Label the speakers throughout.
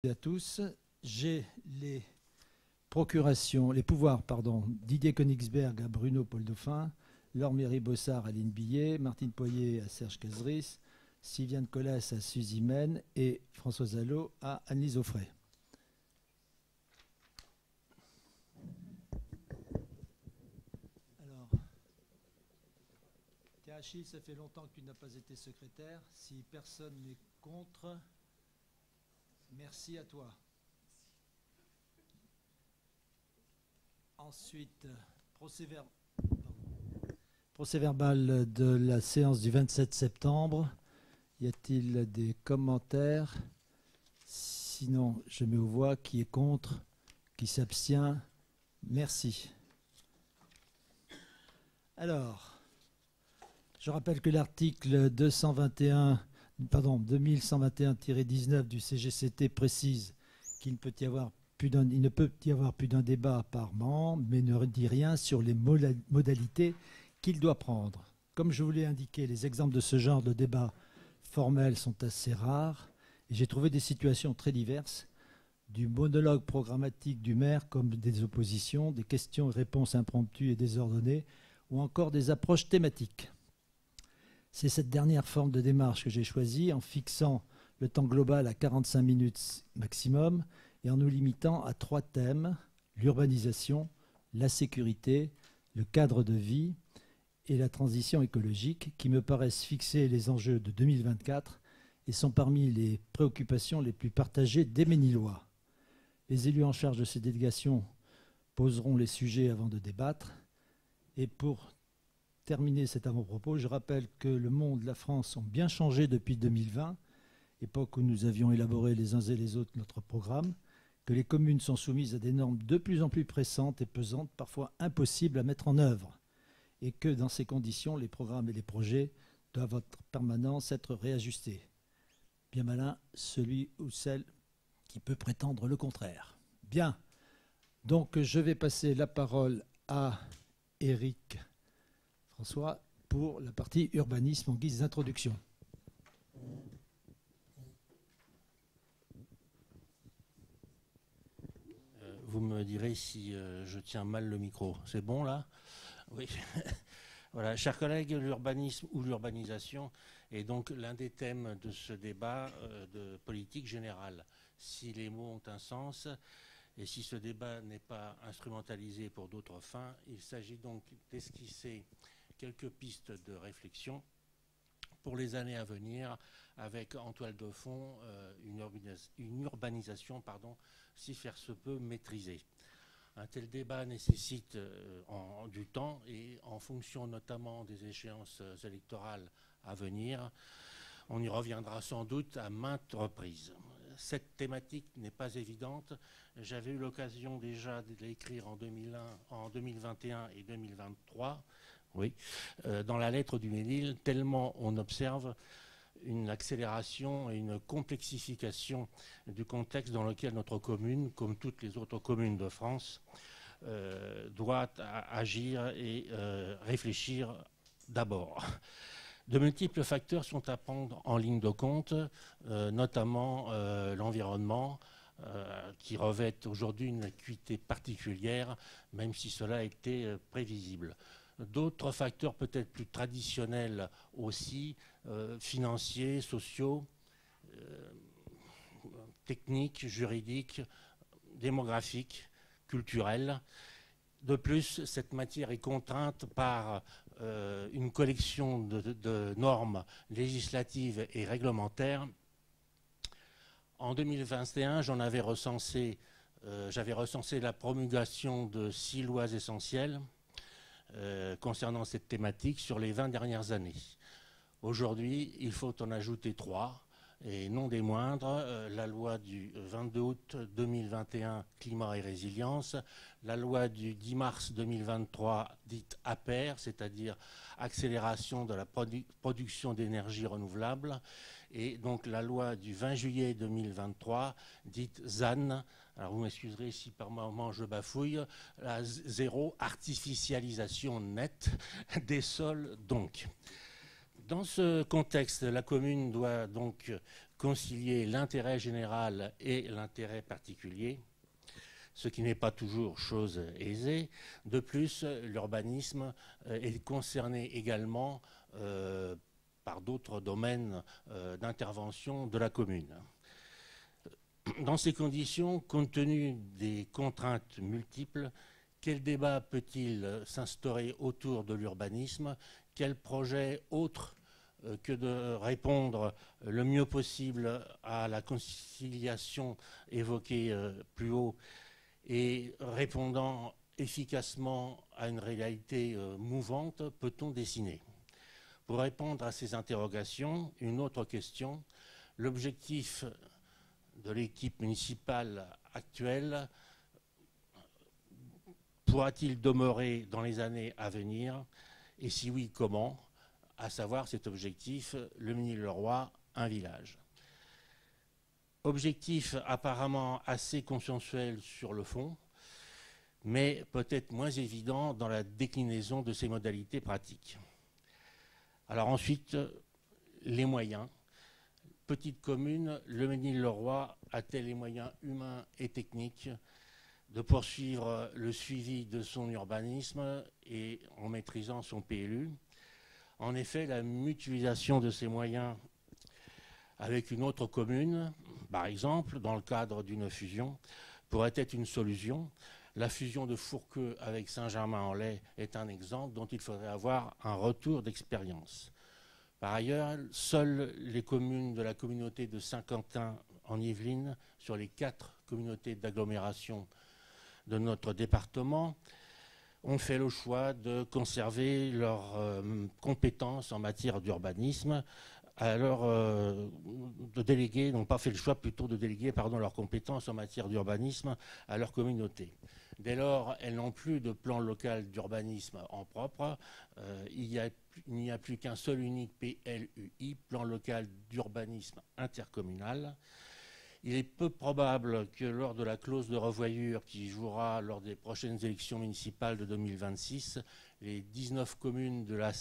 Speaker 1: À tous, j'ai les procurations, les pouvoirs, pardon, Didier Königsberg à Bruno Paul Dauphin, Laure Méry-Bossard à Aline Billet, Martine Poyer à Serge Cazeris, Sylviane Collas à Suzy Men et Françoise Allot à Anne-Lise Offray. Alors, tiens Achille, ça fait longtemps que tu n'as pas été secrétaire. Si personne n'est contre, merci à toi. Ensuite, procès verbal de la séance du 27 septembre. Y a-t-il des commentaires? Sinon, je mets aux voix qui est contre, qui s'abstient. Merci. Alors, je rappelle que l'article 2121-19 du CGCT précise qu'il ne peut y avoir plus d'un débat par membre, mais ne dit rien sur les modalités qu'il doit prendre. Comme je vous l'ai indiqué, les exemples de ce genre de débat formel sont assez rares, et j'ai trouvé des situations très diverses, du monologue programmatique du maire comme des oppositions, des questions et réponses impromptues et désordonnées, ou encore des approches thématiques. C'est cette dernière forme de démarche que j'ai choisie en fixant le temps global à 45 minutes maximum et en nous limitant à 3 thèmes: l'urbanisation, la sécurité, le cadre de vie et la transition écologique, qui me paraissent fixer les enjeux de 2024 et sont parmi les préoccupations les plus partagées des Ménilois. Les élus en charge de ces délégations poseront les sujets avant de débattre. Et pour terminer cet avant-propos, je rappelle que le monde, la France ont bien changé depuis 2020, époque où nous avions élaboré les uns et les autres notre programme, que les communes sont soumises à des normes de plus en plus pressantes et pesantes, parfois impossibles à mettre en œuvre, et que dans ces conditions, les programmes et les projets doivent en permanence être réajustés. Bien malin celui ou celle qui peut prétendre le contraire. Bien, donc je vais passer la parole à Éric François pour la partie urbanisme en guise d'introduction.
Speaker 2: Vous me direz si je tiens mal le micro. C'est bon là? Oui. Voilà, chers collègues, l'urbanisme ou l'urbanisation est donc l'un des thèmes de ce débat de politique générale. Si les mots ont un sens et si ce débat n'est pas instrumentalisé pour d'autres fins, il s'agit donc d'esquisser quelques pistes de réflexion pour les années à venir, avec en toile de fond une urbanisation, si faire se peut, maîtrisée. Un tel débat nécessite du temps et en fonction notamment des échéances électorales à venir, on y reviendra sans doute à maintes reprises. Cette thématique n'est pas évidente. J'avais eu l'occasion déjà de l'écrire en 2021 et 2023, oui, dans la lettre du Ménil, tellement on observe une accélération et une complexification du contexte dans lequel notre commune, comme toutes les autres communes de France, doit agir et réfléchir d'abord. De multiples facteurs sont à prendre en ligne de compte, notamment l'environnement, qui revêt aujourd'hui une acuité particulière, même si cela a été prévisible. D'autres facteurs peut-être plus traditionnels aussi, financiers, sociaux, techniques, juridiques, démographiques, culturels. De plus, cette matière est contrainte par une collection de normes législatives et réglementaires. En 2021, j'avais recensé la promulgation de 6 lois essentielles concernant cette thématique sur les 20 dernières années. Aujourd'hui, il faut en ajouter 3, et non des moindres, la loi du 22 août 2021, climat et résilience, la loi du 10 mars 2023, dite APER, c'est-à-dire accélération de la production d'énergie renouvelable, et donc la loi du 20 juillet 2023, dite ZAN. Alors vous m'excuserez si par moment je bafouille, la zéro artificialisation nette des sols donc. Dans ce contexte, la commune doit donc concilier l'intérêt général et l'intérêt particulier, ce qui n'est pas toujours chose aisée. De plus, l'urbanisme est concerné également par d'autres domaines d'intervention de la commune. Dans ces conditions, compte tenu des contraintes multiples, quel débat peut-il s'instaurer autour de l'urbanisme? Quel projet autre que de répondre le mieux possible à la conciliation évoquée plus haut et répondant efficacement à une réalité mouvante, peut-on dessiner? Pour répondre à ces interrogations, une autre question, l'objectif de l'équipe municipale actuelle pourra-t-il demeurer dans les années à venir? Et si oui, comment? À savoir cet objectif, le Mesnil-le-Roi, un village. Objectif apparemment assez consensuel sur le fond, mais peut-être moins évident dans la déclinaison de ses modalités pratiques. Alors ensuite, les moyens. Petite commune, le Mesnil-le-Roi a-t-elle les moyens humains et techniques de poursuivre le suivi de son urbanisme et en maîtrisant son PLU? En effet, la mutualisation de ces moyens avec une autre commune, par exemple, dans le cadre d'une fusion, pourrait être une solution. La fusion de Fourqueux avec Saint-Germain-en-Laye est un exemple dont il faudrait avoir un retour d'expérience. Par ailleurs, seules les communes de la communauté de Saint-Quentin en Yvelines, sur les 4 communautés d'agglomération de notre département, ont fait le choix de conserver leurs compétences en matière d'urbanisme, de déléguer, n'ont pas fait le choix plutôt de déléguer leurs compétences en matière d'urbanisme à leur communauté. Dès lors, elles n'ont plus de plan local d'urbanisme en propre. Il n'y a plus qu'un seul unique PLUI, plan local d'urbanisme intercommunal. Il est peu probable que lors de la clause de revoyure qui jouera lors des prochaines élections municipales de 2026, les 19 communes de la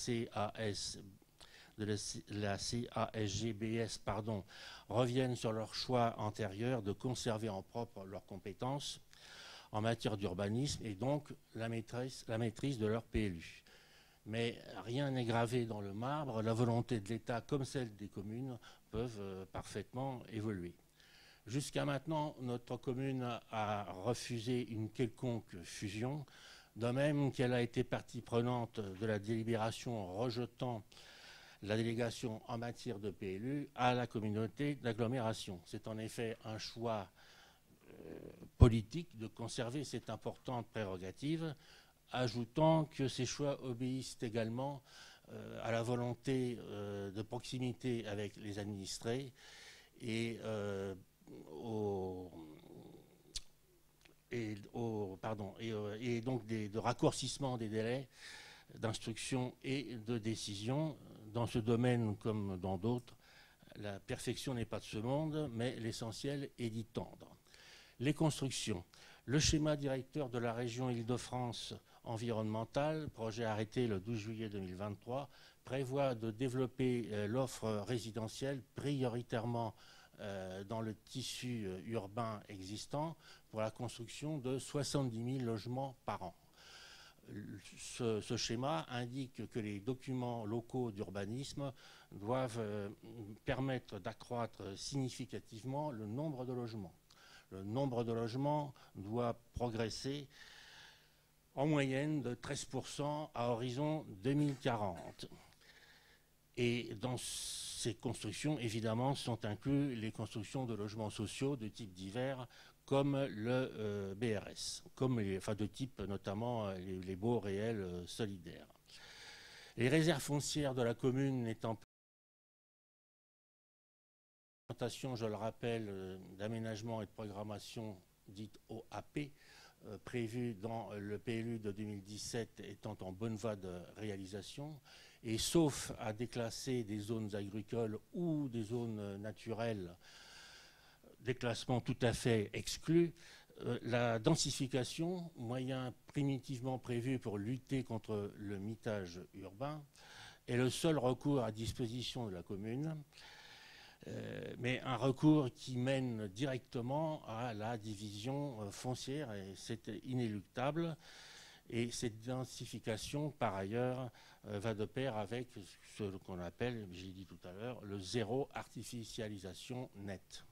Speaker 2: CASGBS reviennent sur leur choix antérieur de conserver en propre leurs compétences en matière d'urbanisme et donc la maîtrise de leur PLU. Mais rien n'est gravé dans le marbre, la volonté de l'État comme celle des communes peuvent parfaitement évoluer. Jusqu'à maintenant, notre commune a refusé une quelconque fusion, de même qu'elle a été partie prenante de la délibération rejetant la délégation en matière de PLU à la communauté d'agglomération. C'est en effet un choix politique de conserver cette importante prérogative, ajoutant que ces choix obéissent également à la volonté de proximité avec les administrés et donc de raccourcissement des délais d'instruction et de décision. Dans ce domaine comme dans d'autres, la perfection n'est pas de ce monde, mais l'essentiel est d'y tendre. Les constructions. Le schéma directeur de la région Île-de-France environnementale, projet arrêté le 12 juillet 2023, prévoit de développer l'offre résidentielle prioritairement dans le tissu urbain existant pour la construction de 70 000 logements par an. Ce schéma indique que les documents locaux d'urbanisme doivent permettre d'accroître significativement le nombre de logements. Le nombre de logements doit progresser en moyenne de 13% à horizon 2040. Et dans ces constructions, évidemment, sont inclus les constructions de logements sociaux de type divers, comme le BRS, de type notamment les baux réels solidaires. Les réserves foncières de la commune n'étant pas je le rappelle, d'aménagement et de programmation dite OAP, prévue dans le PLU de 2017 étant en bonne voie de réalisation, et sauf à déclasser des zones agricoles ou des zones naturelles, déclassement tout à fait exclu, la densification, moyen primitivement prévu pour lutter contre le mitage urbain, est le seul recours à disposition de la commune. mais un recours qui mène directement à la division foncière, et c'est inéluctable. Et cette densification, par ailleurs, va de pair avec ce qu'on appelle, j'ai dit tout à l'heure, le zéro artificialisation nette.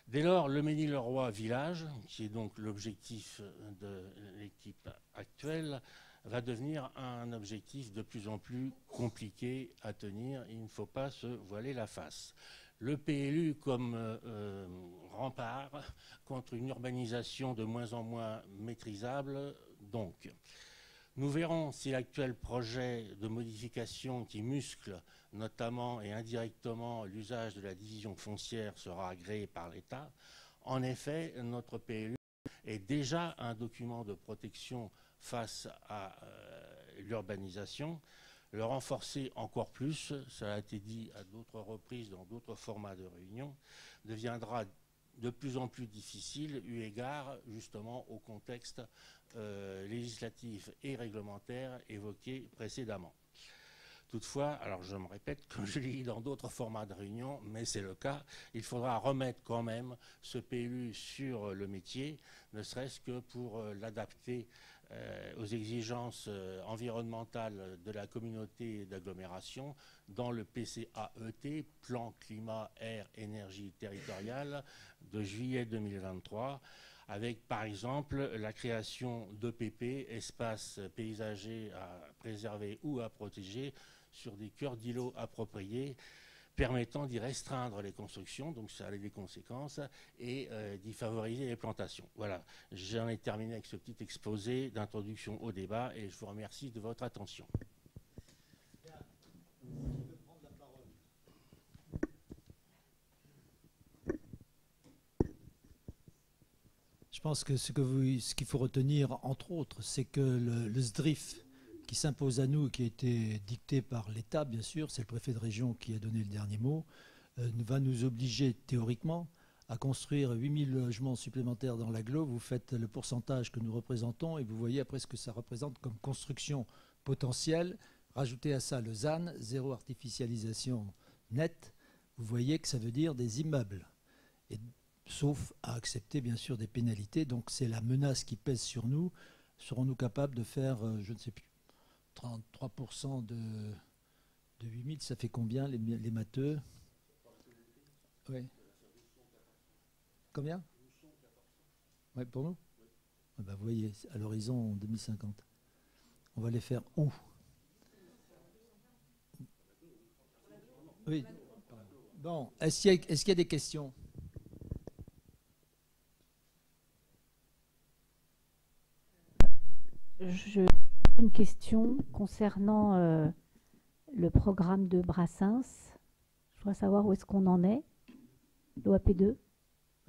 Speaker 2: Dès lors, le Mesnil-le-Roi village, qui est donc l'objectif de l'équipe actuelle, va devenir un objectif de plus en plus compliqué à tenir. Il ne faut pas se voiler la face. Le PLU comme rempart contre une urbanisation de moins en moins maîtrisable. Donc, nous verrons si l'actuel projet de modification qui muscle notamment et indirectement l'usage de la division foncière sera agréé par l'État. En effet, notre PLU est déjà un document de protection face à l'urbanisation. Le renforcer encore plus, ça a été dit à d'autres reprises dans d'autres formats de réunion, deviendra de plus en plus difficile eu égard justement au contexte législatif et réglementaire évoqué précédemment. Toutefois, alors je me répète, comme je l'ai dit dans d'autres formats de réunion, mais c'est le cas, il faudra remettre quand même ce PLU sur le métier, ne serait-ce que pour l'adapter aux exigences environnementales de la communauté d'agglomération dans le PCAET, Plan Climat, Air, Énergie Territoriale, de juillet 2023, avec par exemple la création d'EPP, espaces paysagers à préserver ou à protéger, sur des cœurs d'îlots appropriés, permettant d'y restreindre les constructions, donc ça a des conséquences, et d'y favoriser les plantations. Voilà, j'en ai terminé avec ce petit exposé d'introduction au débat, et je vous remercie de votre attention.
Speaker 1: Je pense que ce qu'il faut retenir, entre autres, c'est que le SDRIF qui s'impose à nous, qui a été dicté par l'État, bien sûr, c'est le préfet de région qui a donné le dernier mot, va nous obliger théoriquement à construire 8000 logements supplémentaires dans l'agglo. Vous faites le pourcentage que nous représentons et vous voyez après ce que ça représente comme construction potentielle. Rajoutez à ça le ZAN, zéro artificialisation nette, vous voyez que ça veut dire des immeubles. Et, sauf à accepter bien sûr des pénalités. Donc c'est la menace qui pèse sur nous. Serons-nous capables de faire, je ne sais plus, 33% de 8000, ça fait combien les matheux? Oui. Combien? Oui, pour nous? Ah bah, vous voyez, à l'horizon 2050. On va les faire où? Oui. Bon, est-ce qu'il y a des questions?
Speaker 3: J'ai une question concernant le programme de Brassens. Je voudrais savoir où est-ce qu'on en est, l'OAP2.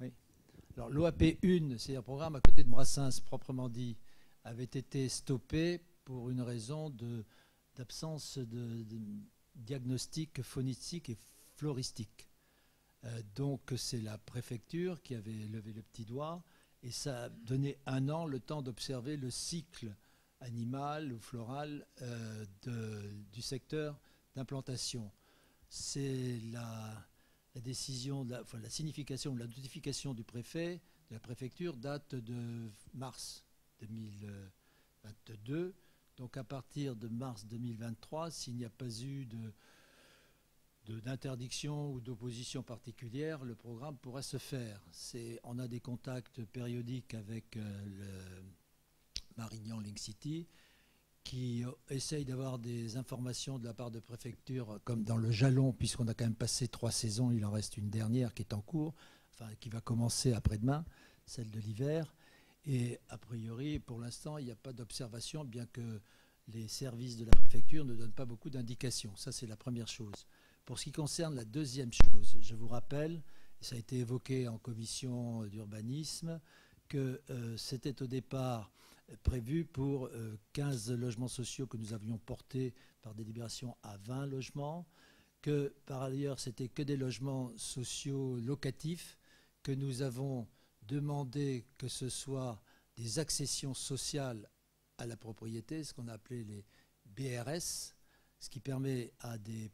Speaker 1: Oui. Alors l'OAP1, c'est un programme à côté de Brassens, proprement dit, avait été stoppé pour une raison d'absence de diagnostic phonétique et floristique. Donc c'est la préfecture qui avait levé le petit doigt et ça a donné 1 an le temps d'observer le cycle animal ou floral du secteur d'implantation. C'est la décision, la signification, la notification du préfet, de la préfecture date de mars 2022. Donc à partir de mars 2023, s'il n'y a pas eu d'interdiction ou d'opposition particulière, le programme pourra se faire. On a des contacts périodiques avec le Marignan Link City qui essaye d'avoir des informations de la part de préfecture, comme dans le jalon, puisqu'on a quand même passé 3 saisons, il en reste une dernière qui est en cours, enfin qui va commencer après-demain, celle de l'hiver. Et a priori, pour l'instant, il n'y a pas d'observation, bien que les services de la préfecture ne donnent pas beaucoup d'indications. Ça, c'est la première chose. Pour ce qui concerne la deuxième chose, je vous rappelle, et ça a été évoqué en commission d'urbanisme, que c'était au départ prévu pour 15 logements sociaux que nous avions portés par délibération à 20 logements, que par ailleurs c'était que des logements sociaux locatifs, que nous avons demandé que ce soit des accessions sociales à la propriété, ce qu'on a appelé les BRS, ce qui permet à des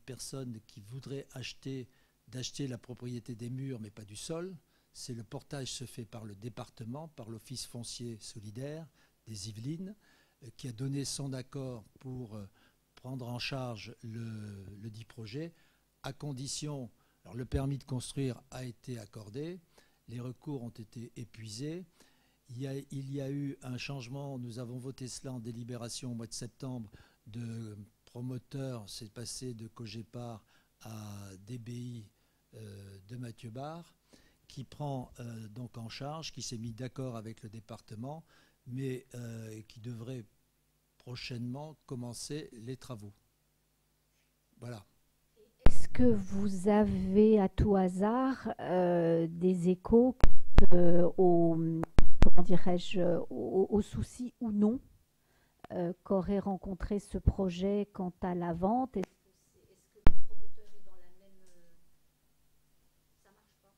Speaker 1: personnes qui voudraient acheter d'acheter la propriété des murs, mais pas du sol. Le portage se fait par le département, par l'Office foncier solidaire des Yvelines, qui a donné son accord pour prendre en charge le dit projet, à condition, alors le permis de construire a été accordé, les recours ont été épuisés, il y a eu un changement, nous avons voté cela en délibération au mois de septembre, de promoteur, c'est passé de Cogépar à DBI de Mathieu Barre, qui prend donc en charge, qui s'est mis d'accord avec le département, mais qui devrait prochainement commencer les travaux. Voilà.
Speaker 3: Est-ce que vous avez à tout hasard des échos comment dirais-je, aux soucis ou non qu'aurait rencontré ce projet quant à la vente? Est-ce que le promoteur est dans la même... Ça marche pas?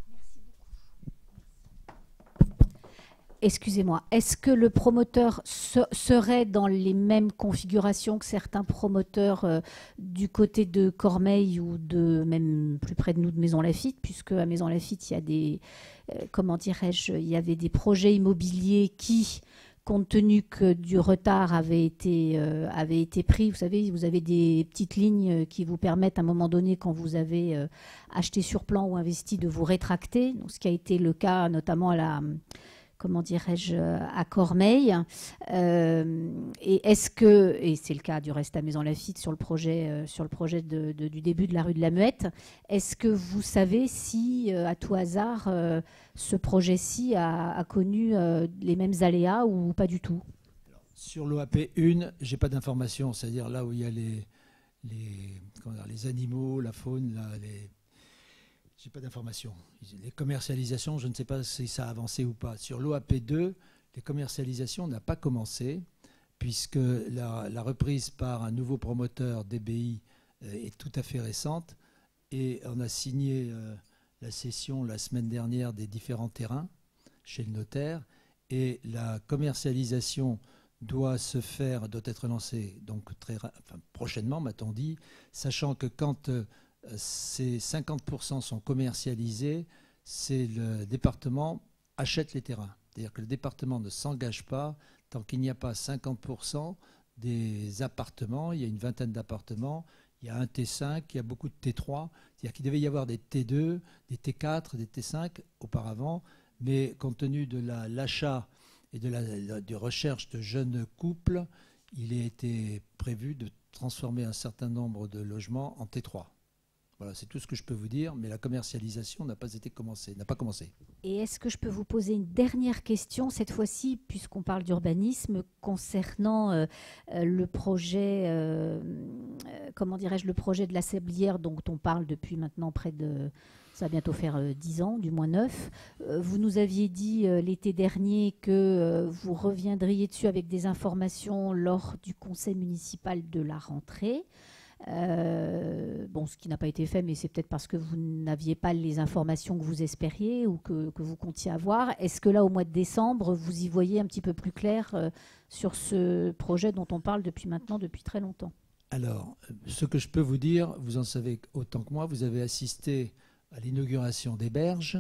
Speaker 3: Merci beaucoup. Excusez-moi, est-ce que le promoteur serait dans les mêmes configurations que certains promoteurs du côté de Cormeilles ou de même plus près de nous de Maison Lafitte, puisque à Maison Lafitte il y a des comment dirais-je, il y avait des projets immobiliers qui, compte tenu que du retard avait été pris, vous savez, vous avez des petites lignes qui vous permettent à un moment donné, quand vous avez acheté sur plan ou investi, de vous rétracter. Donc, ce qui a été le cas notamment à la comment dirais-je, à Cormeilles. Et est-ce que, et c'est le cas du reste à Maison Lafitte sur le projet du début de la rue de la Muette, est-ce que vous savez si, à tout hasard, ce projet-ci a connu les mêmes aléas ou pas du tout?
Speaker 1: Alors, sur l'OAP 1, je n'ai pas d'informations, c'est-à-dire là où il y a les animaux, la faune, j'ai pas d'informations. Les commercialisations, je ne sais pas si ça a avancé ou pas. Sur l'OAP2, les commercialisations n'ont pas commencé, puisque la reprise par un nouveau promoteur DBI est tout à fait récente. Et on a signé la cession la semaine dernière des différents terrains chez le notaire. Et la commercialisation doit être lancée donc prochainement, m'a-t-on dit, sachant que quand ces 50% sont commercialisés, c'est le département achète les terrains. C'est-à-dire que le département ne s'engage pas tant qu'il n'y a pas 50% des appartements. Il y a une vingtaine d'appartements, il y a un T5, il y a beaucoup de T3. C'est-à-dire qu'il devait y avoir des T2, des T4, des T5 auparavant, mais compte tenu de l'achat et de recherche de jeunes couples, il a été prévu de transformer un certain nombre de logements en T3. Voilà, c'est tout ce que je peux vous dire, mais la commercialisation n'a pas commencé.
Speaker 3: Et est-ce que je peux vous poser une dernière question, cette fois-ci, puisqu'on parle d'urbanisme, concernant le projet, comment dirais-je, le projet de la Sablière, dont on parle depuis maintenant ça va bientôt faire 10 ans, du moins 9. Vous nous aviez dit l'été dernier que vous reviendriez dessus avec des informations lors du conseil municipal de la rentrée. Ce qui n'a pas été fait, mais c'est peut-être parce que vous n'aviez pas les informations que vous espériez ou que vous comptiez avoir. Est-ce que là, au mois de décembre, vous y voyez un petit peu plus clair sur ce projet dont on parle depuis très longtemps?
Speaker 1: Alors, ce que je peux vous dire, vous en savez autant que moi, vous avez assisté à l'inauguration des berges,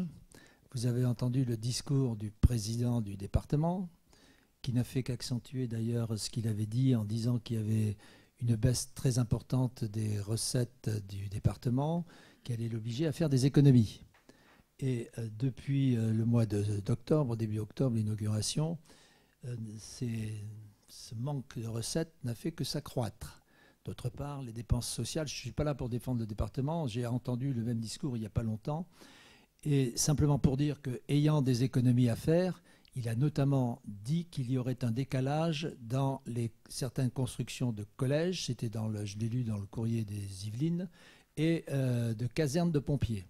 Speaker 1: vous avez entendu le discours du président du département, qui n'a fait qu'accentuer d'ailleurs ce qu'il avait dit en disant qu'il y avait une baisse très importante des recettes du département qui allait l'obliger à faire des économies. Et depuis le mois d'octobre, début octobre, l'inauguration, ce manque de recettes n'a fait que s'accroître. D'autre part, les dépenses sociales, je ne suis pas là pour défendre le département, j'ai entendu le même discours il n'y a pas longtemps, et simplement pour dire qu'ayant des économies à faire, il a notamment dit qu'il y aurait un décalage dans certaines constructions de collèges, c'était je l'ai lu dans le courrier des Yvelines, et de casernes de pompiers.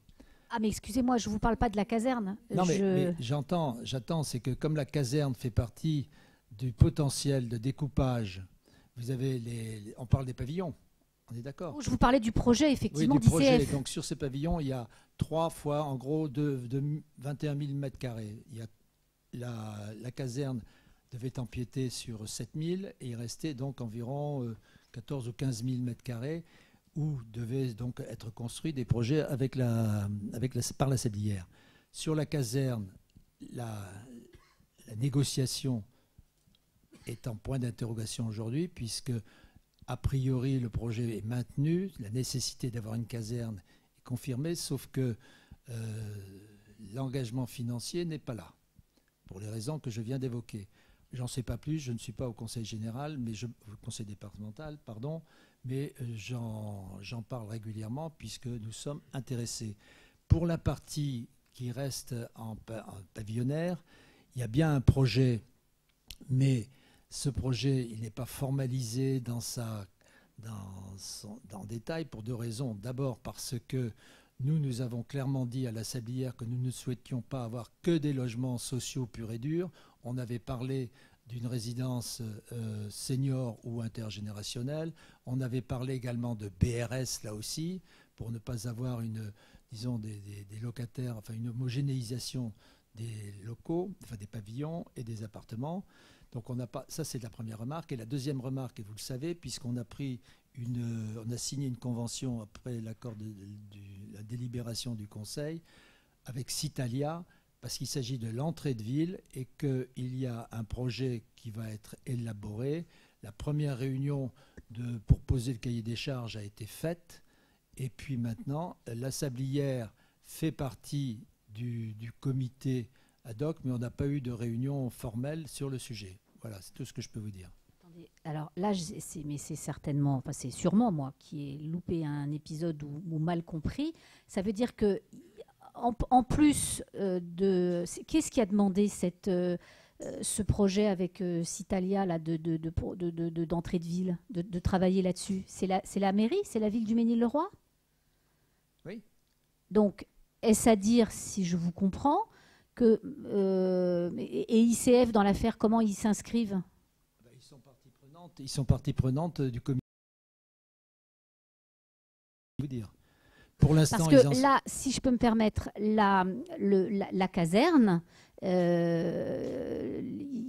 Speaker 3: Ah mais excusez-moi, je ne vous parle pas de la caserne.
Speaker 1: Non mais j'attends, c'est que comme la caserne fait partie du potentiel de découpage, vous avez on parle des pavillons, on est d'accord?
Speaker 3: Je vous parlais du projet, effectivement,
Speaker 1: oui, du projet.
Speaker 3: d'ICF.
Speaker 1: Donc sur ces pavillons, il y a 3 fois, en gros, de 21 000 m². Il y a la caserne devait empiéter sur 7000 et il restait donc environ 14 ou 15 000 mètres carrés où devaient donc être construits des projets par la Sablière. Sur la caserne, la négociation est en point d'interrogation aujourd'hui puisque, a priori, le projet est maintenu, la nécessité d'avoir une caserne est confirmée, sauf que l'engagement financier n'est pas là, pour les raisons que je viens d'évoquer. J'en sais pas plus, je ne suis pas au conseil général, au conseil départemental, pardon, mais j'en parle régulièrement puisque nous sommes intéressés. Pour la partie qui reste en pavillonnaire, il y a bien un projet, mais ce projet, il n'est pas formalisé dans détail pour deux raisons. D'abord parce que nous avons clairement dit à la Sablière que nous ne souhaitions pas avoir que des logements sociaux purs et durs. On avait parlé d'une résidence senior ou intergénérationnelle. On avait parlé également de BRS, là aussi, pour ne pas avoir des locataires, enfin une homogénéisation des locaux, enfin des pavillons et des appartements. Donc ça, c'est la première remarque. Et la deuxième remarque, et vous le savez, puisqu'on a on a signé une convention après l'accord de la délibération du Conseil avec Citalia, parce qu'il s'agit de l'entrée de ville et qu'il y a un projet qui va être élaboré. La première réunion pour poser le cahier des charges a été faite. Et puis maintenant, la Sablière fait partie du comité ad hoc, mais on n'a pas eu de réunion formelle sur le sujet. Voilà, c'est tout ce que je peux vous dire.
Speaker 3: Attendez, alors là, mais c'est certainement, enfin c'est sûrement moi qui ai loupé un épisode ou mal compris. Ça veut dire que en plus qu'est-ce qui a demandé ce projet avec Citalia là, d'entrée de ville, de travailler là-dessus? C'est la mairie? C'est la ville du Mesnil-le-Roi?
Speaker 1: Oui.
Speaker 3: Donc, est-ce à dire, si je vous comprends, que et ICF dans l'affaire, comment ils s'inscrivent?
Speaker 1: Ils sont partie prenante du comité. Vous dire. Pour l'instant,
Speaker 3: parce que là, si je peux me permettre, la caserne, il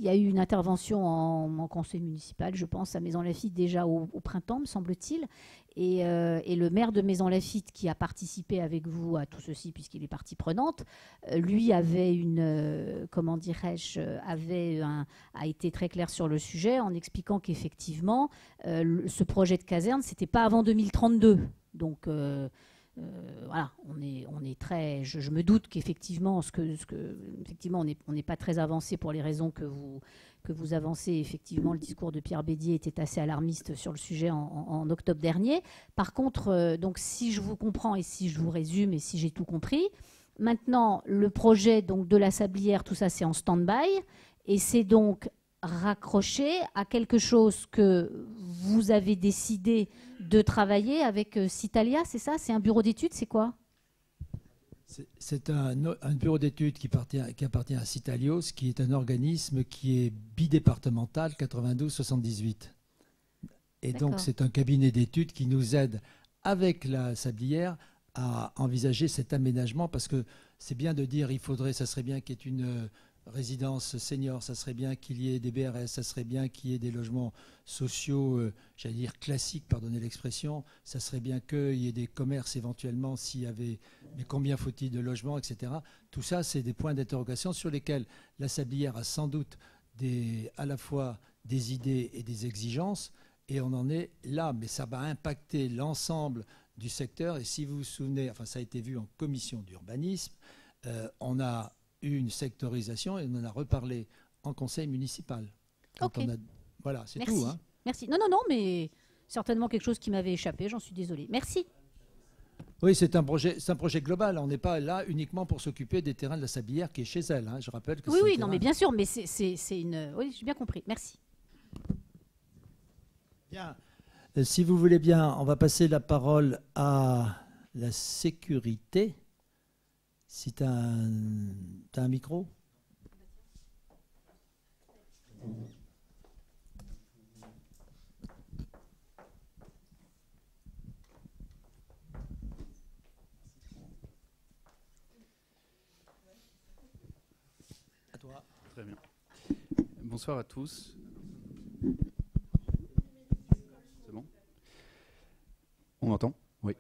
Speaker 3: y a eu une intervention en conseil municipal, je pense, à Maisons-Laffitte déjà au printemps, me semble-t-il. Et le maire de Maisons-Laffitte, qui a participé avec vous à tout ceci, puisqu'il est partie prenante, lui avait comment dirais-je, a été très clair sur le sujet en expliquant qu'effectivement, ce projet de caserne, c'était pas avant 2032. Donc voilà, on est très. Je me doute qu'effectivement, effectivement, on n'est pas très avancé pour les raisons que vous avancez. Effectivement, le discours de Pierre Bédier était assez alarmiste sur le sujet en octobre dernier. Par contre, donc si je vous comprends et si je vous résume et si j'ai tout compris, maintenant le projet donc de la Sablière, tout ça, c'est en stand-by et c'est donc raccroché à quelque chose que vous avez décidé de travailler avec Citalia, c'est ça? C'est un bureau d'études, c'est quoi?
Speaker 1: C'est un bureau d'études qui appartient à Citalios, qui est un organisme qui est bidépartemental 92-78. Et donc c'est un cabinet d'études qui nous aide avec la Sablière à envisager cet aménagement, parce que c'est bien de dire ça serait bien qu'il y ait une résidence senior, ça serait bien qu'il y ait des BRS, ça serait bien qu'il y ait des logements sociaux, j'allais dire classiques, pardonnez l'expression, ça serait bien qu'il y ait des commerces éventuellement s'il y avait, mais combien faut-il de logements, etc. Tout ça, c'est des points d'interrogation sur lesquels la Sablière a sans doute à la fois des idées et des exigences, et on en est là, mais ça va impacter l'ensemble du secteur. Et si vous vous souvenez, enfin ça a été vu en commission d'urbanisme, on a une sectorisation et on en a reparlé en conseil municipal.
Speaker 3: Okay.
Speaker 1: Voilà, c'est
Speaker 3: Merci.
Speaker 1: tout. Hein.
Speaker 3: Merci. Non, mais certainement quelque chose qui m'avait échappé, j'en suis désolée. Merci.
Speaker 1: Oui, c'est un projet global. On n'est pas là uniquement pour s'occuper des terrains de la Sablière qui est chez elle. Hein. Je rappelle que
Speaker 3: oui, non, mais bien sûr, mais c'est une... Oui, j'ai bien compris. Merci.
Speaker 1: Bien. Si vous voulez bien, on va passer la parole à la sécurité. Si tu as un micro. À toi.
Speaker 4: Très bien. Bonsoir à tous. C'est bon? On m'entend? Oui.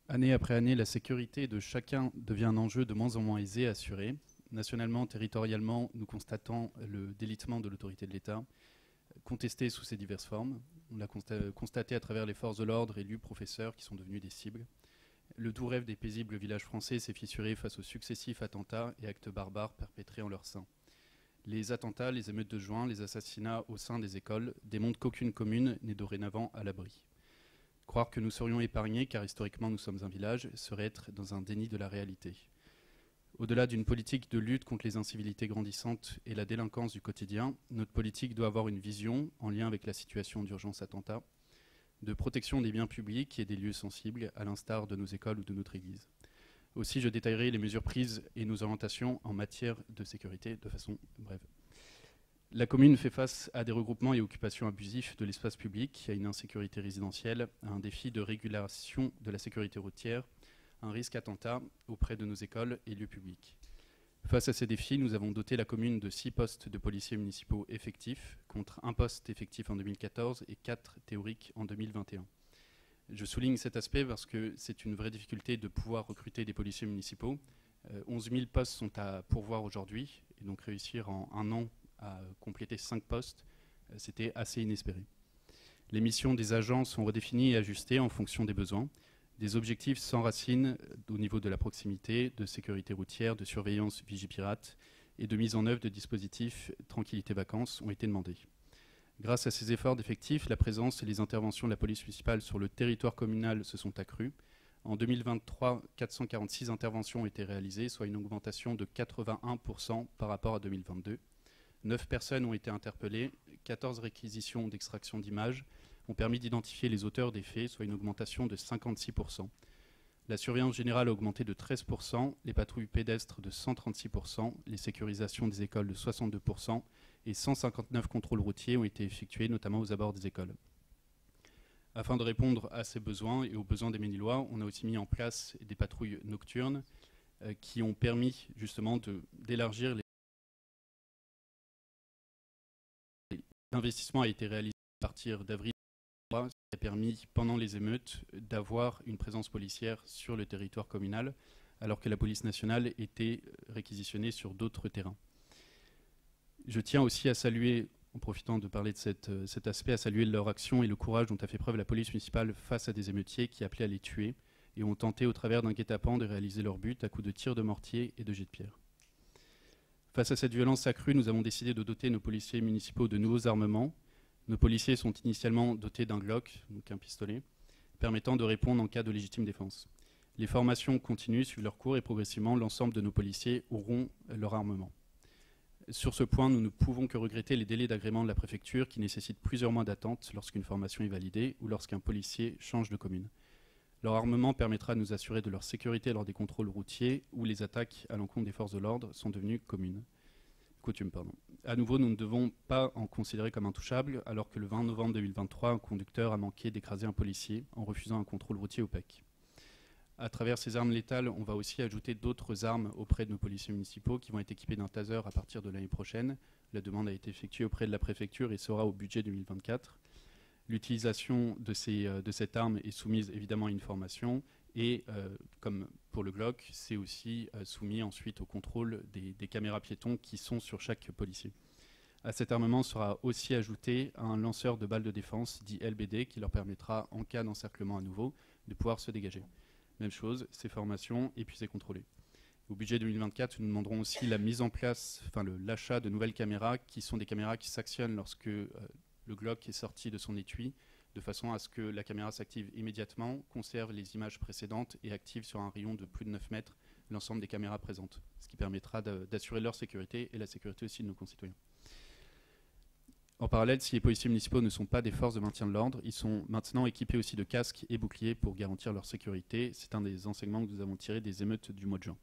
Speaker 4: Année après année, la sécurité de chacun devient un enjeu de moins en moins aisé à assurer. Nationalement, territorialement, nous constatons le délitement de l'autorité de l'État, contesté sous ses diverses formes. On l'a constaté à travers les forces de l'ordre, élus, professeurs, qui sont devenus des cibles. Le doux rêve des paisibles villages français s'est fissuré face aux successifs attentats et actes barbares perpétrés en leur sein. Les attentats, les émeutes de juin, les assassinats au sein des écoles démontrent qu'aucune commune n'est dorénavant à l'abri. Croire que nous serions épargnés, car historiquement nous sommes un village, serait être dans un déni de la réalité. Au-delà d'une politique de lutte contre les incivilités grandissantes et la délinquance du quotidien, notre politique doit avoir une vision, en lien avec la situation d'urgence attentat, de protection des biens publics et des lieux sensibles, à l'instar de nos écoles ou de notre église. Aussi, je détaillerai les mesures prises et nos orientations en matière de sécurité de façon brève. La commune fait face à des regroupements et occupations abusifs de l'espace public, à une insécurité résidentielle, à un défi de régulation de la sécurité routière, à un risque attentat auprès de nos écoles et lieux publics. Face à ces défis, nous avons doté la commune de 6 postes de policiers municipaux effectifs, contre 1 poste effectif en 2014 et 4 théoriques en 2021. Je souligne cet aspect parce que c'est une vraie difficulté de pouvoir recruter des policiers municipaux. 11 000 postes sont à pourvoir aujourd'hui, et donc réussir en un an à compléter 5 postes, c'était assez inespéré. Les missions des agents sont redéfinies et ajustées en fonction des besoins. Des objectifs s'enracinent au niveau de la proximité, de sécurité routière, de surveillance Vigipirate et de mise en œuvre de dispositifs tranquillité-vacances ont été demandés. Grâce à ces efforts d'effectifs, la présence et les interventions de la police municipale sur le territoire communal se sont accrues. En 2023, 446 interventions ont été réalisées, soit une augmentation de 81% par rapport à 2022. 9 personnes ont été interpellées, 14 réquisitions d'extraction d'images ont permis d'identifier les auteurs des faits, soit une augmentation de 56%. La surveillance générale a augmenté de 13%, les patrouilles pédestres de 136%, les sécurisations des écoles de 62% et 159 contrôles routiers ont été effectués, notamment aux abords des écoles. Afin de répondre à ces besoins et aux besoins des Ménillois, on a aussi mis en place des patrouilles nocturnes qui ont permis justement d'élargir les... L'investissement a été réalisé à partir d'avril, ce qui a permis, pendant les émeutes, d'avoir une présence policière sur le territoire communal, alors que la police nationale était réquisitionnée sur d'autres terrains. Je tiens aussi à saluer, en profitant de parler de cet aspect, à saluer leur action et le courage dont a fait preuve la police municipale face à des émeutiers qui appelaient à les tuer et ont tenté, au travers d'un guet-apens, de réaliser leur but à coups de tirs de mortier et de jets de pierre. Face à cette violence accrue, nous avons décidé de doter nos policiers municipaux de nouveaux armements. Nos policiers sont initialement dotés d'un Glock, donc un pistolet, permettant de répondre en cas de légitime défense. Les formations continuent, suivent leur cours et progressivement, l'ensemble de nos policiers auront leur armement. Sur ce point, nous ne pouvons que regretter les délais d'agrément de la préfecture qui nécessitent plusieurs mois d'attente lorsqu'une formation est validée ou lorsqu'un policier change de commune. Leur armement permettra de nous assurer de leur sécurité lors des contrôles routiers où les attaques à l'encontre des forces de l'ordre sont devenues coutumes. À nouveau, nous ne devons pas en considérer comme intouchables, alors que le 20 novembre 2023, un conducteur a manqué d'écraser un policier en refusant un contrôle routier au PEC. À travers ces armes létales, on va aussi ajouter d'autres armes auprès de nos policiers municipaux qui vont être équipés d'un taser à partir de l'année prochaine. La demande a été effectuée auprès de la préfecture et sera au budget 2024. L'utilisation de cette arme est soumise évidemment à une formation et, comme pour le Glock, c'est aussi soumis ensuite au contrôle des caméras piétons qui sont sur chaque policier. À cet armement sera aussi ajouté un lanceur de balles de défense, dit LBD, qui leur permettra, en cas d'encerclement à nouveau, de pouvoir se dégager. Même chose, ces formations et puis c'est contrôlé. Au budget 2024, nous demanderons aussi la mise en place, l'achat de nouvelles caméras, qui sont des caméras qui s'actionnent lorsque le Glock est sorti de son étui, de façon à ce que la caméra s'active immédiatement, conserve les images précédentes et active sur un rayon de plus de 9 mètres l'ensemble des caméras présentes, ce qui permettra d'assurer leur sécurité et la sécurité aussi de nos concitoyens. En parallèle, si les policiers municipaux ne sont pas des forces de maintien de l'ordre, ils sont maintenant équipés aussi de casques et boucliers pour garantir leur sécurité. C'est un des enseignements que nous avons tirés des émeutes du mois de juin.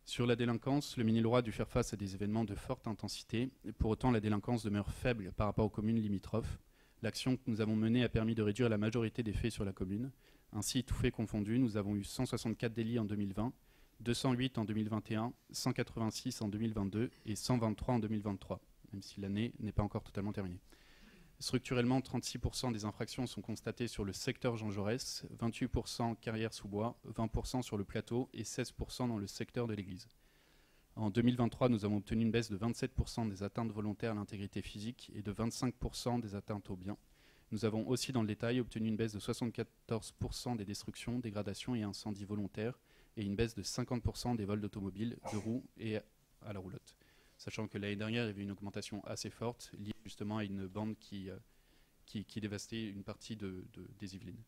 Speaker 4: Sur la délinquance, le Ménillois a dû faire face à des événements de forte intensité. Pour autant, la délinquance demeure faible par rapport aux communes limitrophes. L'action que nous avons menée a permis de réduire la majorité des faits sur la commune. Ainsi, tout fait confondu, nous avons eu 164 délits en 2020, 208 en 2021, 186 en 2022 et 123 en 2023. même si l'année n'est pas encore totalement terminée. Structurellement, 36% des infractions sont constatées sur le secteur Jean Jaurès, 28% Carrières-sous-Bois, 20% sur le plateau et 16% dans le secteur de l'église. En 2023, nous avons obtenu une baisse de 27% des atteintes volontaires à l'intégrité physique et de 25% des atteintes aux biens. Nous avons aussi dans le détail obtenu une baisse de 74% des destructions, dégradations et incendies volontaires et une baisse de 50% des vols d'automobiles, de roues et à la roulotte. Sachant que l'année dernière, il y avait une augmentation assez forte liée justement à une bande qui dévastait une partie des Yvelines.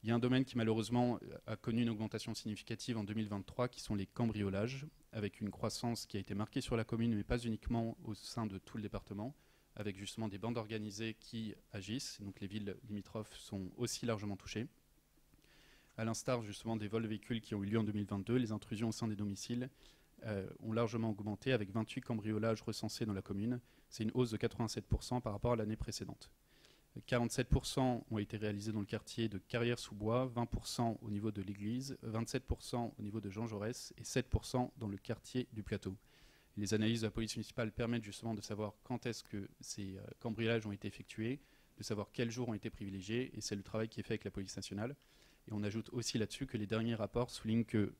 Speaker 4: Il y a un domaine qui malheureusement a connu une augmentation significative en 2023, qui sont les cambriolages, avec une croissance qui a été marquée sur la commune, mais pas uniquement au sein de tout le département, avec justement des bandes organisées qui agissent. Donc les villes limitrophes sont aussi largement touchées. À l'instar justement des vols de véhicules qui ont eu lieu en 2022, les intrusions au sein des domiciles ont largement augmenté, avec 28 cambriolages recensés dans la commune. C'est une hausse de 87% par rapport à l'année précédente. 47% ont été réalisés dans le quartier de Carrières-sous-Bois, 20% au niveau de l'église, 27% au niveau de Jean Jaurès et 7% dans le quartier du Plateau. Les analyses de la police municipale permettent justement de savoir quand est-ce que ces cambriolages ont été effectués, de savoir quels jours ont été privilégiés, et c'est le travail qui est fait avec la police nationale. Et on ajoute aussi là-dessus que les derniers rapports soulignent qu'une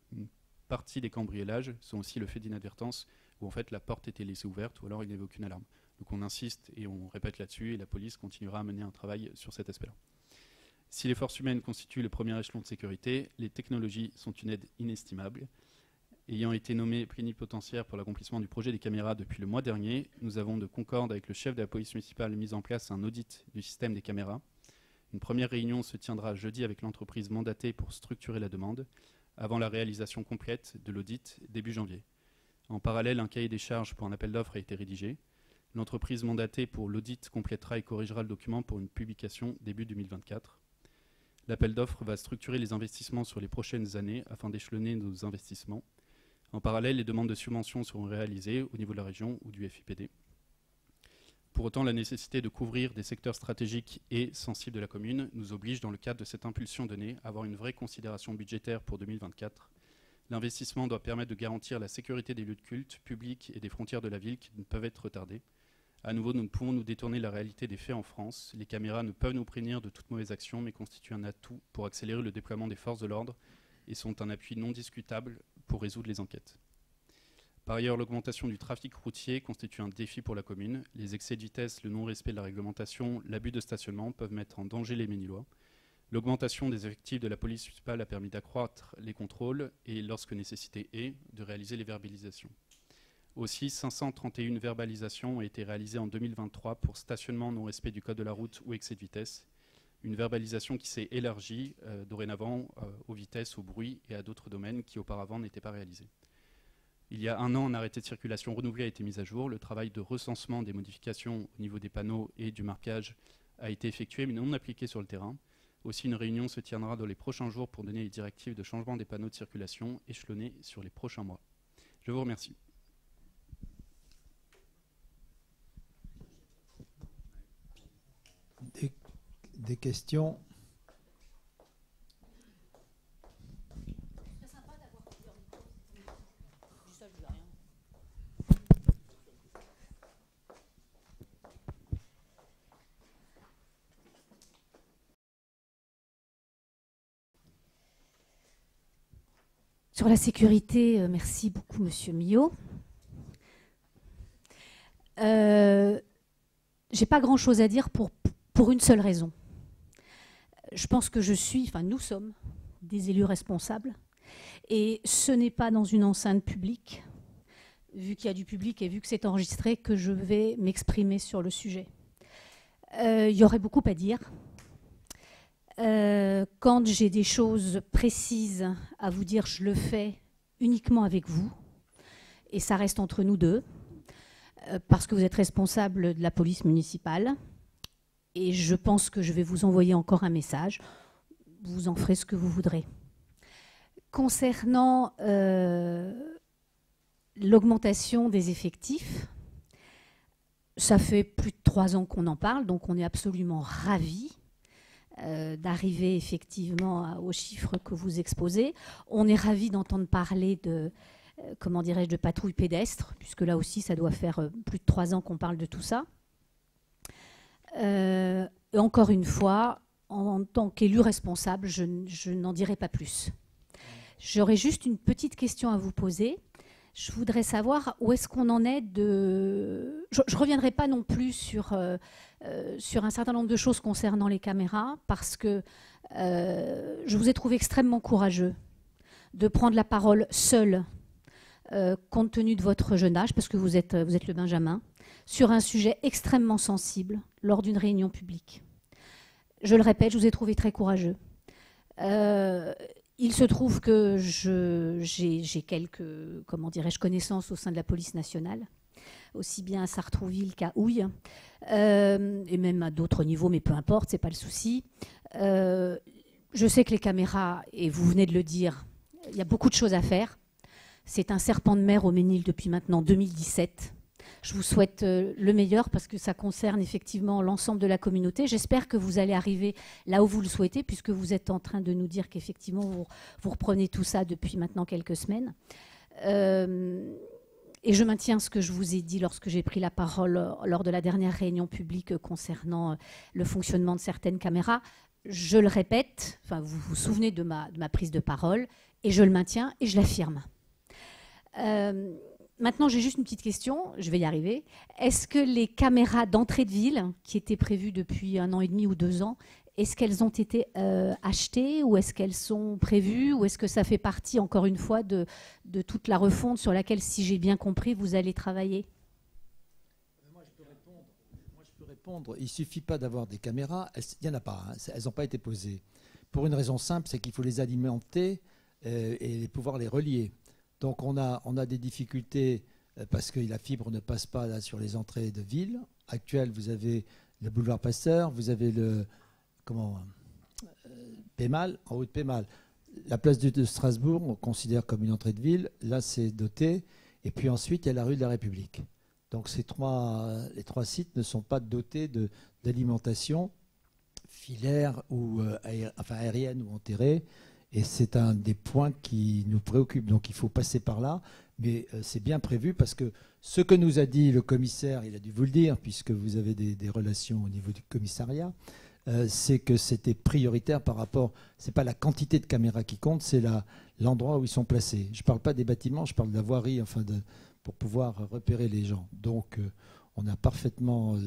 Speaker 4: partie des cambriolages sont aussi le fait d'inadvertance, où en fait la porte était laissée ouverte ou alors il n'y avait aucune alarme. Donc on insiste et on répète là-dessus, et la police continuera à mener un travail sur cet aspect-là. Si les forces humaines constituent le premier échelon de sécurité, les technologies sont une aide inestimable. Ayant été nommé plénipotentiaire pour l'accomplissement du projet des caméras depuis le mois dernier, nous avons de concorde avec le chef de la police municipale mis en place un audit du système des caméras. Une première réunion se tiendra jeudi avec l'entreprise mandatée pour structurer la demande, avant la réalisation complète de l'audit début janvier. En parallèle, un cahier des charges pour un appel d'offres a été rédigé. L'entreprise mandatée pour l'audit complétera et corrigera le document pour une publication début 2024. L'appel d'offres va structurer les investissements sur les prochaines années afin d'échelonner nos investissements. En parallèle, les demandes de subventions seront réalisées au niveau de la région ou du FIPD. Pour autant, la nécessité de couvrir des secteurs stratégiques et sensibles de la commune nous oblige, dans le cadre de cette impulsion donnée, à avoir une vraie considération budgétaire pour 2024. L'investissement doit permettre de garantir la sécurité des lieux de culte publics et des frontières de la ville qui ne peuvent être retardées. À nouveau, nous ne pouvons nous détourner de la réalité des faits en France. Les caméras ne peuvent nous prévenir de toute mauvaise action, mais constituent un atout pour accélérer le déploiement des forces de l'ordre et sont un appui non discutable pour résoudre les enquêtes. Par ailleurs, l'augmentation du trafic routier constitue un défi pour la commune. Les excès de vitesse, le non-respect de la réglementation, l'abus de stationnement peuvent mettre en danger les Ménilois. L'augmentation des effectifs de la police municipale a permis d'accroître les contrôles et, lorsque nécessité est, de réaliser les verbalisations. Aussi, 531 verbalisations ont été réalisées en 2023 pour stationnement, non-respect du code de la route ou excès de vitesse. Une verbalisation qui s'est élargie dorénavant aux vitesses, au bruit et à d'autres domaines qui auparavant n'étaient pas réalisés. Il y a un an, un arrêté de circulation renouvelé a été mis à jour. Le travail de recensement des modifications au niveau des panneaux et du marquage a été effectué mais non appliqué sur le terrain. Aussi, une réunion se tiendra dans les prochains jours pour donner les directives de changement des panneaux de circulation échelonnés sur les prochains mois. Je vous remercie.
Speaker 1: Des questions?
Speaker 3: Sur la sécurité, merci beaucoup, Monsieur Millot. J'ai pas grand-chose à dire pour une seule raison. Je pense que nous sommes des élus responsables, et ce n'est pas dans une enceinte publique, vu qu'il y a du public et vu que c'est enregistré, que je vais m'exprimer sur le sujet. Il y aurait beaucoup à dire. Quand j'ai des choses précises à vous dire, je le fais uniquement avec vous, et ça reste entre nous deux, parce que vous êtes responsable de la police municipale, et je pense que je vais vous envoyer encore un message. Vous en ferez ce que vous voudrez. Concernant l'augmentation des effectifs, ça fait plus de 3 ans qu'on en parle, donc on est absolument ravis d'arriver effectivement aux chiffres que vous exposez. On est ravis d'entendre parler comment dirais-je, de patrouille pédestre, puisque là aussi, ça doit faire plus de 3 ans qu'on parle de tout ça. Et encore une fois, en tant qu'élu responsable, je n'en dirai pas plus. J'aurais juste une petite question à vous poser. Je voudrais savoir où est-ce qu'on en est de... Je ne reviendrai pas non plus sur un certain nombre de choses concernant les caméras, parce que je vous ai trouvé extrêmement courageux de prendre la parole seul, compte tenu de votre jeune âge, parce que vous êtes le Benjamin, sur un sujet extrêmement sensible lors d'une réunion publique. Je le répète, je vous ai trouvé très courageux. Il se trouve que j'ai quelques, comment dirais-je, connaissances au sein de la police nationale, aussi bien à Sartrouville qu'à Houille, et même à d'autres niveaux, mais peu importe, c'est pas le souci. Je sais que les caméras, et vous venez de le dire, il y a beaucoup de choses à faire. C'est un serpent de mer au Ménil depuis maintenant 2017. Je vous souhaite le meilleur parce que ça concerne effectivement l'ensemble de la communauté. J'espère que vous allez arriver là où vous le souhaitez, puisque vous êtes en train de nous dire qu'effectivement vous reprenez tout ça depuis maintenant quelques semaines. Et je maintiens ce que je vous ai dit lorsque j'ai pris la parole lors de la dernière réunion publique concernant le fonctionnement de certaines caméras. Je le répète, enfin, vous vous souvenez de ma prise de parole, et je le maintiens et je l'affirme. Maintenant, j'ai juste une petite question, je vais y arriver. Est-ce que les caméras d'entrée de ville, qui étaient prévues depuis 1 an et demi ou 2 ans, est-ce qu'elles ont été achetées, ou est-ce qu'elles sont prévues, ou est-ce que ça fait partie, encore une fois, de toute la refonte sur laquelle, si j'ai bien compris, vous allez travailler?
Speaker 1: Moi, je peux répondre. Il ne suffit pas d'avoir des caméras. Il n'y en a pas. Hein. Elles n'ont pas été posées. Pour une raison simple, c'est qu'il faut les alimenter et pouvoir les relier. Donc on a des difficultés parce que la fibre ne passe pas là sur les entrées de ville. Actuelles, vous avez le boulevard Pasteur, vous avez le Pémal, en haut de Pémal. La place de Strasbourg, on considère comme une entrée de ville. Là, c'est doté. Et puis ensuite, il y a la rue de la République. Donc les 3 sites ne sont pas dotés d'alimentation filaire ou aérienne ou enterrée. Et c'est un des points qui nous préoccupe. Donc il faut passer par là. Mais c'est bien prévu parce que ce que nous a dit le commissaire, il a dû vous le dire, puisque vous avez des relations au niveau du commissariat, c'est que c'était prioritaire par rapport... Ce n'est pas la quantité de caméras qui compte, c'est l'endroit où ils sont placés. Je ne parle pas des bâtiments, je parle de la voirie, pour pouvoir repérer les gens. Donc on a parfaitement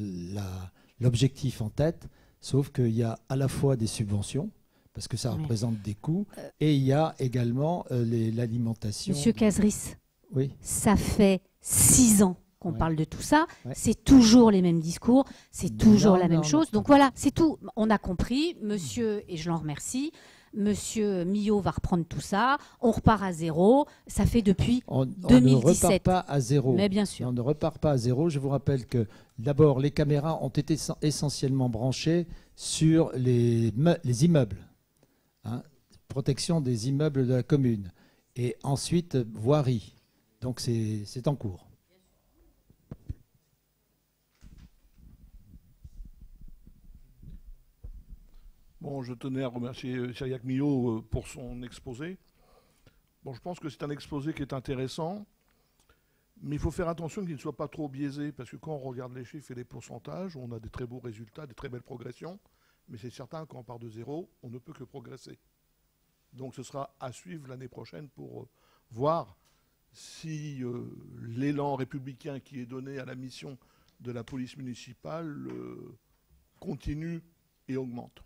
Speaker 1: l'objectif en tête, sauf qu'il y a à la fois des subventions, parce que ça représente des coûts, et il y a également l'alimentation.
Speaker 3: Monsieur Cazeris,
Speaker 1: oui.
Speaker 3: Ça fait 6 ans qu'on parle de tout ça. Ouais. C'est toujours les mêmes discours, c'est toujours la même chose. Donc voilà, c'est tout. On a compris, monsieur, et je l'en remercie, monsieur Millot va reprendre tout ça. On repart à zéro. Ça fait depuis 2017.
Speaker 1: On ne repart pas à zéro.
Speaker 3: Mais bien sûr.
Speaker 1: On ne repart pas à zéro. Je vous rappelle que d'abord, les caméras ont été essentiellement branchées sur les immeubles. Hein, protection des immeubles de la commune. Et ensuite, voirie. Donc c'est en cours.
Speaker 5: Bon, je tenais à remercier Cyriaque Millot pour son exposé. Bon, je pense que c'est un exposé qui est intéressant, mais il faut faire attention qu'il ne soit pas trop biaisé, parce que quand on regarde les chiffres et les pourcentages, on a des très beaux résultats, des très belles progressions, mais c'est certain, quand on part de zéro, on ne peut que progresser. Donc ce sera à suivre l'année prochaine pour voir si l'élan républicain qui est donné à la mission de la police municipale continue et augmente.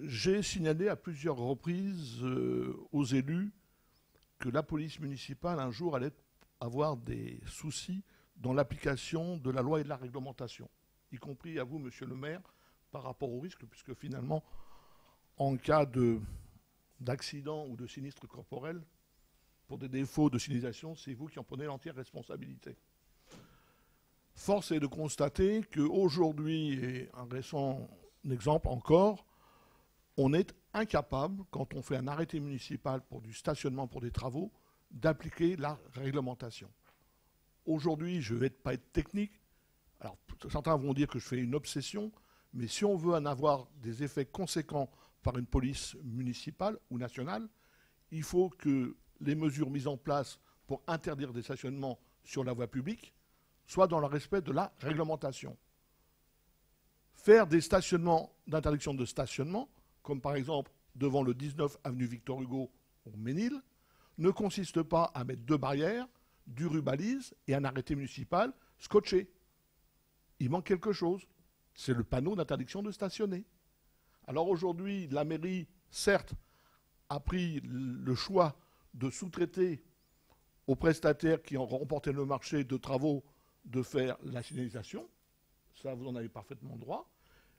Speaker 5: J'ai signalé à plusieurs reprises aux élus que la police municipale, un jour, allait avoir des soucis dans l'application de la loi et de la réglementation, y compris à vous, monsieur le maire, par rapport au risque, puisque finalement, en cas d'accident ou de sinistre corporel, pour des défauts de signalisation, c'est vous qui en prenez l'entière responsabilité. Force est de constater qu'aujourd'hui, et un récent exemple encore, on est incapable, quand on fait un arrêté municipal pour du stationnement pour des travaux, d'appliquer la réglementation. Aujourd'hui, je ne vais pas être technique. Alors, certains vont dire que je fais une obsession, mais si on veut en avoir des effets conséquents par une police municipale ou nationale, il faut que les mesures mises en place pour interdire des stationnements sur la voie publique soient dans le respect de la réglementation. Faire des stationnements d'interdiction de stationnement, comme par exemple devant le 19 avenue Victor Hugo au Ménil, ne consiste pas à mettre 2 barrières, du rubalise et un arrêté municipal scotché. Il manque quelque chose. C'est le panneau d'interdiction de stationner. Alors aujourd'hui, la mairie, certes, a pris le choix de sous-traiter aux prestataires qui ont remporté le marché de travaux de faire la signalisation. Ça, vous en avez parfaitement droit.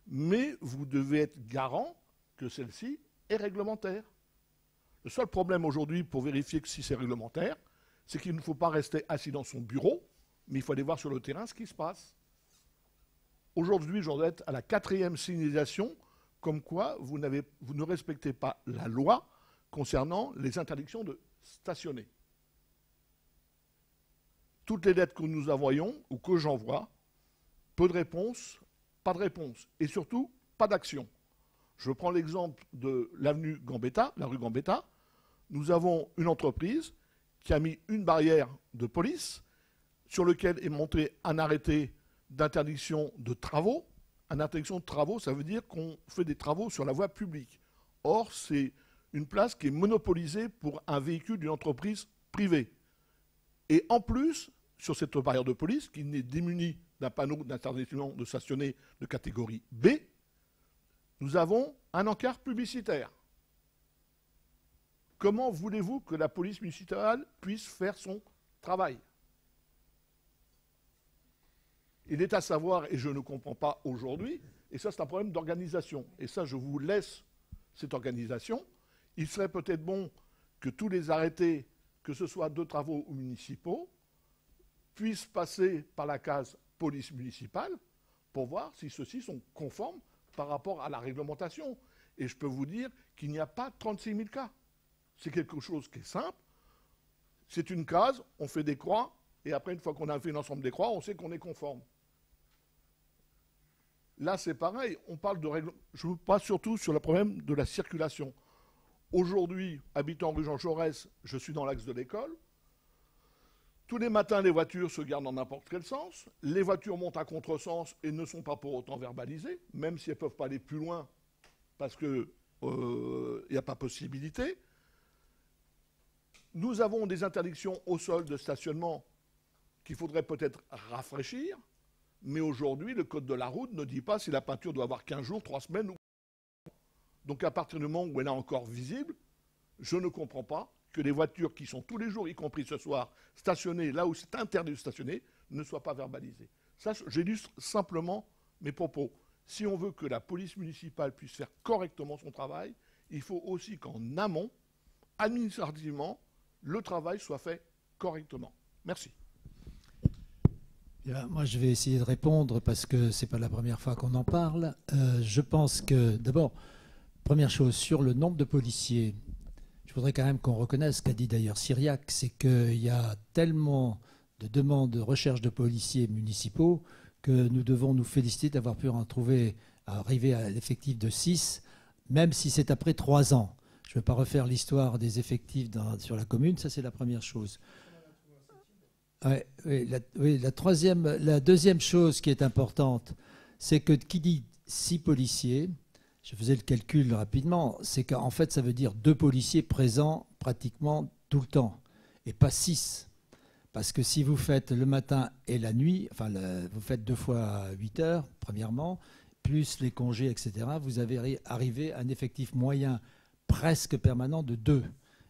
Speaker 5: Mais vous devez être garant que celle-ci est réglementaire. Le seul problème aujourd'hui pour vérifier que si c'est réglementaire, c'est qu'il ne faut pas rester assis dans son bureau, mais il faut aller voir sur le terrain ce qui se passe. Aujourd'hui, j'en êtes à la 4e signalisation, comme quoi vous ne respectez pas la loi concernant les interdictions de stationner. Toutes les lettres que nous envoyons, ou que j'envoie, peu de réponses, pas de réponse, et surtout, pas d'action. Je prends l'exemple de l'avenue Gambetta, la rue Gambetta. Nous avons une entreprise qui a mis une barrière de police sur lequel est monté un arrêté d'interdiction de travaux. Une interdiction de travaux, ça veut dire qu'on fait des travaux sur la voie publique. Or, c'est une place qui est monopolisée pour un véhicule d'une entreprise privée. Et en plus, sur cette barrière de police, qui n'est démunie d'un panneau d'interdiction de stationner de catégorie B, nous avons un encart publicitaire. Comment voulez-vous que la police municipale puisse faire son travail? Il est à savoir, et je ne comprends pas aujourd'hui, et ça c'est un problème d'organisation, et ça je vous laisse cette organisation, il serait peut-être bon que tous les arrêtés, que ce soit de travaux ou municipaux, puissent passer par la case police municipale pour voir si ceux-ci sont conformes par rapport à la réglementation. Et je peux vous dire qu'il n'y a pas 36 000 cas. C'est quelque chose qui est simple. C'est une case, on fait des croix, et après, une fois qu'on a fait l'ensemble des croix, on sait qu'on est conforme. Là, c'est pareil, on parle de règlement. Je vous parle surtout sur le problème de la circulation. Aujourd'hui, habitant rue Jean Jaurès, je suis dans l'axe de l'école. Tous les matins, les voitures se gardent dans n'importe quel sens. Les voitures montent à contresens et ne sont pas pour autant verbalisées, même si elles ne peuvent pas aller plus loin parce qu'il n'y a pas possibilité. Nous avons des interdictions au sol de stationnement qu'il faudrait peut-être rafraîchir, mais aujourd'hui, le code de la route ne dit pas si la peinture doit avoir 15 jours, 3 semaines ou... Donc à partir du moment où elle est encore visible, je ne comprends pas que les voitures qui sont tous les jours, y compris ce soir, stationnées là où c'est interdit de stationner, ne soient pas verbalisées. Ça, j'illustre simplement mes propos. Si on veut que la police municipale puisse faire correctement son travail, il faut aussi qu'en amont, administrativement, le travail soit fait correctement. Merci.
Speaker 1: Bien, moi, je vais essayer de répondre parce que ce n'est pas la première fois qu'on en parle. Je pense que, d'abord, première chose, sur le nombre de policiers, je voudrais quand même qu'on reconnaisse ce qu'a dit d'ailleurs Cyriac, c'est qu'il y a tellement de demandes de recherche de policiers municipaux que nous devons nous féliciter d'avoir pu en trouver, arriver à l'effectif de 6, même si c'est après 3 ans. Je ne vais pas refaire l'histoire des effectifs sur la commune, ça c'est la première chose. La deuxième chose qui est importante, c'est que qui dit 6 policiers, je faisais le calcul rapidement, c'est qu'en fait, ça veut dire 2 policiers présents pratiquement tout le temps, et pas 6. Parce que si vous faites le matin et la nuit, enfin, vous faites 2 fois 8 heures, premièrement, plus les congés, etc., vous avez arrivé à un effectif moyen presque permanent de 2.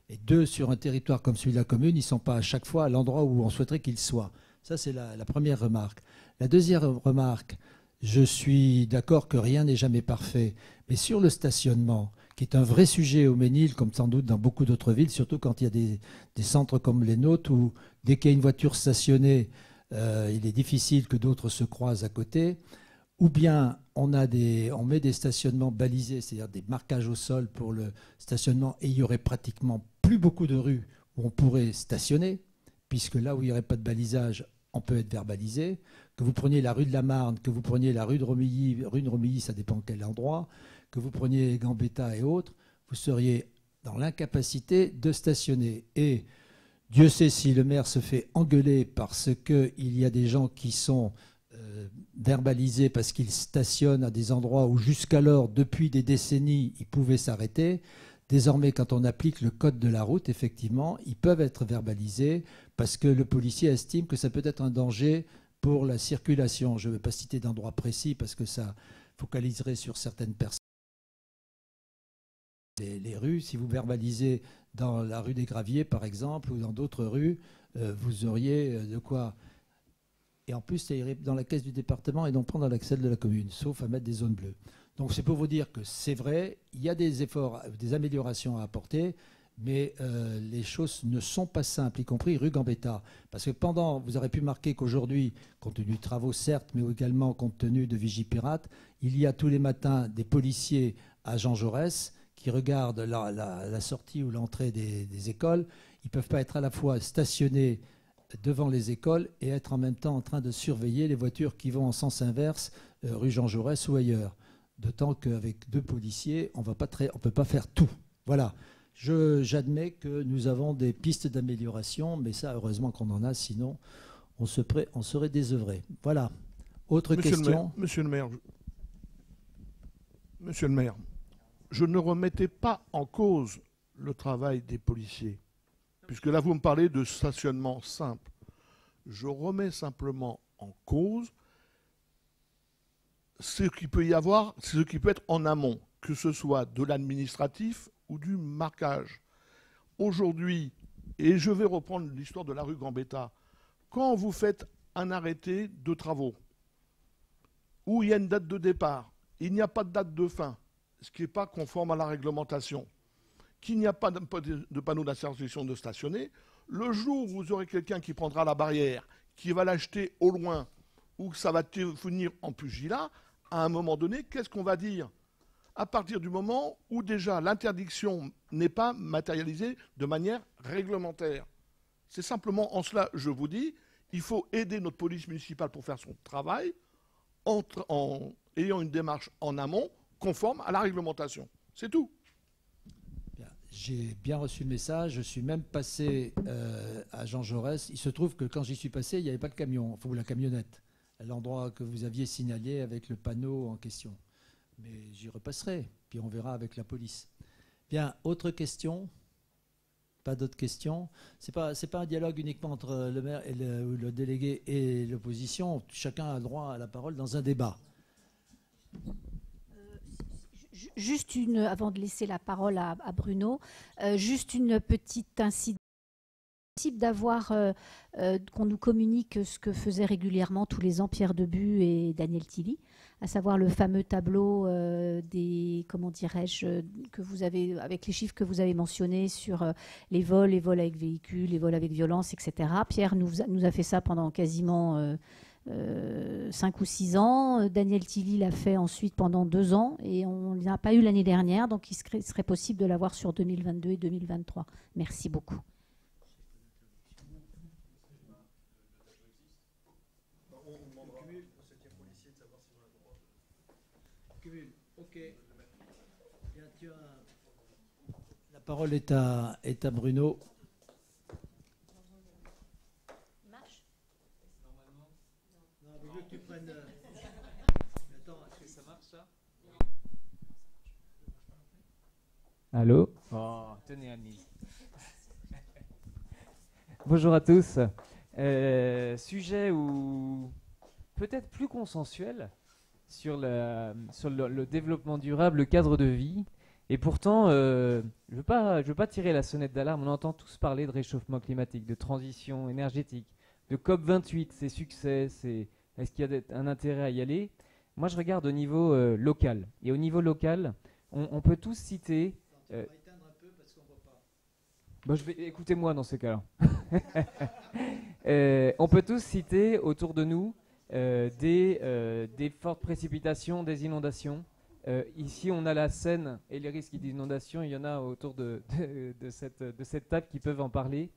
Speaker 1: Et 2 sur un territoire comme celui de la commune, ils ne sont pas à chaque fois à l'endroit où on souhaiterait qu'ils soient. Ça, c'est la première remarque. La deuxième remarque, je suis d'accord que rien n'est jamais parfait. Mais sur le stationnement, qui est un vrai sujet au Ménil, comme sans doute dans beaucoup d'autres villes, surtout quand il y a des centres comme les nôtres, où dès qu'il y a une voiture stationnée, il est difficile que d'autres se croisent à côté. Ou bien on met des stationnements balisés, c'est-à-dire des marquages au sol pour le stationnement, et il n'y aurait pratiquement plus beaucoup de rues où on pourrait stationner, puisque là où il n'y aurait pas de balisage, on peut être verbalisé. Que vous preniez la rue de la Marne, que vous preniez la rue de Romilly, ça dépend quel endroit, que vous preniez Gambetta et autres, vous seriez dans l'incapacité de stationner. Et Dieu sait si le maire se fait engueuler parce qu'il y a des gens qui sont verbalisés parce qu'ils stationnent à des endroits où jusqu'alors, depuis des décennies, ils pouvaient s'arrêter. Désormais, quand on applique le code de la route, effectivement, ils peuvent être verbalisés parce que le policier estime que ça peut être un danger pour la circulation. Je ne vais pas citer d'endroit précis parce que ça focaliserait sur certaines personnes. Les rues, si vous verbalisez dans la rue des Graviers, par exemple, ou dans d'autres rues, vous auriez de quoi... Et en plus, ça irait dans la caisse du département et non pas dans la celle de la commune, sauf à mettre des zones bleues. Donc c'est pour vous dire que c'est vrai, il y a des efforts, des améliorations à apporter, mais les choses ne sont pas simples, y compris rue Gambetta. Parce que vous aurez pu marquer qu'aujourd'hui, compte tenu de travaux certes, mais également compte tenu de Vigipirate, il y a tous les matins des policiers à Jean Jaurès qui regardent la sortie ou l'entrée des écoles. Ils ne peuvent pas être à la fois stationnés devant les écoles et être en même temps en train de surveiller les voitures qui vont en sens inverse, rue Jean Jaurès ou ailleurs. D'autant qu'avec 2 policiers, on ne peut pas faire tout. Voilà. J'admets que nous avons des pistes d'amélioration, mais ça, heureusement qu'on en a, sinon on serait désœuvré. Voilà. Autre question.
Speaker 5: Monsieur le maire, je ne remettais pas en cause le travail des policiers, puisque là, vous me parlez de stationnement simple. Je remets simplement en cause ce qu'il peut y avoir, ce qui peut être en amont, que ce soit de l'administratif ou du marquage. Aujourd'hui, et je vais reprendre l'histoire de la rue Gambetta, quand vous faites un arrêté de travaux, où il y a une date de départ, il n'y a pas de date de fin, ce qui n'est pas conforme à la réglementation, qu'il n'y a pas de panneau d'interdiction de stationner, le jour où vous aurez quelqu'un qui prendra la barrière, qui va l'acheter au loin, ou que ça va finir en pugilat, à un moment donné, qu'est-ce qu'on va dire? À partir du moment où déjà l'interdiction n'est pas matérialisée de manière réglementaire. C'est simplement en cela, je vous dis, il faut aider notre police municipale pour faire son travail en ayant une démarche en amont conforme à la réglementation. C'est tout.
Speaker 1: J'ai bien reçu le message. Je suis même passé à Jean Jaurès. Il se trouve que quand j'y suis passé, il n'y avait pas de camion, ou la camionnette, à l'endroit que vous aviez signalé avec le panneau en question. Mais j'y repasserai, puis on verra avec la police. Bien, autre question? Pas d'autres questions? C'est pas un dialogue uniquement entre le maire et le délégué et l'opposition. Chacun a droit à la parole dans un débat.
Speaker 3: Juste avant de laisser la parole à Bruno, juste une petite incidence d'avoir qu'on nous communique ce que faisaient régulièrement tous les ans Pierre Debu et Daniel Tilly, à savoir le fameux tableau des, comment dirais-je, que vous avez, avec les chiffres que vous avez mentionnés sur les vols avec véhicules, les vols avec violence, etc. Pierre nous a fait ça pendant quasiment 5 ou 6 ans. Daniel Tilly l'a fait ensuite pendant 2 ans et on n'a pas eu l'année dernière, donc il serait possible de l'avoir sur 2022 et 2023. Merci beaucoup.
Speaker 1: Ok. Bien, la parole est à Bruno.
Speaker 3: Marche.
Speaker 1: Normalement. Non, mais veux que tu prennes. Attends, est-ce que ça marche ça?
Speaker 6: Allô? Oh, tenez Annie. Bonjour à tous. Sujet peut-être plus consensuel sur le développement durable, le cadre de vie. Et pourtant, je veux pas tirer la sonnette d'alarme. On entend tous parler de réchauffement climatique, de transition énergétique, de COP28, ses succès, est-ce qu'il y a un intérêt à y aller? Moi, je regarde au niveau local. Et au niveau local, on peut tous citer...
Speaker 1: On va éteindre un peu parce qu'on voit pas.
Speaker 6: Bon, écoutez-moi dans ces cas-là. On peut tous citer autour de nous des fortes précipitations, des inondations. Ici, on a la Seine et les risques d'inondation. Il y en a autour de cette table qui peuvent en parler.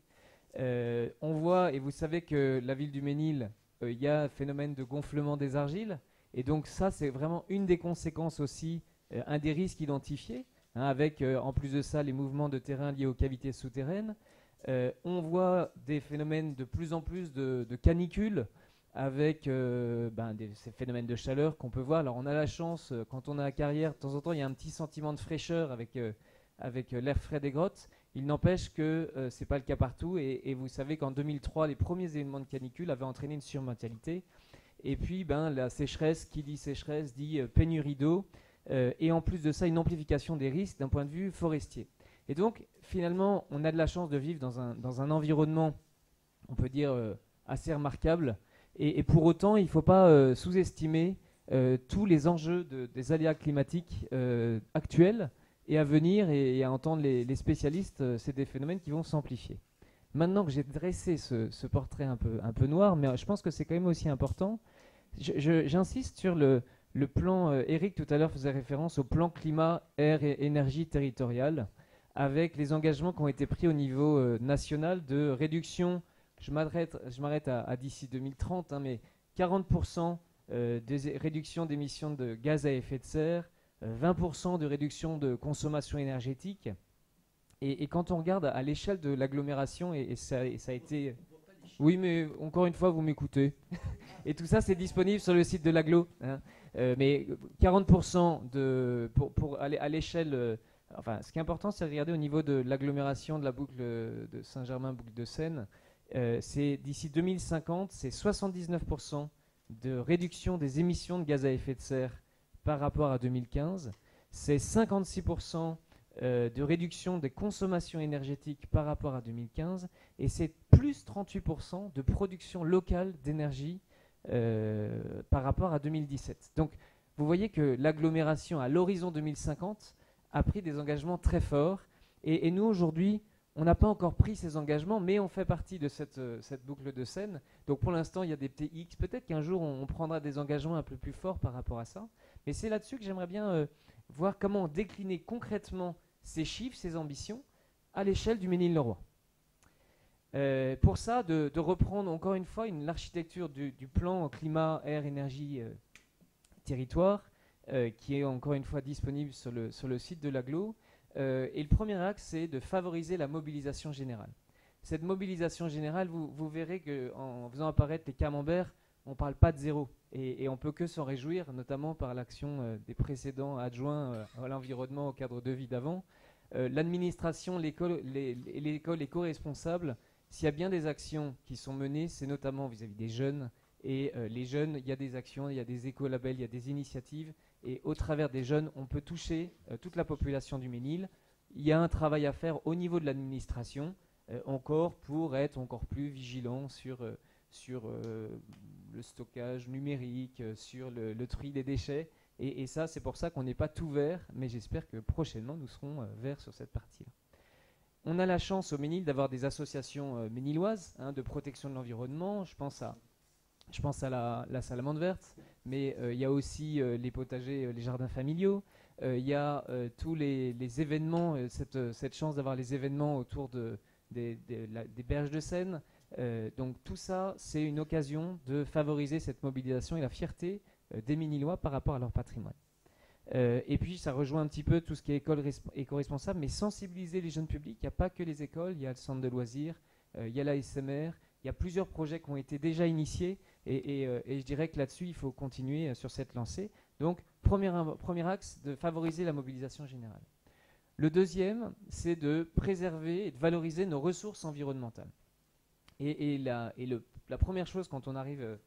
Speaker 6: On voit, et vous savez que la ville du Ménil, il y a un phénomène de gonflement des argiles. Et donc ça, c'est vraiment une des conséquences aussi, un des risques identifiés. hein, avec en plus de ça les mouvements de terrain liés aux cavités souterraines. On voit des phénomènes de plus en plus de canicules, avec ces phénomènes de chaleur qu'on peut voir. Alors on a la chance, quand on est à Carrière, de temps en temps il y a un petit sentiment de fraîcheur avec l'air frais des grottes. Il n'empêche que ce n'est pas le cas partout, et vous savez qu'en 2003, les premiers événements de canicule avaient entraîné une surmortalité. Et puis la sécheresse, qui dit sécheresse, dit pénurie d'eau, et en plus de ça, une amplification des risques d'un point de vue forestier. Et donc finalement, on a de la chance de vivre dans un environnement, on peut dire, assez remarquable. Et pour autant, il ne faut pas sous-estimer tous les enjeux des aléas climatiques actuels et à venir, et à entendre les spécialistes. C'est des phénomènes qui vont s'amplifier. Maintenant que j'ai dressé ce portrait un peu noir, mais je pense que c'est quand même aussi important, j'insiste sur le plan. Eric tout à l'heure faisait référence au plan climat, air et énergie territoriale, avec les engagements qui ont été pris au niveau national de réduction. Je m'arrête à d'ici 2030, hein, mais 40% des réductions d'émissions de gaz à effet de serre, 20% de réduction de consommation énergétique. Et quand on regarde à l'échelle de l'agglomération, et ça a été... Oui, mais encore une fois, vous m'écoutez. Et tout ça, c'est disponible sur le site de l'agglo. Hein. Mais 40% pour aller à l'échelle... enfin, ce qui est important, c'est de regarder au niveau de l'agglomération de la boucle de Saint-Germain, boucle de Seine. C'est d'ici 2050, c'est 79% de réduction des émissions de gaz à effet de serre par rapport à 2015. C'est 56% de réduction des consommations énergétiques par rapport à 2015. Et c'est plus 38% de production locale d'énergie par rapport à 2017. Donc, vous voyez que l'agglomération à l'horizon 2050 a pris des engagements très forts. Et nous, aujourd'hui, on n'a pas encore pris ces engagements, mais on fait partie de cette boucle de Seine. Donc pour l'instant, il y a des petits X. Peut-être qu'un jour, on prendra des engagements un peu plus forts par rapport à ça. Mais c'est là-dessus que j'aimerais bien voir comment décliner concrètement ces chiffres, ces ambitions, à l'échelle du Ménil-le-Roi. Pour ça, de reprendre encore une fois l'architecture du plan climat, air, énergie, territoire, qui est encore une fois disponible sur le site de l'agglo. Et le premier axe, c'est de favoriser la mobilisation générale. Cette mobilisation générale, vous verrez qu'en faisant apparaître les camemberts, on ne parle pas de zéro. Et on ne peut que s'en réjouir, notamment par l'action des précédents adjoints à l'environnement, au cadre de vie d'avant. L'administration, l'école est co-responsable. S'il y a bien des actions qui sont menées, c'est notamment vis-à-vis des jeunes. Et les jeunes, il y a des actions, il y a des écolabels, il y a des initiatives. Et au travers des jeunes, on peut toucher toute la population du Ménil. Il y a un travail à faire au niveau de l'administration, encore pour être encore plus vigilant sur le stockage numérique, sur le tri des déchets. Et ça, c'est pour ça qu'on n'est pas tout vert, mais j'espère que prochainement, nous serons verts sur cette partie-là. On a la chance au Ménil d'avoir des associations méniloises de protection de l'environnement. Je pense à la salamandre verte, mais il y a aussi les potagers, les jardins familiaux. Il y a tous les événements, cette chance d'avoir les événements autour des berges de Seine. Donc tout ça, c'est une occasion de favoriser cette mobilisation et la fierté des Ménilois par rapport à leur patrimoine. Et puis ça rejoint un petit peu tout ce qui est école éco-responsable, mais sensibiliser les jeunes publics. Il n'y a pas que les écoles, il y a le centre de loisirs, il y a l'ASMR, il y a plusieurs projets qui ont été déjà initiés. Et je dirais que là-dessus, il faut continuer sur cette lancée. Donc, premier axe, de favoriser la mobilisation générale. Le deuxième, c'est de préserver et de valoriser nos ressources environnementales. Et la première chose quand on arrive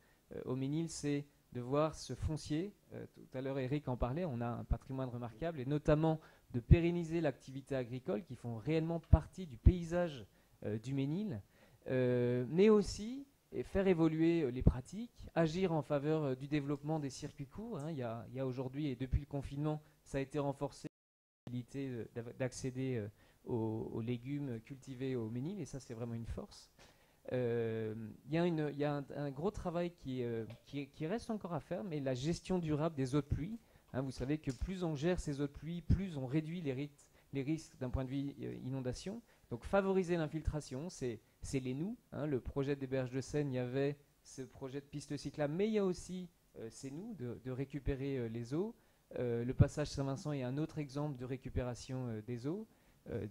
Speaker 6: au Ménil, c'est de voir ce foncier. Tout à l'heure, Eric en parlait, on a un patrimoine remarquable, et notamment de pérenniser l'activité agricole qui font réellement partie du paysage du Ménil, mais aussi... et faire évoluer les pratiques, agir en faveur du développement des circuits courts. Il y a aujourd'hui, et depuis le confinement, ça a été renforcé, la possibilité d'accéder aux légumes cultivés au Ménil, et ça, c'est vraiment une force. Il y a un gros travail qui reste encore à faire, mais la gestion durable des eaux de pluie. Vous savez que plus on gère ces eaux de pluie, plus on réduit les risques d'un point de vue inondation. Donc favoriser l'infiltration, c'est les nous. Le projet des berges de Seine, il y avait ce projet de piste cyclable, mais il y a aussi c'est nous de récupérer les eaux. Le passage Saint-Vincent est un autre exemple de récupération des eaux,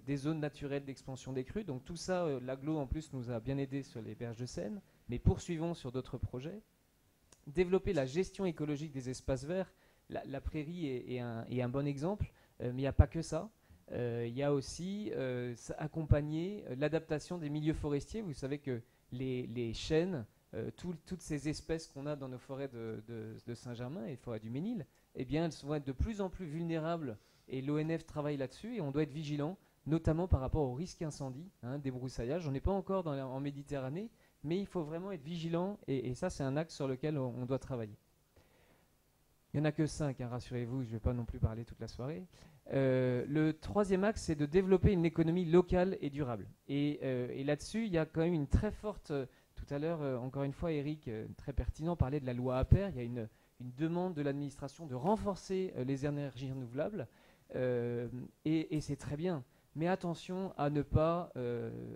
Speaker 6: des zones naturelles d'expansion des crues. Donc tout ça, l'agglo en plus nous a bien aidé sur les berges de Seine, mais poursuivons sur d'autres projets. Développer la gestion écologique des espaces verts. La prairie est un bon exemple, mais il n'y a pas que ça. Il y a aussi accompagner l'adaptation des milieux forestiers. Vous savez que les chênes, toutes ces espèces qu'on a dans nos forêts de Saint-Germain et les forêts du Ménil, eh bien, elles vont être de plus en plus vulnérables et l'ONF travaille là-dessus et on doit être vigilant, notamment par rapport au risque incendie, des broussaillards. On n'est pas encore en Méditerranée, mais il faut vraiment être vigilant et ça, c'est un axe sur lequel on doit travailler. Il n'y en a que 5, rassurez-vous, je ne vais pas non plus parler toute la soirée. Le troisième axe, c'est de développer une économie locale et durable. Et là-dessus, il y a quand même une très forte... tout à l'heure, encore une fois, Eric, très pertinent, parlait de la loi APER. Il y a une demande de l'administration de renforcer les énergies renouvelables. Et c'est très bien. Mais attention à ne pas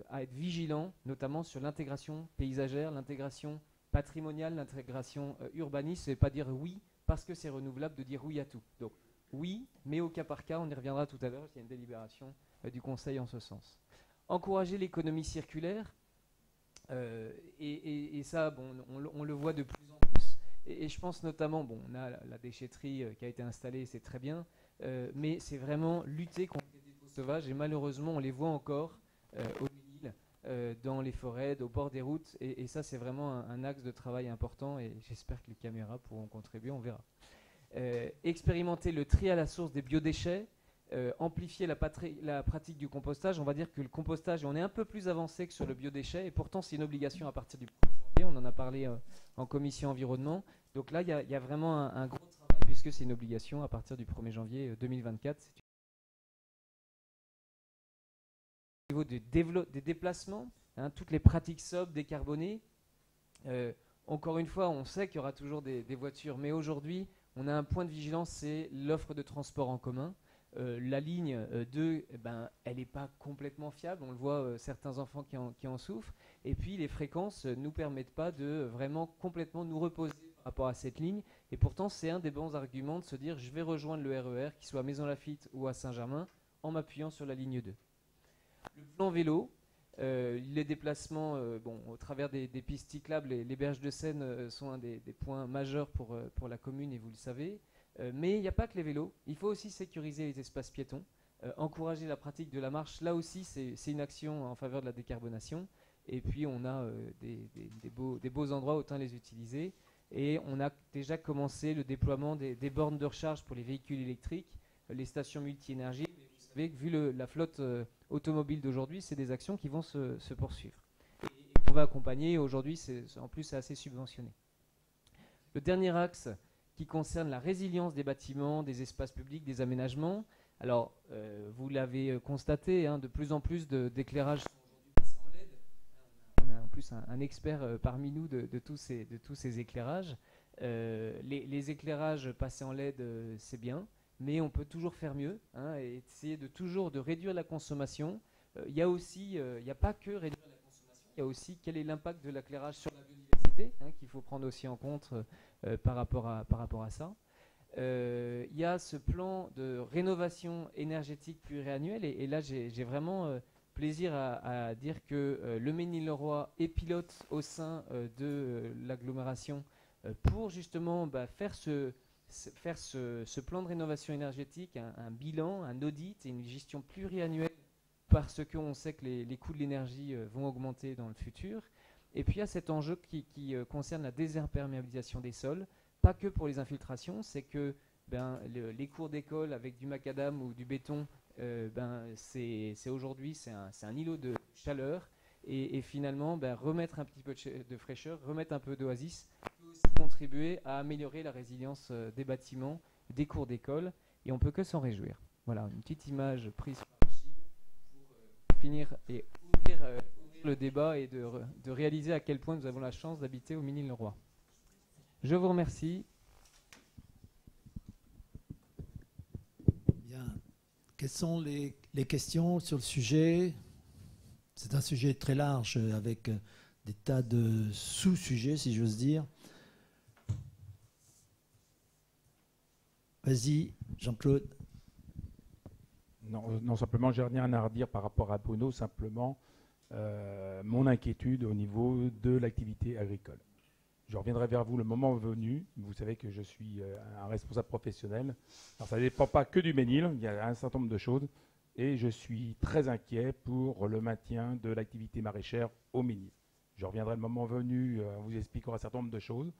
Speaker 6: à être vigilant, notamment sur l'intégration paysagère, l'intégration patrimoniale, l'intégration urbaniste. C'est pas dire oui parce que c'est renouvelable de dire oui à tout. Donc oui, mais au cas par cas, on y reviendra tout à l'heure, il y a une délibération du Conseil en ce sens. Encourager l'économie circulaire, et ça, bon, on le voit de plus en plus. Et je pense notamment, bon, on a la déchetterie qui a été installée, c'est très bien, mais c'est vraiment lutter contre les dépôts sauvages, et malheureusement, on les voit encore au Ménil, dans les forêts, au bord des routes, et ça, c'est vraiment un axe de travail important, et j'espère que les caméras pourront contribuer, on verra. Expérimenter le tri à la source des biodéchets, amplifier la pratique du compostage. On va dire que le compostage, on est un peu plus avancé que sur le biodéchet, et pourtant c'est une obligation à partir du 1er janvier, on en a parlé en commission environnement. Donc là, il y a vraiment un gros travail, puisque c'est une obligation à partir du 1er janvier 2024. Au niveau des déplacements, toutes les pratiques sobres, décarbonées, encore une fois, on sait qu'il y aura toujours des voitures, mais aujourd'hui, on a un point de vigilance, c'est l'offre de transport en commun. La ligne 2, elle n'est pas complètement fiable. On le voit, certains enfants qui en souffrent. Et puis, les fréquences ne nous permettent pas de vraiment complètement nous reposer par rapport à cette ligne. Et pourtant, c'est un des bons arguments de se dire je vais rejoindre le RER, qu'il soit à Maisons-Laffitte ou à Saint-Germain, en m'appuyant sur la ligne 2. Le plan vélo. Les déplacements, au travers des pistes cyclables, les berges de Seine sont un des points majeurs pour la commune, et vous le savez. Mais il n'y a pas que les vélos, il faut aussi sécuriser les espaces piétons, encourager la pratique de la marche. Là aussi, c'est une action en faveur de la décarbonation. Et puis, on a des beaux endroits, autant les utiliser. Et on a déjà commencé le déploiement des bornes de recharge pour les véhicules électriques, les stations multi-énergie. Vous savez que vu la flotte automobile d'aujourd'hui, c'est des actions qui vont se poursuivre. Et on va accompagner, aujourd'hui, en plus, c'est assez subventionné. Le dernier axe qui concerne la résilience des bâtiments, des espaces publics, des aménagements. Alors, vous l'avez constaté, de plus en plus d'éclairages sont aujourd'hui passés en LED. On a en plus un expert parmi nous de tous ces éclairages. Les éclairages passés en LED, c'est bien. Mais on peut toujours faire mieux, et essayer de réduire la consommation. Il y a aussi, il n'y a pas que réduire la consommation, il y a aussi quel est l'impact de l'éclairage sur la biodiversité, qu'il faut prendre aussi en compte par rapport à ça. Il y a ce plan de rénovation énergétique pluriannuel, et là j'ai vraiment plaisir à dire que le Ménil-le-Roi est pilote au sein de l'agglomération pour justement faire ce plan de rénovation énergétique, un bilan, un audit et une gestion pluriannuelle, parce qu'on sait que les coûts de l'énergie vont augmenter dans le futur. Et puis il y a cet enjeu qui concerne la désimperméabilisation des sols, pas que pour les infiltrations, c'est que les cours d'école avec du macadam ou du béton, aujourd'hui c'est un îlot de chaleur, et finalement remettre un petit peu de fraîcheur, remettre un peu d'oasis peut aussi contribuer à améliorer la résilience des bâtiments, des cours d'école, et on peut que s'en réjouir. Voilà, une petite image prise par Achille pour finir et ouvrir le débat et de réaliser à quel point nous avons la chance d'habiter au Ménil-le-Roi. Je vous remercie.
Speaker 1: Bien. Quelles sont les questions sur le sujet ? C'est un sujet très large avec des tas de sous-sujets, si j'ose dire. Vas-y, Jean-Claude.
Speaker 7: Non, non, simplement, j'ai rien à redire par rapport à Bruno, simplement mon inquiétude au niveau de l'activité agricole. Je reviendrai vers vous le moment venu. Vous savez que je suis un responsable professionnel. Alors, ça ne dépend pas que du Ménil, il y a un certain nombre de choses. Et je suis très inquiet pour le maintien de l'activité maraîchère au Ménil. Je reviendrai le moment venu, on vous expliquera un certain nombre de choses.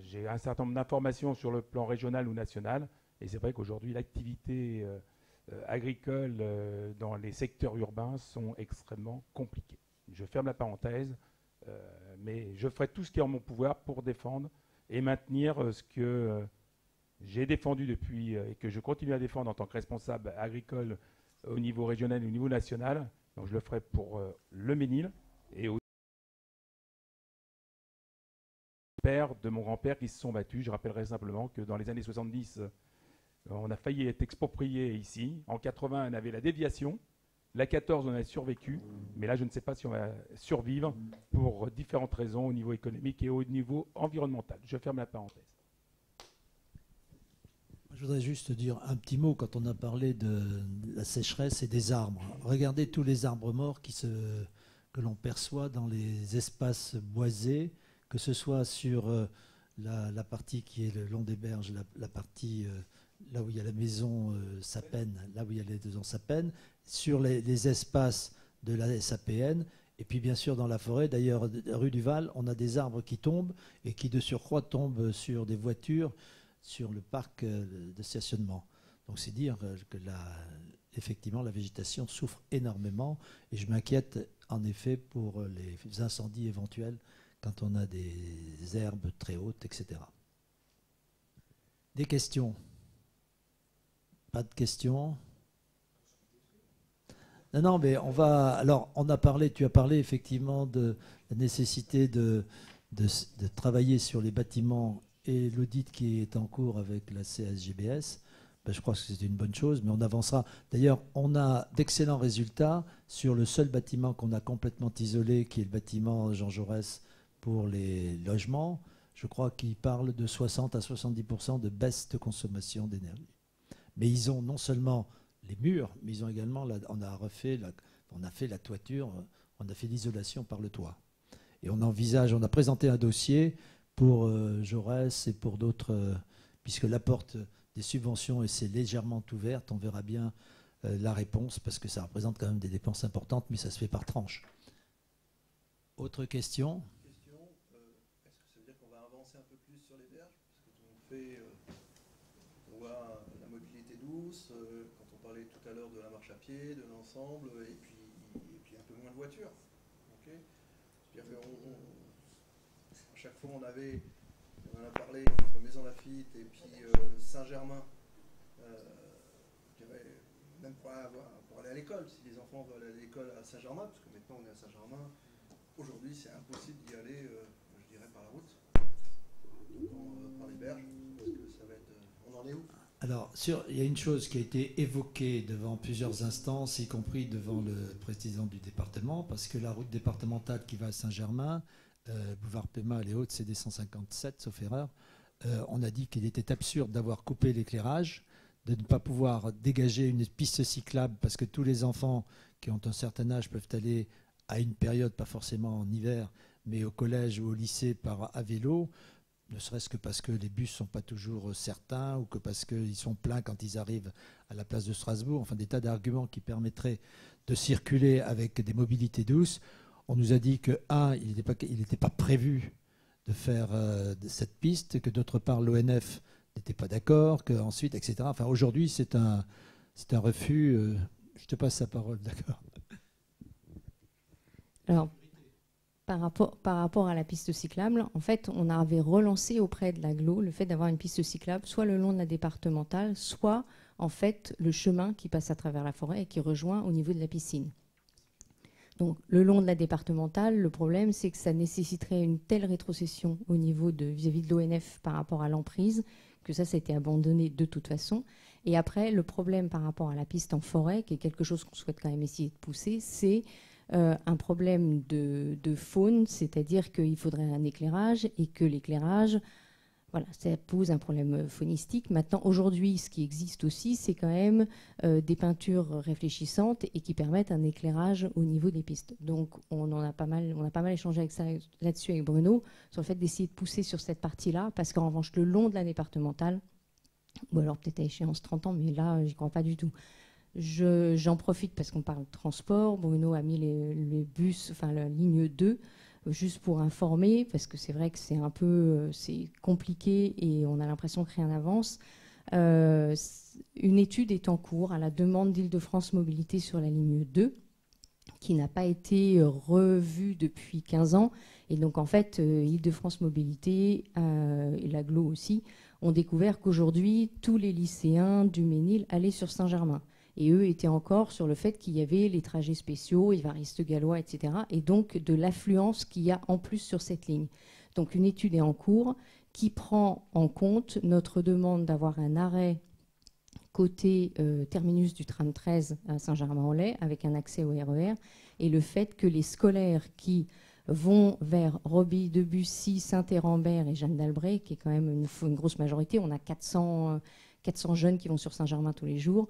Speaker 7: J'ai un certain nombre d'informations sur le plan régional ou national. Et c'est vrai qu'aujourd'hui, l'activité agricoles dans les secteurs urbains sont extrêmement compliquées. Je ferme la parenthèse, mais je ferai tout ce qui est en mon pouvoir pour défendre et maintenir ce que j'ai défendu depuis et que je continue à défendre en tant que responsable agricole au niveau régional et au niveau national. Donc je le ferai pour le Ménil et au père de mon grand-père qui se sont battus. Je rappellerai simplement que dans les années 70, on a failli être exproprié ici. En 80, on avait la déviation. La 14, on a survécu. Mais là, je ne sais pas si on va survivre pour différentes raisons au niveau économique et au niveau environnemental. Je ferme la parenthèse.
Speaker 1: Je voudrais juste dire un petit mot quand on a parlé de la sécheresse et des arbres. Regardez tous les arbres morts que l'on perçoit dans les espaces boisés, que ce soit sur la partie qui est le long des berges, la partie là où il y a la maison Sapenne, là où il y a les maisons Sapenne, sur les espaces de la SAPN, et puis bien sûr dans la forêt. D'ailleurs, rue du Val, on a des arbres qui tombent et qui de surcroît tombent sur des voitures, sur le parc de stationnement. Donc c'est dire que effectivement la végétation souffre énormément, et je m'inquiète en effet pour les incendies éventuels quand on a des herbes très hautes, etc. Des questions? Pas de questions? Non, mais on va... Alors, tu as parlé effectivement de la nécessité de travailler sur les bâtiments et l'audit qui est en cours avec la CSGBS. Ben, je crois que c'est une bonne chose, mais on avancera. D'ailleurs, on a d'excellents résultats sur le seul bâtiment qu'on a complètement isolé, qui est le bâtiment Jean Jaurès pour les logements. Je crois qu'il parle de 60 à 70% de baisse de consommation d'énergie. Mais ils ont non seulement les murs, mais ils ont également, on a fait la toiture, on a fait l'isolation par le toit. Et on a présenté un dossier pour Jaurès et pour d'autres, puisque la porte des subventions est légèrement ouverte, on verra bien la réponse, parce que ça représente quand même des dépenses importantes, mais ça se fait par tranche. Autre question?
Speaker 8: Est-ce que ça veut dire qu'on va avancer un peu plus sur les berges? Parce que on voit la mobilité douce, quand on parlait tout à l'heure de la marche à pied, de l'ensemble, et puis un peu moins de voitures. Okay, c'est-à-dire à chaque fois on en a parlé entre Maison Lafitte et puis Saint-Germain, même pour aller à l'école, si les enfants veulent aller à l'école à Saint-Germain, parce que maintenant on est à Saint-Germain, aujourd'hui c'est impossible d'y aller, je dirais, par la route, par les berges, parce que ça va être... On en est où?
Speaker 1: Alors, il y a une chose qui a été évoquée devant plusieurs instances, y compris devant le président du département, parce que la route départementale qui va à Saint-Germain, boulevard Pémal et Haute, c'est des 157, sauf erreur, on a dit qu'il était absurde d'avoir coupé l'éclairage, de ne pas pouvoir dégager une piste cyclable, parce que tous les enfants qui ont un certain âge peuvent aller à une période, pas forcément en hiver, mais au collège ou au lycée à vélo, ne serait-ce que parce que les bus ne sont pas toujours certains ou que parce qu'ils sont pleins quand ils arrivent à la place de Strasbourg. Enfin, des tas d'arguments qui permettraient de circuler avec des mobilités douces. On nous a dit que, il n'était pas prévu de faire de cette piste, que d'autre part, l'ONF n'était pas d'accord, qu'ensuite, etc. Enfin, aujourd'hui, c'est un refus. Je te passe la parole, d'accord.
Speaker 9: Alors, par rapport à la piste cyclable, en fait, on avait relancé auprès de l'agglo le fait d'avoir une piste cyclable, soit le long de la départementale, soit en fait le chemin qui passe à travers la forêt et qui rejoint au niveau de la piscine. Donc, le long de la départementale, le problème, c'est que ça nécessiterait une telle rétrocession au niveau vis-à-vis de l'ONF par rapport à l'emprise, que ça a été abandonné de toute façon. Et après, le problème par rapport à la piste en forêt, qui est quelque chose qu'on souhaite quand même essayer de pousser, c'est un problème de faune, c'est-à-dire qu'il faudrait un éclairage et que l'éclairage, Voilà, ça pose un problème phonistique. Maintenant, aujourd'hui, ce qui existe aussi, c'est quand même des peintures réfléchissantes et qui permettent un éclairage au niveau des pistes. Donc, on a pas mal échangé là-dessus avec Bruno, sur le fait d'essayer de pousser sur cette partie-là, parce qu'en revanche, le long de la départementale, ou alors peut-être à échéance 30 ans, mais là, j'y crois pas du tout. J'en profite parce qu'on parle de transport. Bruno a mis les bus, enfin la ligne 2, juste pour informer, parce que c'est vrai que c'est un peu c'est compliqué et on a l'impression que rien n'avance. Une étude est en cours à la demande d'Île-de-France Mobilité sur la ligne 2, qui n'a pas été revue depuis 15 ans. Et donc, en fait, Île-de-France Mobilité et l'Aglo aussi ont découvert qu'aujourd'hui, tous les lycéens du Ménil allaient sur Saint-Germain. Et eux étaient encore sur le fait qu'il y avait les trajets spéciaux, Évariste-Gallois, etc. Et donc de l'affluence qu'il y a en plus sur cette ligne. Donc une étude est en cours qui prend en compte notre demande d'avoir un arrêt côté terminus du tram 13 à Saint-Germain-en-Laye avec un accès au RER et le fait que les scolaires qui vont vers Roby, Debussy, Saint-Hérambert et Jeanne d'Albret, qui est quand même une grosse majorité, on a 400 jeunes qui vont sur Saint-Germain tous les jours,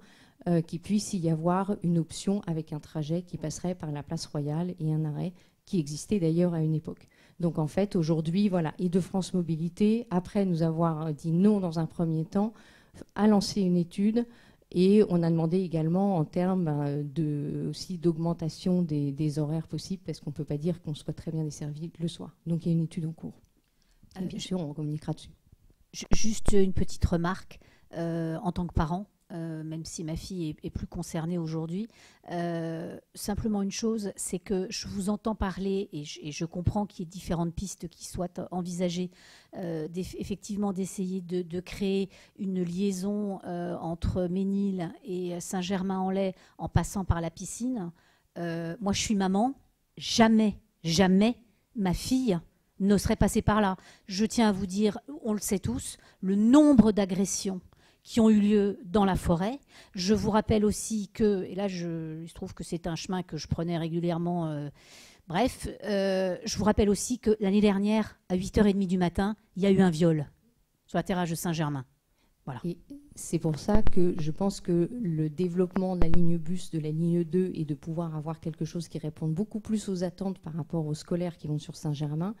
Speaker 9: qu'il puisse y avoir une option avec un trajet qui passerait par la place Royale et un arrêt qui existait d'ailleurs à une époque. Donc en fait, aujourd'hui, voilà, Île-de-France Mobilité, après nous avoir dit non dans un premier temps, a lancé une étude et on a demandé également en termes aussi d'augmentation des horaires possibles parce qu'on ne peut pas dire qu'on soit très bien desservi le soir. Donc il y a une étude en cours. Et bien sûr, on communiquera dessus.
Speaker 3: Juste une petite remarque en tant que parent. Même si ma fille est plus concernée aujourd'hui. Simplement une chose, c'est que je vous entends parler et je comprends qu'il y ait différentes pistes qui soient envisagées, effectivement d'essayer de créer une liaison entre Ménil et Saint-Germain-en-Laye en passant par la piscine. Moi, je suis maman. Jamais ma fille ne serait passée par là. Je tiens à vous dire, on le sait tous, le nombre d'agressions qui ont eu lieu dans la forêt. Je vous rappelle aussi que, et là il se trouve que c'est un chemin que je prenais régulièrement, je vous rappelle aussi que l'année dernière, à 8h30 du matin, il y a eu un viol sur la terrasse de Saint-Germain. Voilà.
Speaker 9: Et c'est pour ça que je pense que le développement de la ligne bus, de la ligne 2, et de pouvoir avoir quelque chose qui réponde beaucoup plus aux attentes par rapport aux scolaires qui vont sur Saint-Germain,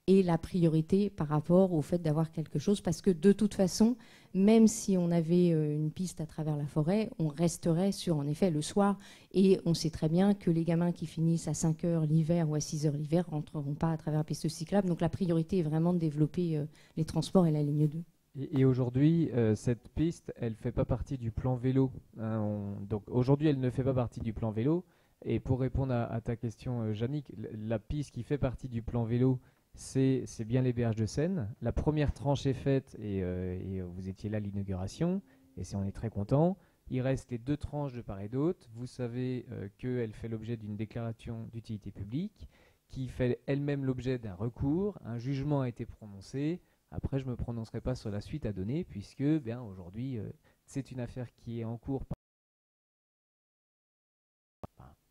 Speaker 9: et la priorité par rapport au fait d'avoir quelque chose, parce que de toute façon, même si on avait une piste à travers la forêt, on resterait sur, en effet, le soir, et on sait très bien que les gamins qui finissent à 5h l'hiver ou à 6h l'hiver ne rentreront pas à travers la piste cyclable, donc la priorité est vraiment de développer les transports et la ligne 2.
Speaker 6: Et aujourd'hui, cette piste, elle ne fait pas partie du plan vélo. Donc aujourd'hui, elle ne fait pas partie du plan vélo, et pour répondre à ta question, Yannick, la piste qui fait partie du plan vélo, c'est bien les berges de Seine. La première tranche est faite et vous étiez là à l'inauguration et on est très content. Il reste les 2 tranches de part et d'autre. Vous savez qu'elle fait l'objet d'une déclaration d'utilité publique qui fait elle-même l'objet d'un recours. Un jugement a été prononcé. Après, je ne me prononcerai pas sur la suite à donner puisque aujourd'hui, c'est une affaire qui est en cours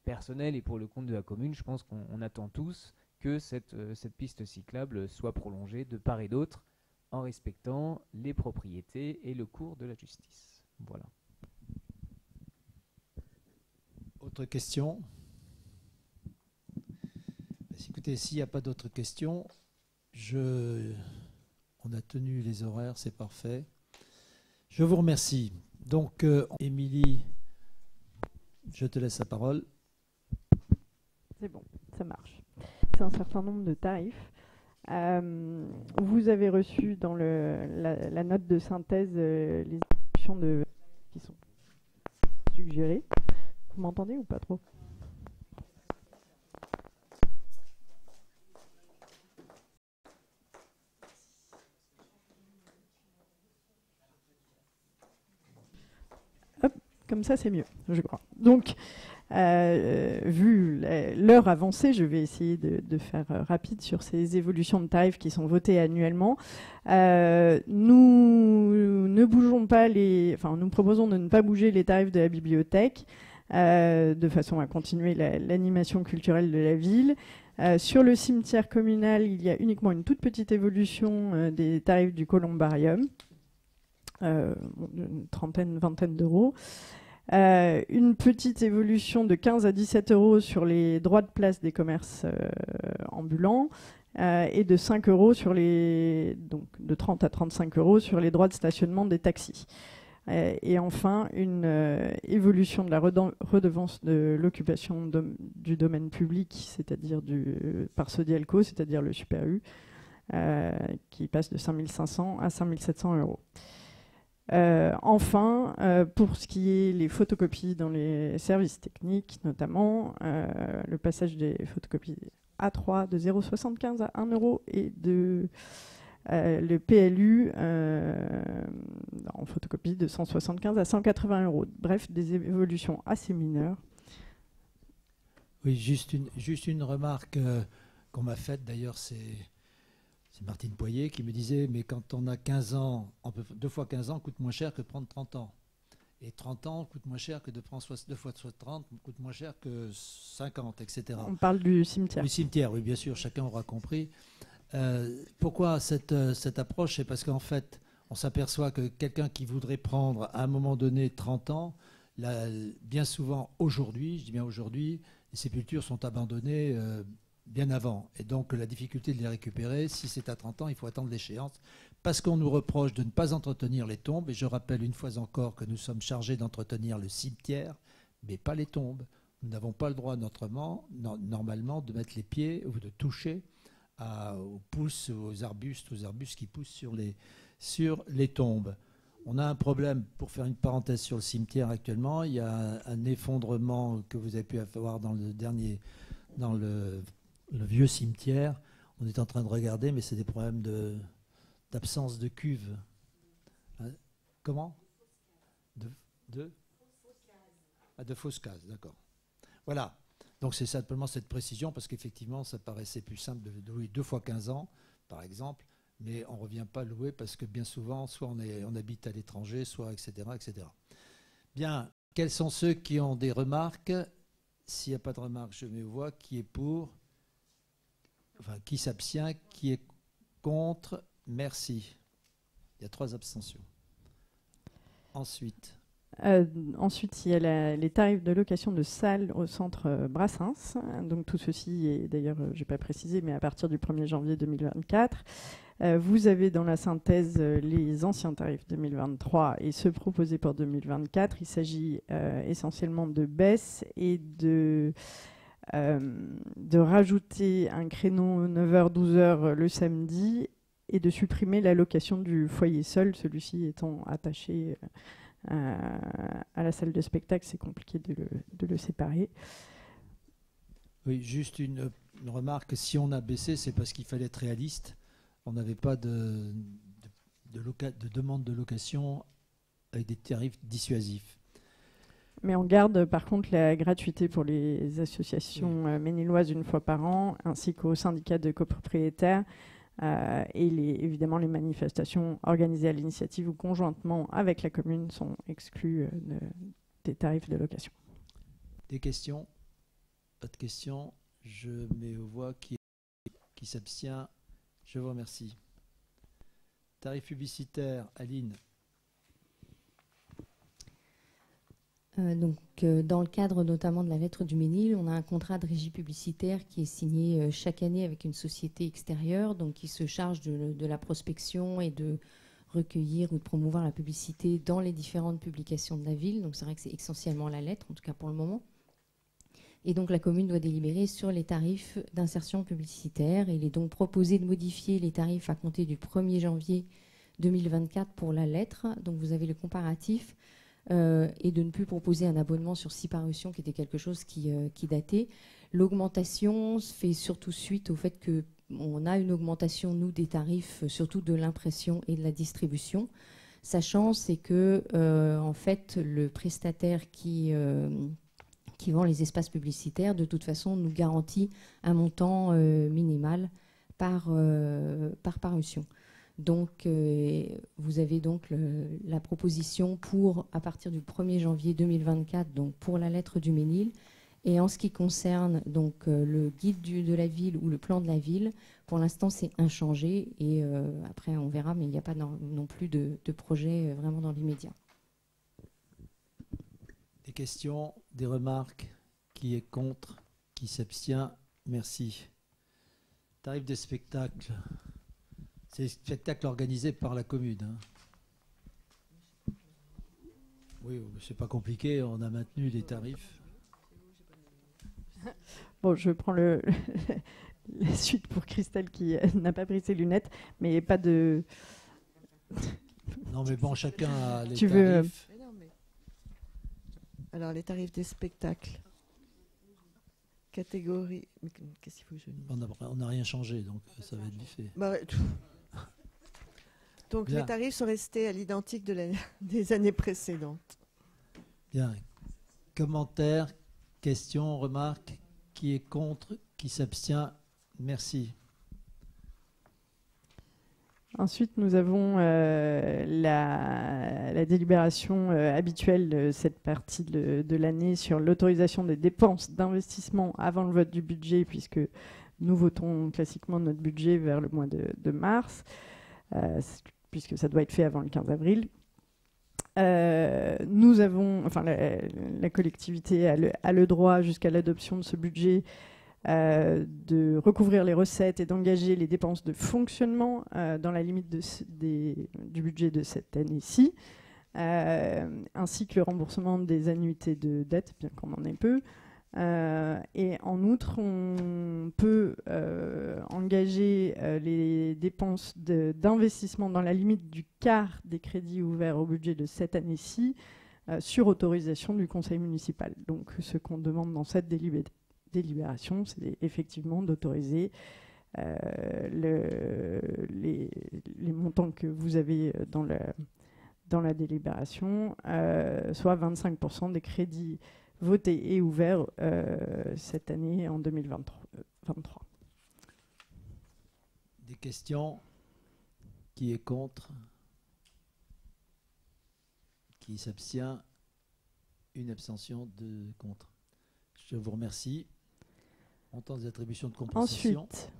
Speaker 6: personnelle et pour le compte de la commune. Je pense qu'on attend tous que cette piste cyclable soit prolongée de part et d'autre en respectant les propriétés et le cours de la justice. Voilà.
Speaker 1: Autre question ? Écoutez, s'il n'y a pas d'autres questions, on a tenu les horaires, c'est parfait. Je vous remercie. Donc, Émilie, je te laisse la parole.
Speaker 10: C'est bon, ça marche. C'est un certain nombre de tarifs. Vous avez reçu dans la note de synthèse les évolutions qui sont suggérées. Vous m'entendez ou pas trop ? Hop, comme ça c'est mieux, je crois. Donc, vu l'heure avancée, je vais essayer de faire rapide sur ces évolutions de tarifs qui sont votées annuellement. Nous ne bougeons pas nous proposons de ne pas bouger les tarifs de la bibliothèque de façon à continuer l'animation culturelle de la ville. Sur le cimetière communal, il y a uniquement une toute petite évolution des tarifs du columbarium, une trentaine, vingtaine d'euros. Une petite évolution de 15 à 17 euros sur les droits de place des commerces ambulants et de 5 euros sur donc de 30 à 35 euros sur les droits de stationnement des taxis. Et enfin, une évolution de la redevance de l'occupation du domaine public, c'est-à-dire par Sodialco, c'est-à-dire le Super U, qui passe de 5 500 à 5 700 euros. Enfin, pour ce qui est les photocopies dans les services techniques, notamment, le passage des photocopies A3 de 0,75 à 1 euro et le PLU en photocopie de 175 à 180 euros. Bref, des évolutions assez mineures.
Speaker 1: Oui, juste une remarque qu'on m'a faite, d'ailleurs, c'est Martine Poyer qui me disait, mais quand on a 15 ans, 2 fois 15 ans coûte moins cher que de prendre 30 ans. Et 30 ans coûte moins cher que de prendre 2 fois 30, coûte moins cher que 50, etc.
Speaker 10: On parle du cimetière.
Speaker 1: Du cimetière, oui, bien sûr, chacun aura compris. Pourquoi cette approche? C'est parce qu'en fait, on s'aperçoit que quelqu'un qui voudrait prendre à un moment donné 30 ans, bien souvent aujourd'hui, je dis bien aujourd'hui, les sépultures sont abandonnées bien avant. Et donc la difficulté de les récupérer, si c'est à 30 ans, il faut attendre l'échéance, parce qu'on nous reproche de ne pas entretenir les tombes. Et je rappelle une fois encore que nous sommes chargés d'entretenir le cimetière, mais pas les tombes. Nous n'avons pas le droit normalement de mettre les pieds ou de toucher aux pousses, aux arbustes qui poussent sur les tombes. On a un problème, pour faire une parenthèse sur le cimetière actuellement, il y a un effondrement que vous avez pu avoir dans le vieux cimetière. On est en train de regarder, mais c'est des problèmes d'absence de cuve. Comment? De fausses cases, d'accord. Voilà. Donc c'est simplement cette précision, parce qu'effectivement, ça paraissait plus simple de louer 2 fois 15 ans, par exemple, mais on ne revient pas louer parce que bien souvent, soit on habite à l'étranger, soit etc., etc. Bien, quels sont ceux qui ont des remarques? S'il n'y a pas de remarques, je mets aux voix. Qui est pour? Enfin, qui s'abstient? Qui est contre? Merci. Il y a 3 abstentions. Ensuite,
Speaker 10: il y a les tarifs de location de salles au centre Brassens. Donc tout ceci est d'ailleurs, je n'ai pas précisé, mais à partir du 1er janvier 2024. Vous avez dans la synthèse les anciens tarifs 2023 et ceux proposés pour 2024. Il s'agit essentiellement de baisse et de rajouter un créneau 9h-12h le samedi et de supprimer la location du foyer seul, celui-ci étant attaché à la salle de spectacle. C'est compliqué de le séparer.
Speaker 1: Oui, juste une remarque. Si on a baissé, c'est parce qu'il fallait être réaliste. On n'avait pas de demande de location avec des tarifs dissuasifs.
Speaker 10: Mais on garde par contre la gratuité pour les associations ménilloises une fois par an, ainsi qu'aux syndicats de copropriétaires et évidemment les manifestations organisées à l'initiative ou conjointement avec la commune sont exclues des tarifs de location.
Speaker 1: Des questions? Pas de questions. Je mets aux voix qui s'abstient. Je vous remercie. Tarif publicitaire, Aline.
Speaker 9: Dans le cadre notamment de la lettre du Ménil, on a un contrat de régie publicitaire qui est signé chaque année avec une société extérieure, donc qui se charge de la prospection et de recueillir ou de promouvoir la publicité dans les différentes publications de la ville. Donc c'est vrai que c'est essentiellement la lettre, en tout cas pour le moment. Et donc la commune doit délibérer sur les tarifs d'insertion publicitaire. Il est donc proposé de modifier les tarifs à compter du 1er janvier 2024 pour la lettre. Donc vous avez le comparatif. Et de ne plus proposer un abonnement sur 6 parutions qui était quelque chose qui datait. L'augmentation se fait surtout suite au fait qu'on a une augmentation, nous, des tarifs, surtout de l'impression et de la distribution. Sachant, c'est que, en fait, le prestataire qui vend les espaces publicitaires, de toute façon, nous garantit un montant minimal par parution. Donc, vous avez donc la proposition pour, à partir du 1er janvier 2024, donc pour la lettre du Ménil, Et en ce qui concerne donc le guide de la ville ou le plan de la ville, pour l'instant c'est inchangé et après on verra, mais il n'y a pas non plus de projet vraiment dans l'immédiat.
Speaker 1: Des questions, des remarques? Qui est contre? Qui s'abstient? Merci. Tarif des spectacles. C'est des spectacles organisés par la commune. Hein. Oui, c'est pas compliqué, on a maintenu les tarifs.
Speaker 10: Bon, je prends la suite pour Christelle qui n'a pas pris ses lunettes, mais pas de...
Speaker 1: Non, mais bon, chacun a les
Speaker 10: Tu
Speaker 1: tarifs.
Speaker 11: Alors, les tarifs des spectacles. Catégorie... Qu'est-ce qu'il faut que je...
Speaker 1: On n'a rien changé, donc ça va être du fait.
Speaker 11: Bah, donc,
Speaker 1: Bien.
Speaker 11: les tarifs sont restés à l'identique des années précédentes.
Speaker 1: Bien. Commentaires, questions, remarques? Qui est contre? Qui s'abstient? Merci.
Speaker 10: Ensuite, nous avons la délibération habituelle de cette partie de l'année sur l'autorisation des dépenses d'investissement avant le vote du budget, puisque nous votons classiquement notre budget vers le mois de mars, puisque ça doit être fait avant le 15 avril. Nous avons, enfin, la collectivité a le droit, jusqu'à l'adoption de ce budget, de recouvrir les recettes et d'engager les dépenses de fonctionnement dans la limite du budget de cette année-ci, ainsi que le remboursement des annuités de dette, bien qu'on en ait peu. Et en outre, on peut engager les dépenses d'investissement dans la limite du quart des crédits ouverts au budget de cette année-ci sur autorisation du conseil municipal. Donc ce qu'on demande dans cette délibération, c'est effectivement d'autoriser les montants que vous avez dans la délibération, soit 25% des crédits votés et ouverts cette année en 2023.
Speaker 1: Des questions? Qui est contre? Qui s'abstient? Une abstention, 2 contre. Je vous remercie. Montant des attributions de compensation.
Speaker 10: Ensuite,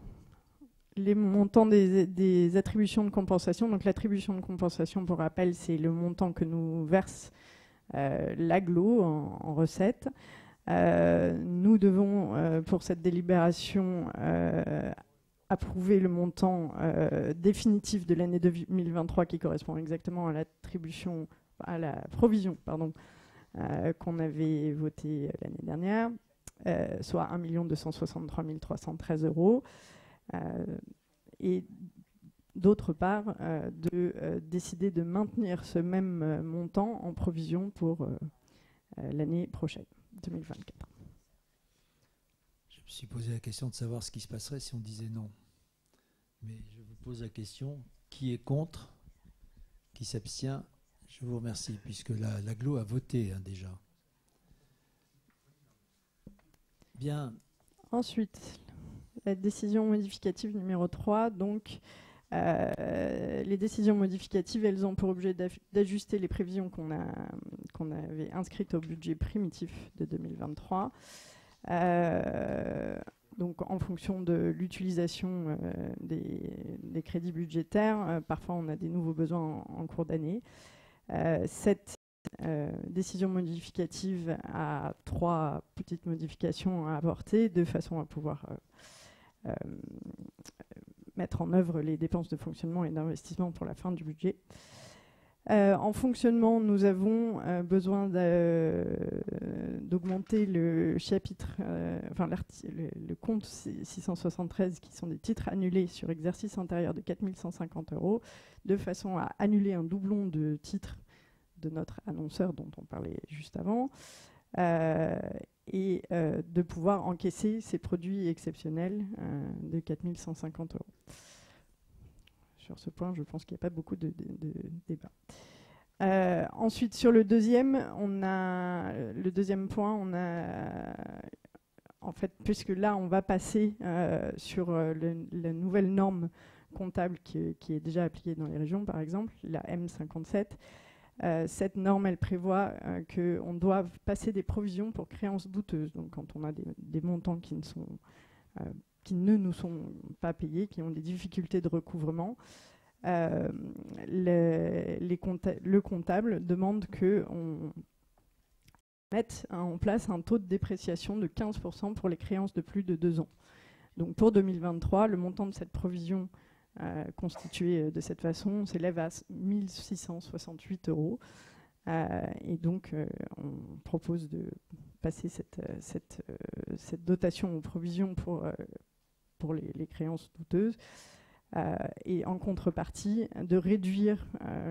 Speaker 10: les montants des attributions de compensation. Donc l'attribution de compensation, pour rappel, c'est le montant que nous verse l'AGLO en recettes. Nous devons, pour cette délibération, approuver le montant définitif de l'année 2023 qui correspond exactement à l'attribution, à la provision, pardon, qu'on avait votée l'année dernière, soit 1 263 313 €. Et d'autre part, de décider de maintenir ce même montant en provision pour l'année prochaine, 2024.
Speaker 1: Je me suis posé la question de savoir ce qui se passerait si on disait non. Mais je vous pose la question, qui est contre? Qui s'abstient? Je vous remercie, puisque l'AGLO a voté déjà. Bien.
Speaker 10: Ensuite, la décision modificative numéro 3, donc les décisions modificatives, elles ont pour objet d'ajuster les prévisions qu'on avait inscrites au budget primitif de 2023. Donc en fonction de l'utilisation des crédits budgétaires, parfois on a des nouveaux besoins en cours d'année. Cette décision modificative a 3 petites modifications à apporter de façon à pouvoir mettre en œuvre les dépenses de fonctionnement et d'investissement pour la fin du budget. En fonctionnement, nous avons besoin d'augmenter le chapitre, le compte 673, qui sont des titres annulés sur exercice antérieur de 4 150 €, de façon à annuler un doublon de titres de notre annonceur dont on parlait juste avant, et de pouvoir encaisser ces produits exceptionnels de 4 150 €. Sur ce point, je pense qu'il n'y a pas beaucoup de débat. Ensuite, sur le deuxième point, on a, en fait, puisque là, on va passer sur la nouvelle norme comptable qui est déjà appliquée dans les régions, par exemple, la M57. Cette norme, elle prévoit qu'on doit passer des provisions pour créances douteuses. Donc quand on a des montants qui ne nous sont pas payés, qui ont des difficultés de recouvrement, le comptable demande qu'on mette en place un taux de dépréciation de 15% pour les créances de plus de 2 ans. Donc pour 2023, le montant de cette provision constituée de cette façon s'élève à 1 668 €. Et donc on propose de passer cette dotation aux provisions pour les créances douteuses. Et en contrepartie, de réduire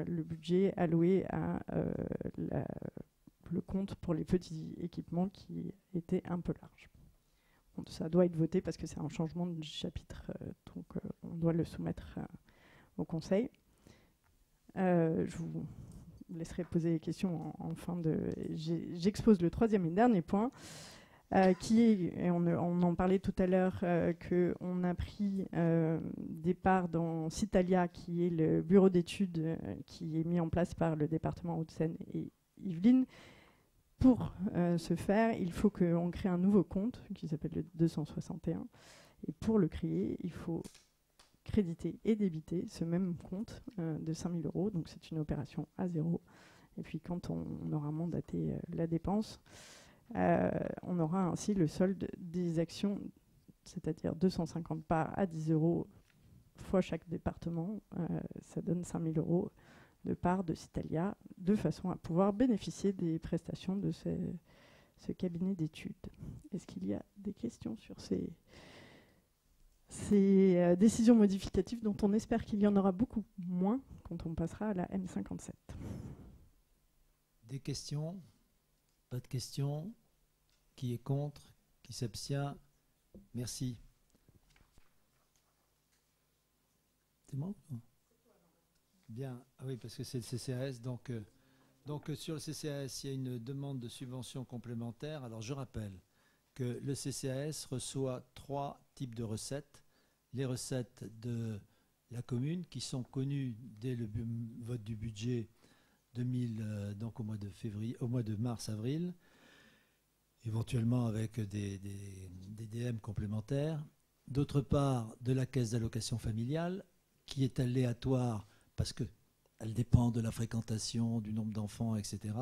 Speaker 10: le budget alloué à le compte pour les petits équipements qui était un peu large. Donc, ça doit être voté parce que c'est un changement de chapitre, donc on doit le soumettre au Conseil. Je vous laisserai poser les questions en fin de... J'expose le troisième et dernier point, qui est, et on en parlait tout à l'heure, qu'on a pris des parts dans Citalia, qui est le bureau d'études qui est mis en place par le département Hauts-de-Seine et Yvelines. Pour ce faire, il faut qu'on crée un nouveau compte qui s'appelle le 261. Et pour le créer, il faut créditer et débiter ce même compte de 5 000 €. Donc c'est une opération à zéro. Et puis quand on aura mandaté la dépense, on aura ainsi le solde des actions, c'est-à-dire 250 parts à 10 € fois chaque département. Ça donne 5 000 € de parts de Citalia, de façon à pouvoir bénéficier des prestations de ce cabinet d'études. Est-ce qu'il y a des questions sur ces décisions modificatives dont on espère qu'il y en aura beaucoup moins quand on passera à la M57?
Speaker 1: Des questions? Pas de questions? Qui est contre? Qui s'abstient? Merci. C'est bon? Bien, ah oui, parce que c'est le CCAS. Donc sur le CCAS, il y a une demande de subvention complémentaire. Alors je rappelle que le CCAS reçoit 3 types de recettes. Les recettes de la commune, qui sont connues dès le vote du budget 2000, donc au mois de mars-avril, éventuellement avec des DM complémentaires. D'autre part, de la caisse d'allocation familiale, qui est aléatoire parce qu'elle dépend de la fréquentation, du nombre d'enfants, etc.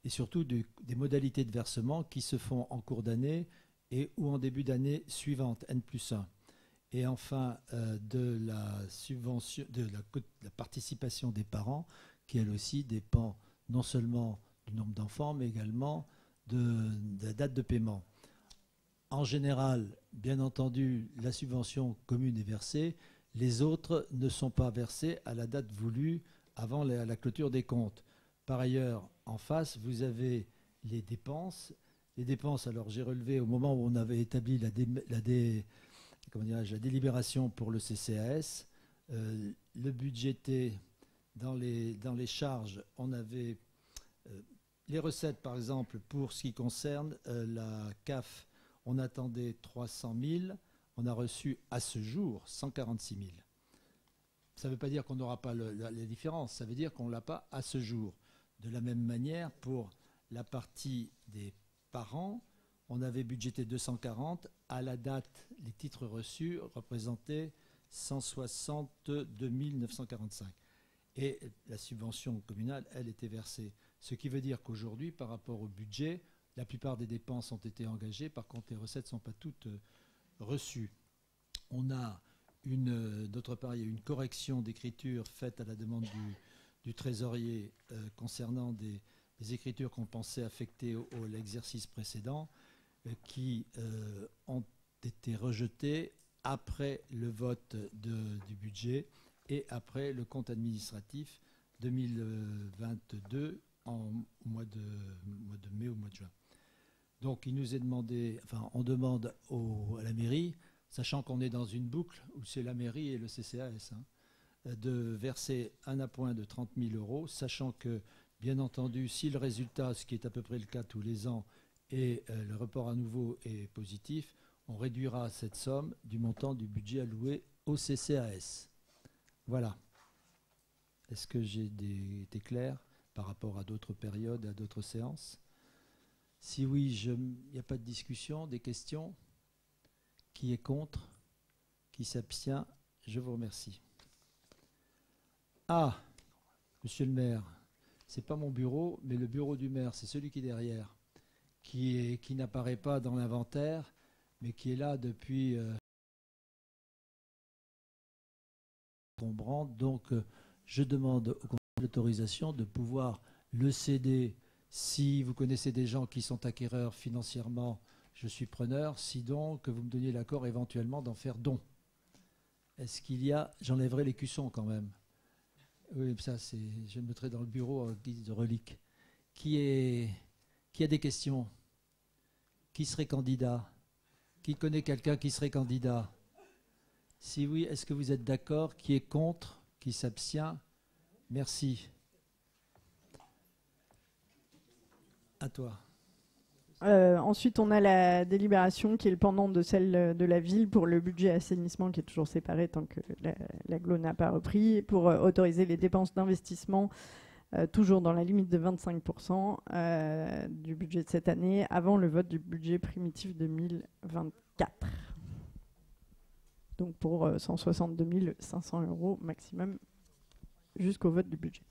Speaker 1: Et surtout des modalités de versement qui se font en cours d'année et ou en début d'année suivante, N+1. Et enfin, de la subvention, de la participation des parents, qui elle aussi dépend non seulement du nombre d'enfants, mais également de la date de paiement. En général, bien entendu, la subvention commune est versée. Les autres ne sont pas versés à la date voulue avant la clôture des comptes. Par ailleurs, en face, vous avez les dépenses. Les dépenses, alors j'ai relevé au moment où on avait établi la délibération pour le CCAS, le budgété dans les charges, on avait les recettes, par exemple, pour ce qui concerne la CAF, on attendait 300 000. On a reçu à ce jour 146 000. Ça ne veut pas dire qu'on n'aura pas la différence, ça veut dire qu'on ne l'a pas à ce jour. De la même manière, pour la partie des parents, on avait budgété 240. À la date, les titres reçus représentaient 162 945. Et la subvention communale, elle, était versée. Ce qui veut dire qu'aujourd'hui, par rapport au budget, la plupart des dépenses ont été engagées. Par contre, les recettes ne sont pas toutes reçues. On a d'autre part, il y a une correction d'écriture faite à la demande du trésorier concernant des écritures qu'on pensait affectées à l'exercice précédent qui ont été rejetées après le vote du budget et après le compte administratif 2022 au mois de mai ou mois de juin. Donc il nous est demandé, enfin on demande à la mairie, sachant qu'on est dans une boucle où c'est la mairie et le CCAS, de verser un appoint de 30 000 €, sachant que, bien entendu, si le résultat, ce qui est à peu près le cas tous les ans, et le report à nouveau est positif, on réduira cette somme du montant du budget alloué au CCAS. Voilà. Est-ce que j'ai été clair? par rapport à d'autres périodes, à d'autres séances? Si oui, il n'y a pas de discussion, des questions? Qui est contre? Qui s'abstient? Je vous remercie. Ah, monsieur le maire, ce n'est pas mon bureau, mais le bureau du maire, c'est celui qui est derrière, qui n'apparaît pas dans l'inventaire, mais qui est là depuis encombrant. Donc, je demande au conseil l'autorisation de pouvoir le céder. Si vous connaissez des gens qui sont acquéreurs financièrement, je suis preneur. Sinon, que vous me donniez l'accord éventuellement d'en faire don. Est-ce qu'il y a... J'enlèverai les cuissons quand même. Oui, ça, je le mettrai dans le bureau en guise de relique. Qui a des questions? Qui serait candidat? Qui connaît quelqu'un qui serait candidat? Si oui, est-ce que vous êtes d'accord? Qui est contre? Qui s'abstient? Merci. À toi.
Speaker 10: Ensuite, on a la délibération qui est le pendant de celle de la ville pour le budget assainissement qui est toujours séparé tant que l'agglo n'a pas repris, pour autoriser les dépenses d'investissement toujours dans la limite de 25% du budget de cette année avant le vote du budget primitif 2024. Donc pour 162 500 € maximum jusqu'au vote du budget.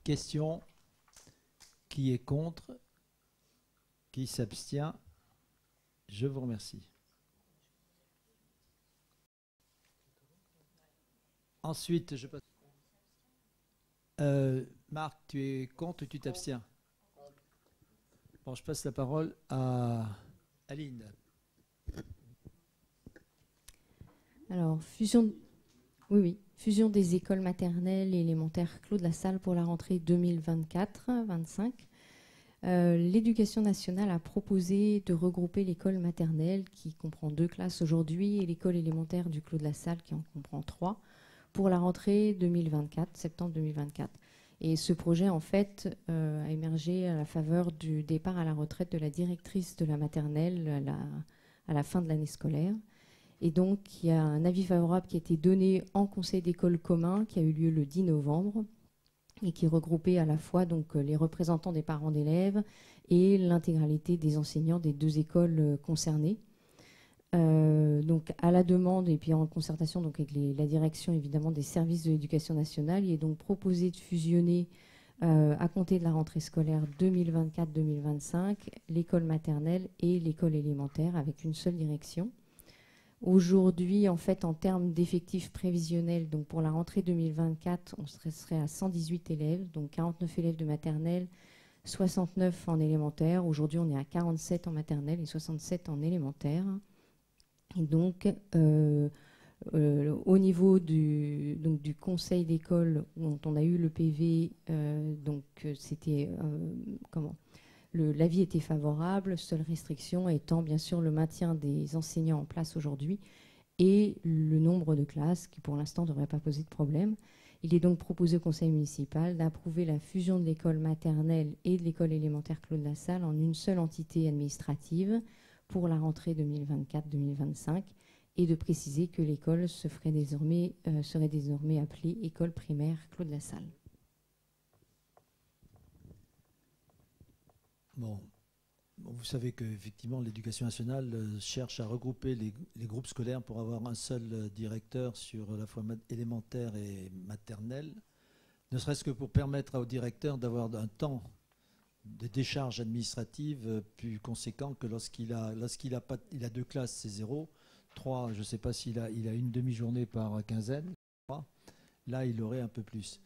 Speaker 1: Question. Qui est contre? Qui s'abstient? Je vous remercie. Ensuite, je passe. Marc, tu es contre ou tu t'abstiens? Bon, je passe la parole à Aline.
Speaker 9: Alors, fusion des écoles maternelles et élémentaires Claude Lassalle pour la rentrée 2024-25. L'éducation nationale a proposé de regrouper l'école maternelle qui comprend 2 classes aujourd'hui et l'école élémentaire du Claude Lassalle qui en comprend 3 pour la rentrée 2024, septembre 2024. Et ce projet, en fait, a émergé à la faveur du départ à la retraite de la directrice de la maternelle à la fin de l'année scolaire. Et donc, il y a un avis favorable qui a été donné en conseil d'école commun qui a eu lieu le 10 novembre et qui regroupait à la fois donc, les représentants des parents d'élèves et l'intégralité des enseignants des 2 écoles concernées. Donc, à la demande et puis en concertation donc, avec la direction évidemment des services de l'éducation nationale, il est donc proposé de fusionner à compter de la rentrée scolaire 2024-2025 l'école maternelle et l'école élémentaire avec une seule direction. Aujourd'hui, en fait, en termes d'effectifs prévisionnels, donc pour la rentrée 2024, on serait à 118 élèves, donc 49 élèves de maternelle, 69 en élémentaire. Aujourd'hui, on est à 47 en maternelle et 67 en élémentaire. Et donc, au niveau du conseil d'école, dont on a eu le PV, c'était l'avis était favorable, seule restriction étant bien sûr le maintien des enseignants en place aujourd'hui et le nombre de classes qui pour l'instant ne devrait pas poser de problème. Il est donc proposé au conseil municipal d'approuver la fusion de l'école maternelle et de l'école élémentaire Claude Lassalle en une seule entité administrative pour la rentrée 2024-2025 et de préciser que l'école serait désormais appelée école primaire Claude Lassalle.
Speaker 1: Bon, vous savez qu'effectivement, l'éducation nationale cherche à regrouper les groupes scolaires pour avoir un seul directeur sur la fois élémentaire et maternelle, ne serait-ce que pour permettre au directeur d'avoir un temps de décharge administrative plus conséquent que lorsqu'il a 2 classes, c'est 0, 3, je ne sais pas s'il a une demi-journée par quinzaine, là il aurait un peu plus.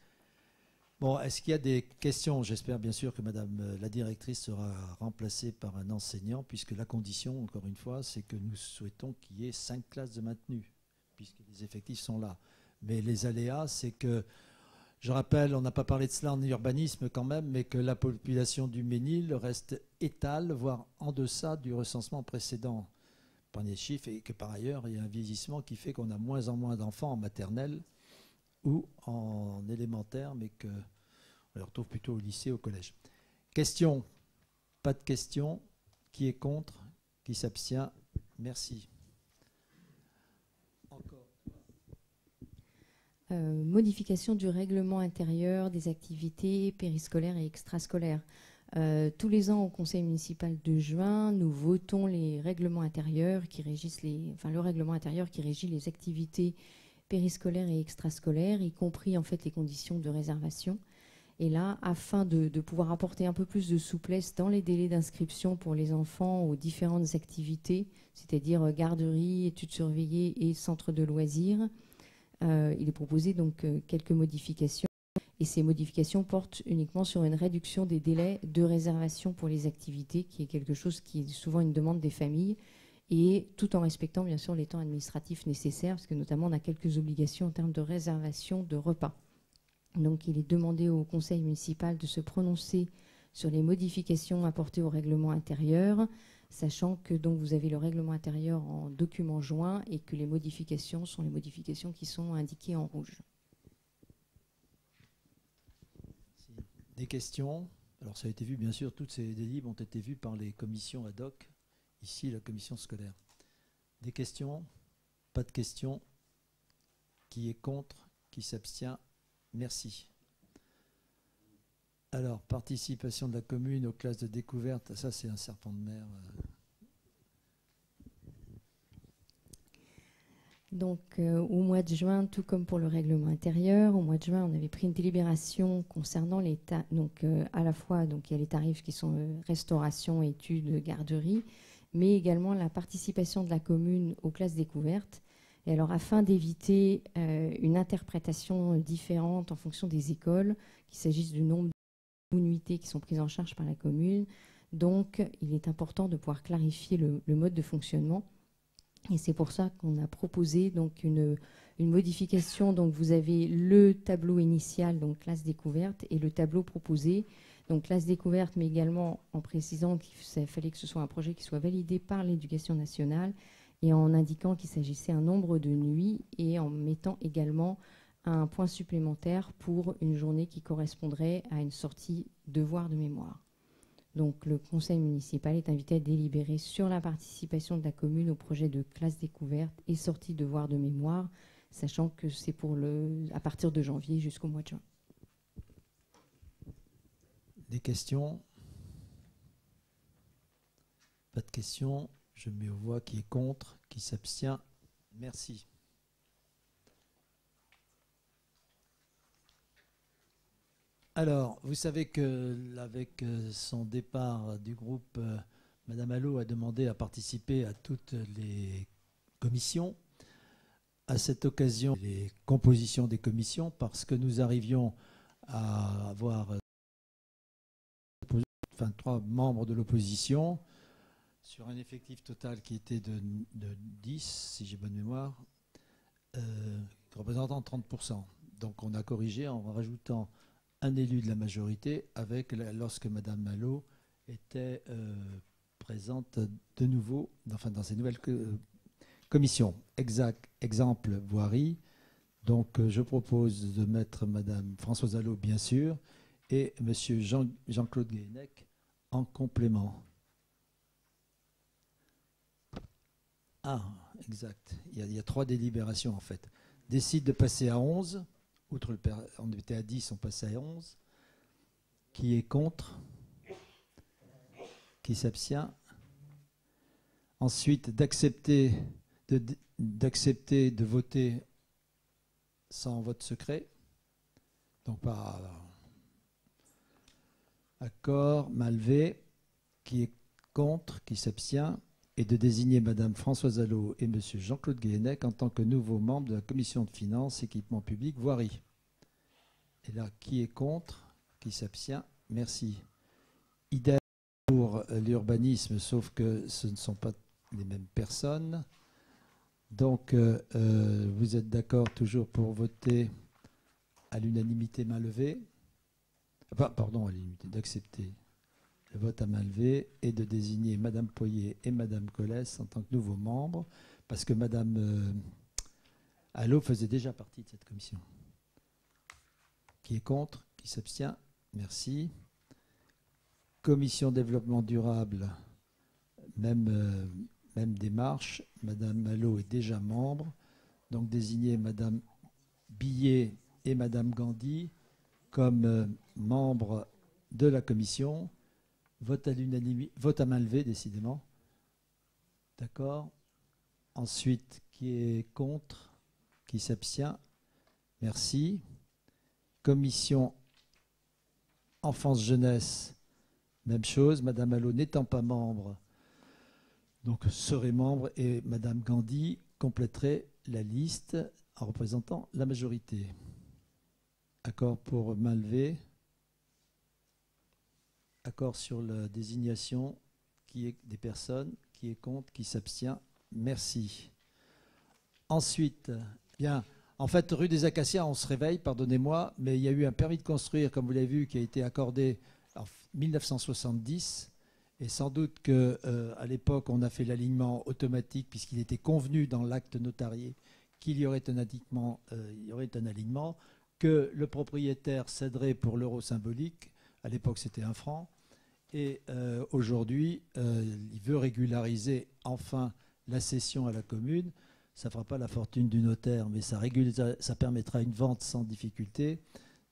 Speaker 1: Bon, est-ce qu'il y a des questions? J'espère bien sûr que Madame la directrice sera remplacée par un enseignant, puisque la condition, encore une fois, c'est que nous souhaitons qu'il y ait 5 classes de maintenu, puisque les effectifs sont là. Mais les aléas, c'est que, je rappelle, on n'a pas parlé de cela en urbanisme quand même, mais que la population du Ménil reste étale, voire en deçà du recensement précédent. Prenez les chiffres, et que par ailleurs, il y a un vieillissement qui fait qu'on a moins en moins d'enfants en maternelle ou en élémentaire, mais qu'on les retrouve plutôt au lycée, au collège. Question? Pas de questions? Qui est contre? Qui s'abstient? Merci. Encore.
Speaker 9: modification du règlement intérieur des activités périscolaires et extrascolaires. Tous les ans, au conseil municipal de juin, nous votons les règlements intérieurs qui régissent le règlement intérieur qui régit les activités périscolaires et extrascolaires, y compris en fait les conditions de réservation. Et là, afin de pouvoir apporter un peu plus de souplesse dans les délais d'inscription pour les enfants aux différentes activités, c'est-à-dire garderie, études surveillées et centres de loisirs, il est proposé donc quelques modifications. Et ces modifications portent uniquement sur une réduction des délais de réservation pour les activités, qui est quelque chose qui est souvent une demande des familles, et tout en respectant bien sûr les temps administratifs nécessaires, parce que notamment on a quelques obligations en termes de réservation de repas. Donc il est demandé au conseil municipal de se prononcer sur les modifications apportées au règlement intérieur, sachant que donc vous avez le règlement intérieur en document joint et que les modifications sont les modifications qui sont indiquées en rouge.
Speaker 1: Des questions? Alors ça a été vu, bien sûr, toutes ces délibres ont été vues par les commissions ad hoc, ici la commission scolaire. Des questions? Pas de questions? Qui est contre? Qui s'abstient? Merci. Alors, participation de la commune aux classes de découverte, ça c'est un serpent de mer.
Speaker 9: Donc au mois de juin, tout comme pour le règlement intérieur, au mois de juin, on avait pris une délibération concernant les donc à la fois donc il y a les tarifs qui sont restauration, études, garderie, mais également la participation de la commune aux classes découvertes. Et alors afin d'éviter une interprétation différente en fonction des écoles, qu'il s'agisse du nombre de nuitées qui sont prises en charge par la commune, donc il est important de pouvoir clarifier le mode de fonctionnement. Et c'est pour ça qu'on a proposé donc une modification. Donc vous avez le tableau initial, donc classe découverte, et le tableau proposé, donc classe découverte, mais également en précisant qu'il fallait que ce soit un projet qui soit validé par l'Éducation nationale et en indiquant qu'il s'agissait un nombre de nuits et en mettant également un point supplémentaire pour une journée qui correspondrait à une sortie devoir de mémoire. Donc le conseil municipal est invité à délibérer sur la participation de la commune au projet de classe découverte et sortie devoir de mémoire, sachant que c'est à partir de janvier jusqu'au mois de juin.
Speaker 1: Des questions? Pas de questions. Je mets aux voix qui est contre, qui s'abstient. Merci. Alors, vous savez qu'avec son départ du groupe, Madame Allo a demandé à participer à toutes les commissions. À cette occasion, les compositions des commissions, parce que nous arrivions à avoir 23 membres de l'opposition, sur un effectif total qui était de 10, si j'ai bonne mémoire, représentant 30%. Donc on a corrigé en rajoutant un élu de la majorité lorsque Mme Malo était présente de nouveau dans ces nouvelles commissions. Exemple, voirie. Donc je propose de mettre Mme Françoise Allo, bien sûr, et M. Jean-Claude Guénec en complément. Ah, exact. Il y a 3 délibérations en fait. Décide de passer à 11. On était à 10, on passe à 11. Qui est contre? Qui s'abstient? Ensuite, d'accepter de voter sans vote secret. Donc par accord, mal levé. Qui est contre? Qui s'abstient? Et de désigner Mme Françoise Allo et M. Jean-Claude Guénec en tant que nouveaux membres de la commission de finances, équipement public, voirie. Et là, qui est contre? Qui s'abstient? Merci. Idem pour l'urbanisme, sauf que ce ne sont pas les mêmes personnes. Donc, vous êtes d'accord toujours pour voter à l'unanimité main levée? Enfin, pardon, à l'unanimité, d'accepter le vote à main levée et de désigner Mme Poyer et Mme Colès en tant que nouveaux membres, parce que Mme Allo faisait déjà partie de cette commission. Qui est contre? Qui s'abstient? Merci. Commission développement durable, même démarche. Mme Allo est déjà membre. Donc désigner Mme Billet et Madame Gandhi comme membres de la commission. Vote à l'unanimité, vote à main levée, décidément. D'accord. Ensuite, qui est contre? Qui s'abstient? Merci. Commission enfance-jeunesse, même chose. Madame Allo n'étant pas membre, donc serait membre, et Madame Gandhi compléterait la liste en représentant la majorité. Accord pour main levée. Accord sur la désignation qui est des personnes, qui est contre, qui s'abstient. Merci. Ensuite, bien, en fait, rue des Acacias, on se réveille, pardonnez-moi, mais il y a eu un permis de construire, comme vous l'avez vu, qui a été accordé en 1970. Et sans doute qu'à l'époque, on a fait l'alignement automatique, puisqu'il était convenu dans l'acte notarié qu'il y aurait un alignement, que le propriétaire céderait pour l'euro symbolique. À l'époque, c'était 1 franc. Et aujourd'hui, il veut régulariser enfin la cession à la commune. Ça ne fera pas la fortune du notaire, mais ça permettra une vente sans difficulté.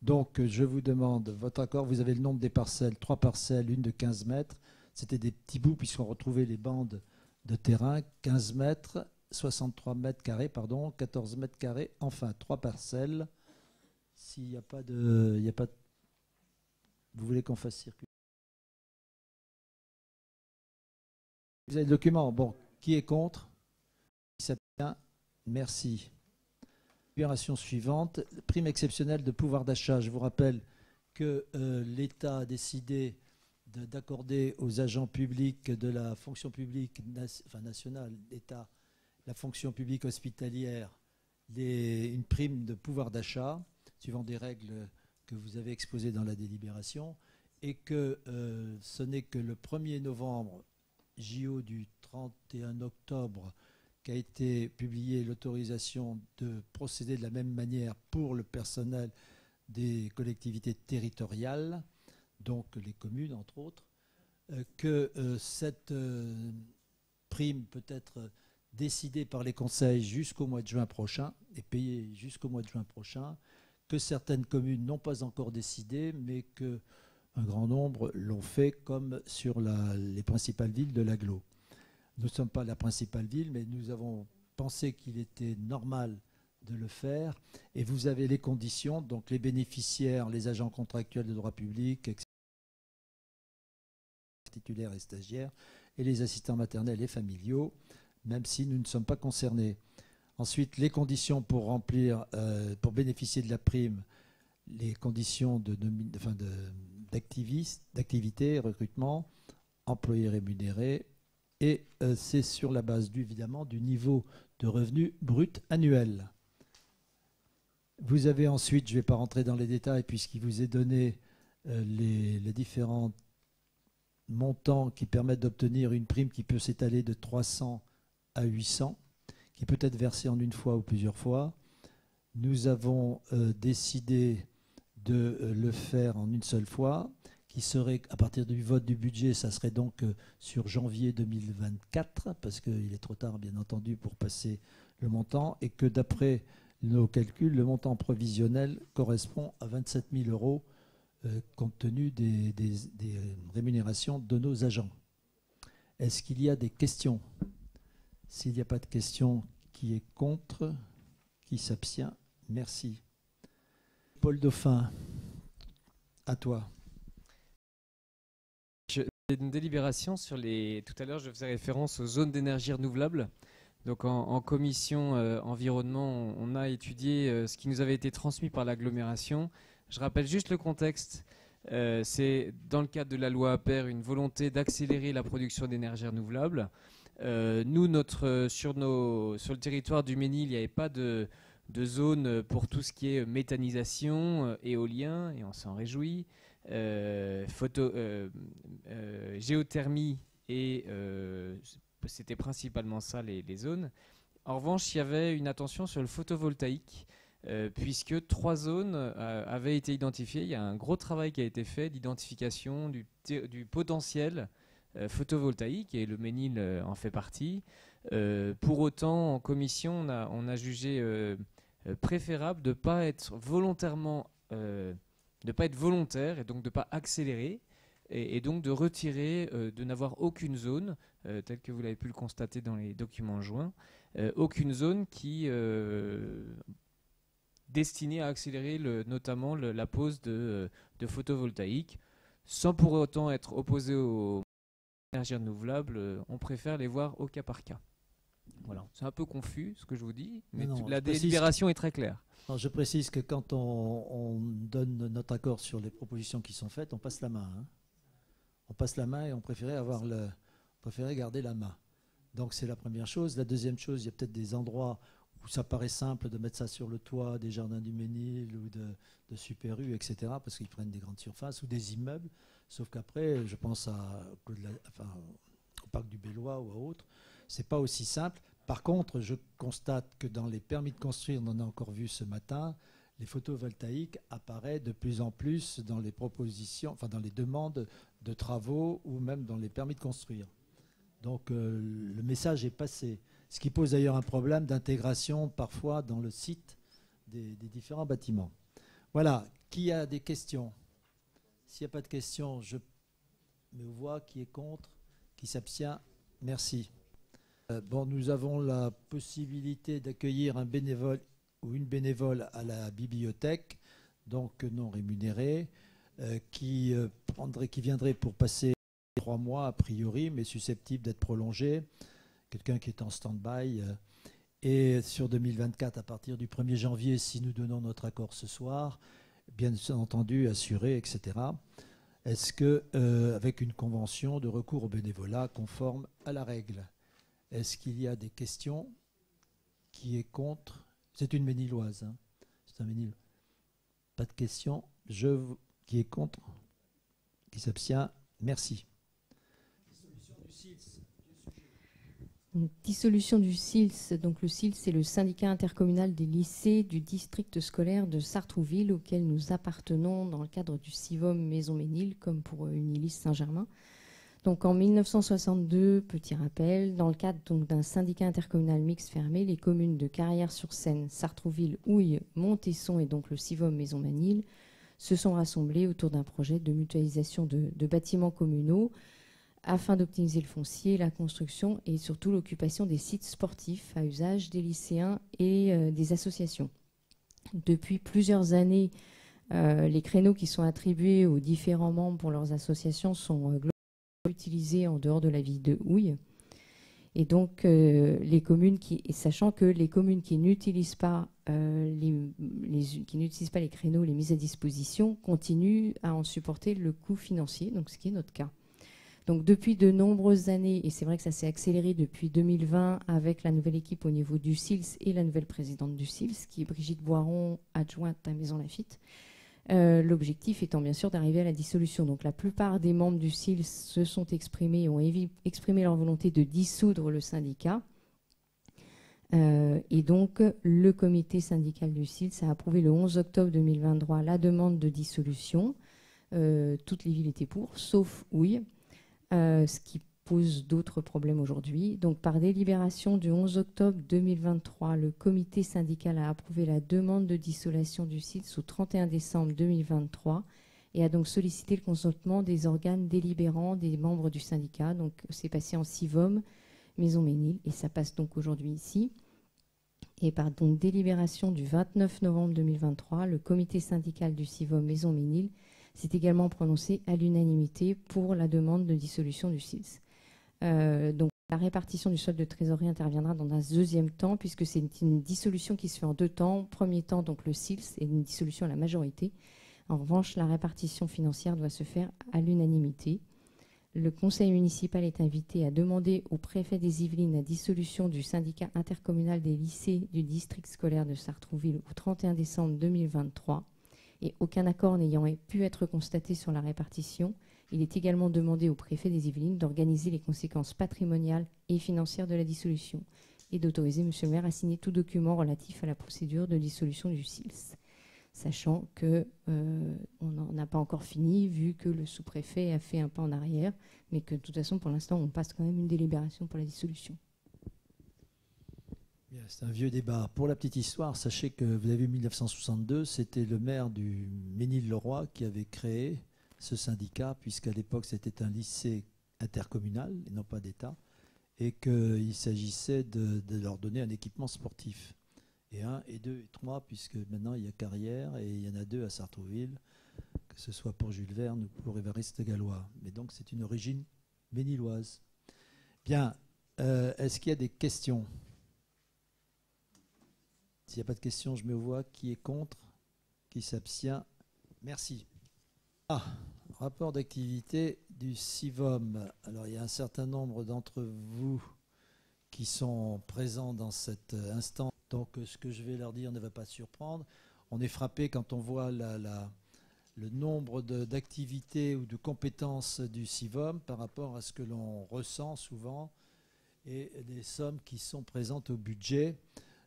Speaker 1: Donc, je vous demande votre accord. Vous avez le nombre des parcelles, 3 parcelles, une de 15 mètres. C'était des petits bouts, puisqu'on retrouvait les bandes de terrain. 15 mètres, 63 mètres carrés, pardon, 14 mètres carrés. Enfin, 3 parcelles. S'il n'y a pas de... Vous voulez qu'on fasse circuler? Vous avez le document. Bon, qui est contre? Qui s'abstient? Merci. Opération suivante, prime exceptionnelle de pouvoir d'achat. Je vous rappelle que l'État a décidé d'accorder aux agents publics de la fonction publique nationale, l'État, la fonction publique hospitalière, une prime de pouvoir d'achat, suivant des règles que vous avez exposées dans la délibération, et que ce n'est que le 1er novembre, JO du 31 octobre, qu'a été publiée l'autorisation de procéder de la même manière pour le personnel des collectivités territoriales, donc les communes entre autres, que cette prime peut être décidée par les conseils jusqu'au mois de juin prochain et payée jusqu'au mois de juin prochain, que certaines communes n'ont pas encore décidé, mais qu'un grand nombre l'ont fait, comme sur les principales villes de l'agglo. Nous ne sommes pas la principale ville, mais nous avons pensé qu'il était normal de le faire. Et vous avez les conditions, donc les bénéficiaires, les agents contractuels de droit public, etc., titulaires et stagiaires, et les assistants maternels et familiaux, même si nous ne sommes pas concernés. Ensuite, les conditions pour remplir, pour bénéficier de la prime, les conditions d'activité, recrutement, employés rémunérés, et c'est sur la base, évidemment, du niveau de revenu brut annuel. Vous avez ensuite, je ne vais pas rentrer dans les détails, puisqu'il vous est donné les différents montants qui permettent d'obtenir une prime qui peut s'étaler de 300 à 800, qui peut être versée en une fois ou plusieurs fois. Nous avons décidé de le faire en une seule fois, qui serait, à partir du vote du budget, ça serait donc sur janvier 2024, parce qu'il est trop tard, bien entendu, pour passer le montant, et que d'après nos calculs, le montant provisionnel correspond à 27 000 euros, compte tenu des rémunérations de nos agents. Est-ce qu'il y a des questions? S'il n'y a pas de questions, qui est contre? Qui s'abstient? Merci. Paul Dauphin, à toi.
Speaker 6: Une délibération sur les... Tout à l'heure, je faisais référence aux zones d'énergie renouvelable. Donc en commission environnement, on a étudié ce qui nous avait été transmis par l'agglomération. Je rappelle juste le contexte. C'est dans le cadre de la loi APER une volonté d'accélérer la production d'énergie renouvelable. Nous, sur le territoire du Ménil, il n'y avait pas de zone pour tout ce qui est méthanisation, éolien, et on s'en réjouit. Géothermie, et c'était principalement ça les zones. En revanche, il y avait une attention sur le photovoltaïque, puisque 3 zones avaient été identifiées. Il y a un gros travail qui a été fait d'identification du potentiel photovoltaïque, et le Ménil en fait partie. Pour autant, en commission, on a jugé préférable de ne pas être volontairement, de pas être volontaire et donc de ne pas accélérer et donc de retirer, de n'avoir aucune zone, telle que vous l'avez pu le constater dans les documents joints, aucune zone qui destinée à accélérer notamment la pose de photovoltaïque, sans pour autant être opposé aux énergies renouvelables. On préfère les voir au cas par cas. Voilà. C'est un peu confus ce que je vous dis, mais la délibération est très claire.
Speaker 1: Non, je précise que quand on donne notre accord sur les propositions qui sont faites, on passe la main. Hein. On passe la main et on préférait garder la main. Donc c'est la première chose. La deuxième chose, il y a peut-être des endroits où ça paraît simple de mettre ça sur le toit des jardins du Ménil ou de Super U, etc., parce qu'ils prennent des grandes surfaces ou des immeubles. Sauf qu'après, je pense au parc du Bellois ou à autres, c'est pas aussi simple. Par contre, je constate que dans les permis de construire, on en a encore vu ce matin, les photovoltaïques apparaissent de plus en plus dans les propositions, enfin dans les demandes de travaux ou même dans les permis de construire. Donc le message est passé. Ce qui pose d'ailleurs un problème d'intégration parfois dans le site des différents bâtiments. Voilà. Qui a des questions? S'il n'y a pas de questions, je me vois. Qui est contre? Qui s'abstient? Merci. Bon, nous avons la possibilité d'accueillir un bénévole ou une bénévole à la bibliothèque, donc non rémunérée, qui viendrait pour passer 3 mois a priori, mais susceptible d'être prolongé. Quelqu'un qui est en stand-by. Et sur 2024, à partir du 1er janvier, si nous donnons notre accord ce soir, bien entendu assuré, etc. Est-ce que, avec une convention de recours au bénévolat conforme à la règle? Est-ce qu'il y a des questions? Qui est contre? C'est une Méniloise. Hein. C'est un Ménil. Pas de questions. Qui est contre? Qui s'abstient? Merci. Dissolution du SILS.
Speaker 9: Une dissolution du SILS. Donc le SILS, c'est le syndicat intercommunal des lycées du district scolaire de Sartrouville, auquel nous appartenons dans le cadre du CIVOM Maison Ménil, comme pour Unilis Saint-Germain. Donc en 1962, petit rappel, dans le cadre d'un syndicat intercommunal mixte fermé, les communes de Carrières-sur-Seine, Sartrouville, Houille, Montesson et donc le CIVOM Maison Ménil se sont rassemblés autour d'un projet de mutualisation de bâtiments communaux afin d'optimiser le foncier, la construction et surtout l'occupation des sites sportifs à usage des lycéens et des associations. Depuis plusieurs années, les créneaux qui sont attribués aux différents membres pour leurs associations sont globalement utilisés en dehors de la ville de Houille. Et donc, sachant que les communes qui n'utilisent pas les créneaux, les mises à disposition, continuent à en supporter le coût financier, donc ce qui est notre cas. Donc depuis de nombreuses années, et c'est vrai que ça s'est accéléré depuis 2020 avec la nouvelle équipe au niveau du SILS et la nouvelle présidente du SILS, qui est Brigitte Boiron, adjointe à Maison Lafitte, l'objectif étant bien sûr d'arriver à la dissolution. Donc la plupart des membres du SILS se sont exprimés et ont exprimé leur volonté de dissoudre le syndicat. Et donc le comité syndical du SILS a approuvé le 11 octobre 2023 la demande de dissolution. Toutes les villes étaient pour, sauf Houille. Ce qui pose d'autres problèmes aujourd'hui. Donc, par délibération du 11 octobre 2023, le comité syndical a approuvé la demande de dissolution du SILS au 31 décembre 2023 et a donc sollicité le consentement des organes délibérants des membres du syndicat. Donc, c'est passé en CIVOM, Maison Ménil, et ça passe donc aujourd'hui ici. Et par donc délibération du 29 novembre 2023, le comité syndical du CIVOM Maison Ménil s'est également prononcé à l'unanimité pour la demande de dissolution du SILS. Donc la répartition du solde de trésorerie interviendra dans un deuxième temps, puisque c'est une dissolution qui se fait en 2 temps. Premier temps, donc le SILS, et une dissolution à la majorité. En revanche, la répartition financière doit se faire à l'unanimité. Le conseil municipal est invité à demander au préfet des Yvelines la dissolution du syndicat intercommunal des lycées du district scolaire de Sartrouville au 31 décembre 2023. Et aucun accord n'ayant pu être constaté sur la répartition, il est également demandé au préfet des Yvelines d'organiser les conséquences patrimoniales et financières de la dissolution et d'autoriser M. le maire à signer tout document relatif à la procédure de dissolution du SILS, sachant qu'on n'en a pas encore fini vu que le sous-préfet a fait un pas en arrière, mais que de toute façon pour l'instant on passe quand même une délibération pour la dissolution.
Speaker 1: Bien, c'est un vieux débat. Pour la petite histoire, sachez que vous avez vu 1962, c'était le maire du Ménil-le-Roi qui avait créé ce syndicat, puisqu'à l'époque c'était un lycée intercommunal et non pas d'État, et qu'il s'agissait de leur donner un équipement sportif. Et 1, et 2, et 3, puisque maintenant il y a Carrière et il y en a 2 à Sartrouville, que ce soit pour Jules Verne ou pour Évariste Galois. Mais donc c'est une origine ménilloise. Bien, est-ce qu'il y a des questions? S'il n'y a pas de questions, je mets aux voix. Qui est contre? Qui s'abstient? Merci. Rapport d'activité du CIVOM. Alors, il y a un certain nombre d'entre vous qui sont présents dans cet instant. Donc, ce que je vais leur dire ne va pas surprendre. On est frappé quand on voit le nombre d'activités ou de compétences du CIVOM par rapport à ce que l'on ressent souvent et des sommes qui sont présentes au budget.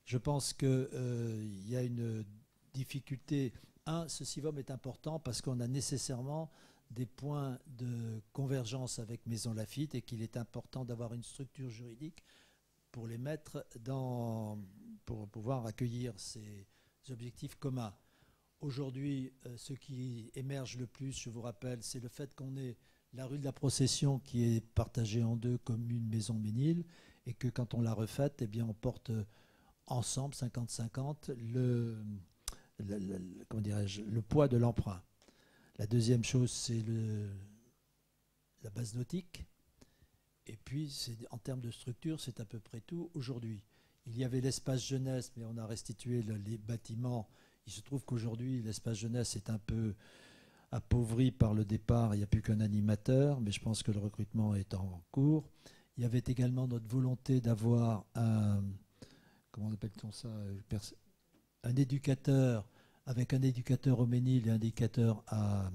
Speaker 1: Je pense qu'il y a une difficulté. Ce CIVOM est important parce qu'on a nécessairement des points de convergence avec Maison Lafitte et qu'il est important d'avoir une structure juridique pour les mettre pour pouvoir accueillir ces objectifs communs. Aujourd'hui, ce qui émerge le plus, je vous rappelle, c'est le fait qu'on ait la rue de la Procession qui est partagée en 2 comme une maison Ménil et que quand on la refaite, eh bien, on porte ensemble, 50-50, le poids de l'emprunt. La deuxième chose, c'est la base nautique. Et puis, en termes de structure, c'est à peu près tout aujourd'hui. Il y avait l'espace jeunesse, mais on a restitué les bâtiments. Il se trouve qu'aujourd'hui, l'espace jeunesse est un peu appauvri par le départ. Il n'y a plus qu'un animateur, mais je pense que le recrutement est en cours. Il y avait également notre volonté d'avoir comment appelle-t-on ça, un éducateur, avec un éducateur au Ménil et un éducateur à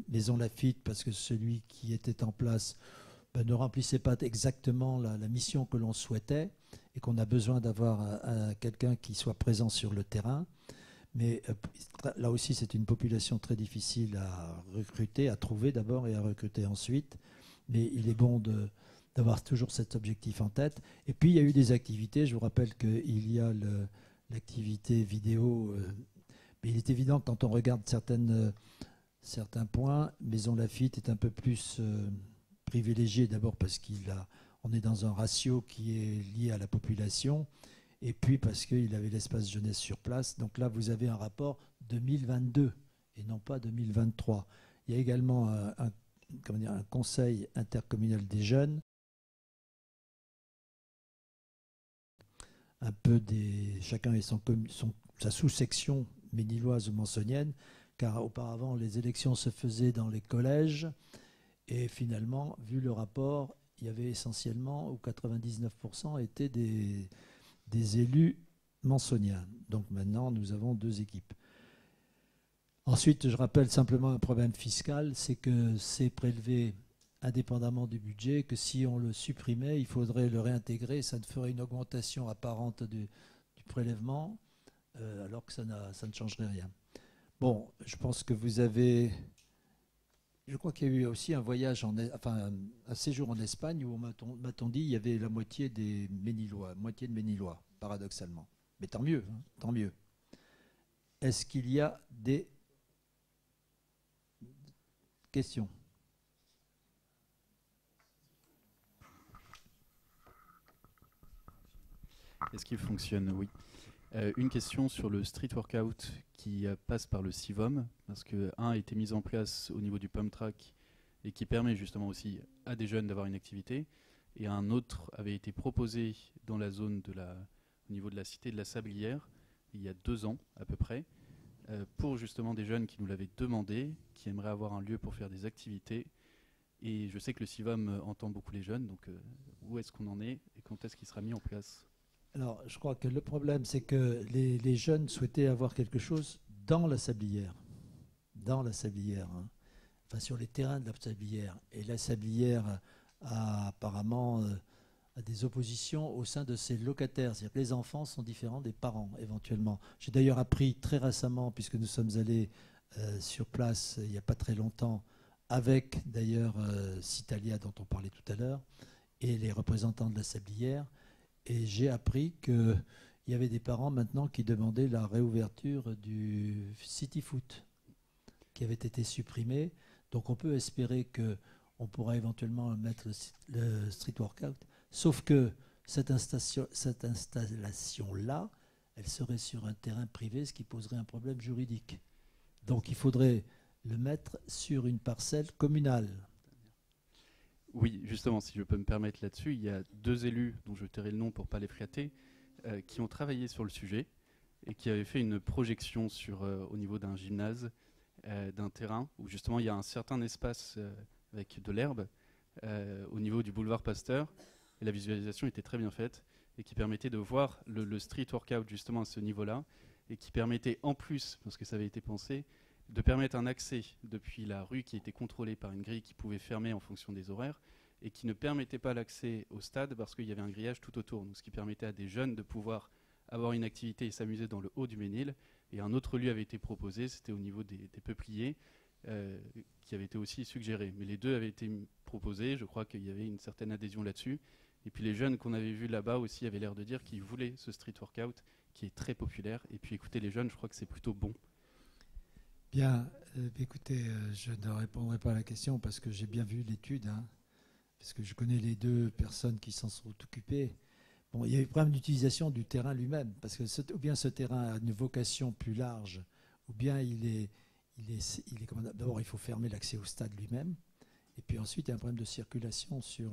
Speaker 1: Maison Lafitte, parce que celui qui était en place ne remplissait pas exactement la mission que l'on souhaitait et qu'on a besoin d'avoir quelqu'un qui soit présent sur le terrain. Mais là aussi, c'est une population très difficile à recruter, à trouver d'abord et à recruter ensuite. Mais il est bon d'avoir toujours cet objectif en tête. Et puis, il y a eu des activités. Je vous rappelle qu'il y a l'activité vidéo. Mais il est évident que quand on regarde certains points, Maison Lafitte est un peu plus privilégié, d'abord parce on est dans un ratio qui est lié à la population, et puis parce qu'il avait l'espace jeunesse sur place. Donc là, vous avez un rapport 2022 et non pas 2023. Il y a également un conseil intercommunal des jeunes, un peu chacun et sa sous-section ménilloise ou mansonienne, car auparavant les élections se faisaient dans les collèges et finalement, vu le rapport, il y avait essentiellement, ou 99% étaient des élus mansoniens. Donc maintenant, nous avons 2 équipes. Ensuite, je rappelle simplement un problème fiscal, c'est que c'est prélevé indépendamment du budget, que si on le supprimait, il faudrait le réintégrer, ça ne ferait une augmentation apparente du prélèvement, alors que ça ne changerait rien. Bon, je pense que vous avez... Je crois qu'il y a eu aussi un séjour en Espagne où m'a-t-on dit il y avait la moitié des Ménillois, moitié de Ménillois, paradoxalement. Mais tant mieux, hein, tant mieux. Est-ce qu'il y a des questions?
Speaker 4: Est-ce qu'il fonctionne? Oui. Une question sur le street workout qui passe par le CIVOM, parce qu'un a été mis en place au niveau du pump track et qui permet justement aussi à des jeunes d'avoir une activité, et un autre avait été proposé dans la zone au niveau de la cité de la Sablière il y a 2 ans à peu près, pour justement des jeunes qui nous l'avaient demandé, qui aimeraient avoir un lieu pour faire des activités. Et je sais que le CIVOM entend beaucoup les jeunes, donc où est-ce qu'on en est et quand est-ce qu'il sera mis en place?
Speaker 1: Alors, je crois que le problème, c'est que les jeunes souhaitaient avoir quelque chose dans la Sablière. Dans la Sablière. Hein. Enfin, sur les terrains de la Sablière. Et la Sablière a apparemment des oppositions au sein de ses locataires. C'est-à-dire que les enfants sont différents des parents, éventuellement. J'ai d'ailleurs appris très récemment, puisque nous sommes allés sur place il n'y a pas très longtemps, avec d'ailleurs Citalia, dont on parlait tout à l'heure, et les représentants de la Sablière. Et j'ai appris qu'il il y avait des parents maintenant qui demandaient la réouverture du City Foot, qui avait été supprimé. Donc on peut espérer qu'on pourra éventuellement mettre le street workout, sauf que cette installation-là, elle serait sur un terrain privé, ce qui poserait un problème juridique. Donc il faudrait le mettre sur une parcelle communale.
Speaker 4: Oui, justement, si je peux me permettre là-dessus, il y a 2 élus, dont je tairai le nom pour ne pas les flatter, qui ont travaillé sur le sujet et qui avaient fait une projection au niveau d'un gymnase, d'un terrain, où justement il y a un certain espace avec de l'herbe au niveau du boulevard Pasteur, et la visualisation était très bien faite, et qui permettait de voir le street workout justement à ce niveau-là, et qui permettait en plus, parce que ça avait été pensé, de permettre un accès depuis la rue qui était contrôlée par une grille qui pouvait fermer en fonction des horaires, et qui ne permettait pas l'accès au stade parce qu'il y avait un grillage tout autour, donc ce qui permettait à des jeunes de pouvoir avoir une activité et s'amuser dans le haut du Ménil. Et un autre lieu avait été proposé, c'était au niveau des peupliers, qui avait été aussi suggéré. Mais les deux avaient été proposés, je crois qu'il y avait une certaine adhésion là-dessus. Et puis les jeunes qu'on avait vus là-bas aussi avaient l'air de dire qu'ils voulaient ce street workout qui est très populaire. Et puis écoutez, les jeunes, je crois que c'est plutôt bon.
Speaker 1: Bien, écoutez, je ne répondrai pas à la question parce que j'ai bien vu l'étude, hein, parce que je connais les 2 personnes qui s'en sont occupées. Bon, il y a eu le problème d'utilisation du terrain lui-même, parce que ou bien ce terrain a une vocation plus large, ou bien d'abord il faut fermer l'accès au stade lui-même, et puis ensuite il y a un problème de circulation sur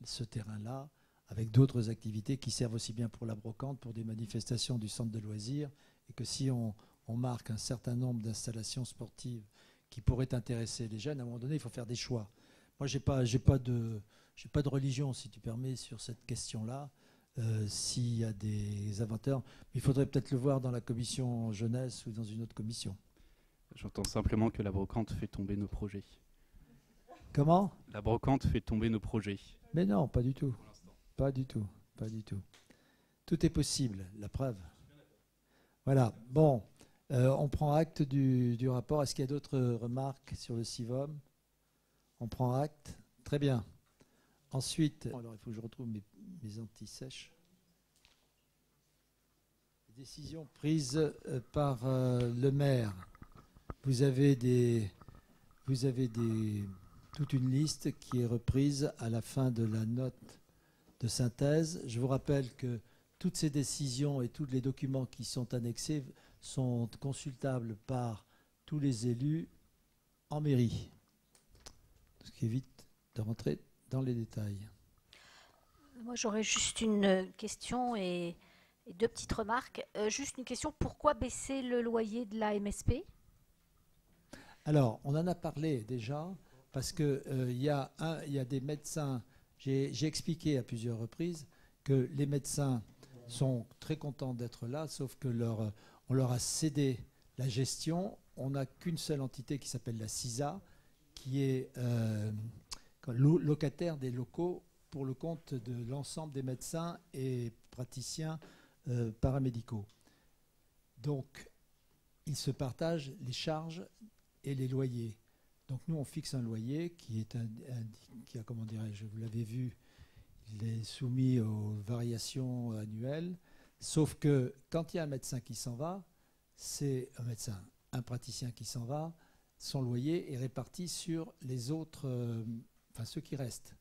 Speaker 1: ce terrain-là, avec d'autres activités qui servent aussi bien pour la brocante, pour des manifestations du centre de loisirs, et que si on marque un certain nombre d'installations sportives qui pourraient intéresser les jeunes, à un moment donné, il faut faire des choix. Moi, j'ai pas de religion, si tu permets, sur cette question-là. S'il y a des inventeurs, il faudrait peut-être le voir dans la commission jeunesse ou dans une autre commission.
Speaker 4: J'entends simplement que la brocante fait tomber nos projets.
Speaker 1: Comment ?
Speaker 4: La brocante fait tomber nos projets.
Speaker 1: Mais non, pas du tout. Pas du tout. Pas du tout. Tout est possible, la preuve. Voilà. Bon, on prend acte du rapport. Est-ce qu'il y a d'autres remarques sur le CIVOM ? On prend acte. Très bien. Ensuite, alors il faut que je retrouve mes anti-sèches. Décision prise par le maire. Vous avez toute une liste qui est reprise à la fin de la note de synthèse. Je vous rappelle que toutes ces décisions et tous les documents qui sont annexés sont consultables par tous les élus en mairie. Ce qui évite de rentrer dans les détails.
Speaker 3: Moi, j'aurais juste une question et 2 petites remarques. Juste une question, pourquoi baisser le loyer de la MSP ?
Speaker 1: Alors, on en a parlé déjà, parce qu'il y a des médecins, j'ai expliqué à plusieurs reprises que les médecins sont très contents d'être là, sauf que on leur a cédé la gestion. On n'a qu'une seule entité qui s'appelle la CISA, qui est locataire des locaux pour le compte de l'ensemble des médecins et praticiens paramédicaux. Donc, ils se partagent les charges et les loyers. Donc nous, on fixe un loyer qui a, comment dirais-je, vous l'avez vu, il est soumis aux variations annuelles, sauf que quand il y a un médecin qui s'en va, c'est un praticien qui s'en va, son loyer est réparti sur les autres, ceux qui restent.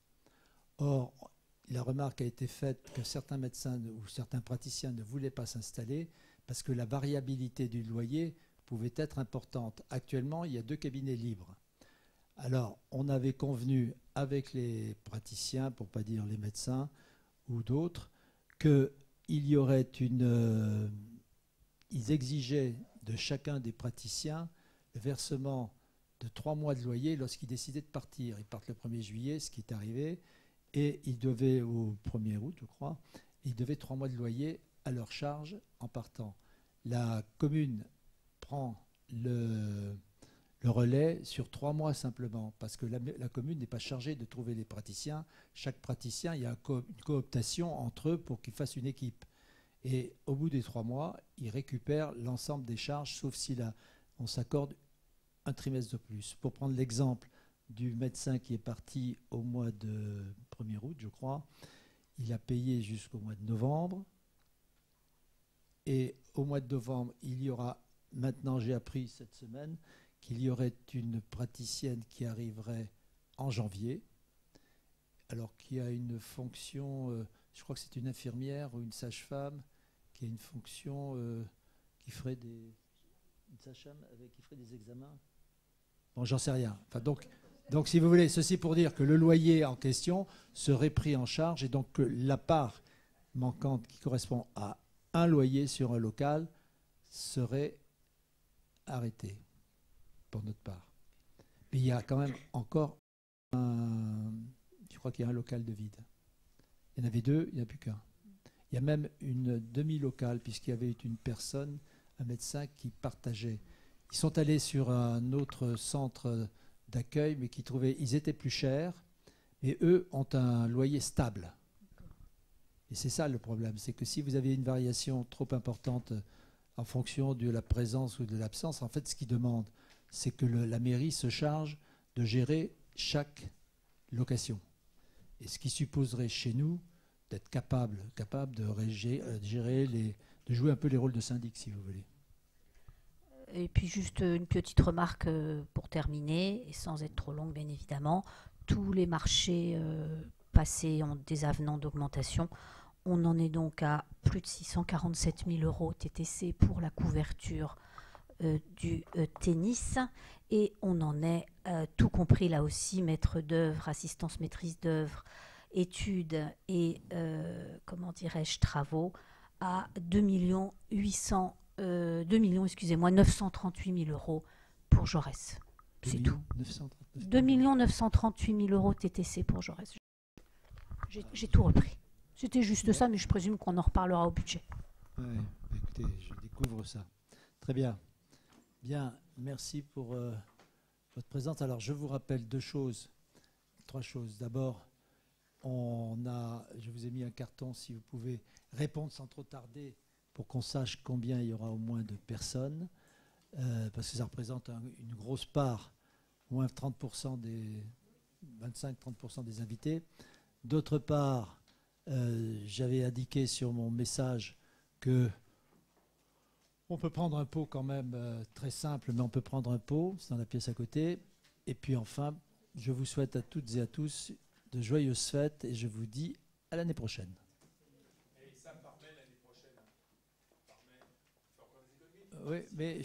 Speaker 1: Or, la remarque a été faite que certains médecins ou certains praticiens ne voulaient pas s'installer parce que la variabilité du loyer pouvait être importante. Actuellement, il y a 2 cabinets libres. Alors, on avait convenu avec les praticiens, pour ne pas dire les médecins ou d'autres, qu'il y aurait ils exigeaient de chacun des praticiens le versement de 3 mois de loyer lorsqu'ils décidaient de partir. Ils partent le 1er juillet, ce qui est arrivé, et ils devaient, au 1er août, je crois, ils devaient 3 mois de loyer à leur charge en partant. La commune prend le relais sur 3 mois simplement, parce que la commune n'est pas chargée de trouver les praticiens. Chaque praticien, il y a une cooptation entre eux pour qu'ils fassent une équipe. Et au bout des 3 mois, ils récupèrent l'ensemble des charges, sauf si on s'accorde un trimestre de plus. Pour prendre l'exemple du médecin qui est parti au mois de 1er août, je crois, il a payé jusqu'au mois de novembre. Et au mois de novembre, il y aura, maintenant j'ai appris cette semaine, qu'il y aurait une praticienne qui arriverait en janvier, alors qui a une fonction, je crois que c'est une infirmière ou une sage-femme, qui a une fonction qui ferait des... Une sage-femme qui ferait des examens. Bon, j'en sais rien. Enfin, donc, si vous voulez, ceci pour dire que le loyer en question serait pris en charge et donc que la part manquante qui correspond à un loyer sur un local serait arrêtée pour notre part. Mais il y a quand même encore je crois qu'il y a un local de vide. Il y en avait deux, il n'y en a plus qu'un. Il y a même une demi-locale puisqu'il y avait une personne, un médecin qui partageait. Ils sont allés sur un autre centre d'accueil, mais qui trouvaient, ils étaient plus chers, mais eux ont un loyer stable. Et c'est ça le problème, c'est que si vous avez une variation trop importante en fonction de la présence ou de l'absence, en fait, ce qu'ils demandent, c'est que la mairie se charge de gérer chaque location. Et ce qui supposerait chez nous d'être capable de gérer de jouer un peu les rôles de syndic, si vous voulez.
Speaker 3: Et puis juste une petite remarque pour terminer, et sans être trop longue bien évidemment, tous les marchés passés ont des avenants d'augmentation. On en est donc à plus de 647 000 € TTC pour la couverture du tennis, et on en est, tout compris là aussi, maître d'œuvre, assistance maîtrise d'œuvre, études et, comment dirais-je, travaux, à 2 938 000 € pour Jaurès. C'est tout. 2 938 000 € TTC pour Jaurès. J'ai tout repris. C'était juste ça, mais je présume qu'on en reparlera au budget.
Speaker 1: Oui, écoutez, je découvre ça. Très bien. Bien, merci pour votre présence. Alors, je vous rappelle trois choses. D'abord, je vous ai mis un carton, si vous pouvez répondre sans trop tarder, pour qu'on sache combien il y aura au moins de personnes, parce que ça représente une grosse part, moins 30% des 25-30% des invités. D'autre part, j'avais indiqué sur mon message que on peut prendre un pot quand même très simple, mais on peut prendre un pot, c'est dans la pièce à côté. Et puis enfin, je vous souhaite à toutes et à tous de joyeuses fêtes et je vous dis à l'année prochaine. Et ça, par mai l'année prochaine. Par mai, il faut encore des économies. Oui, mais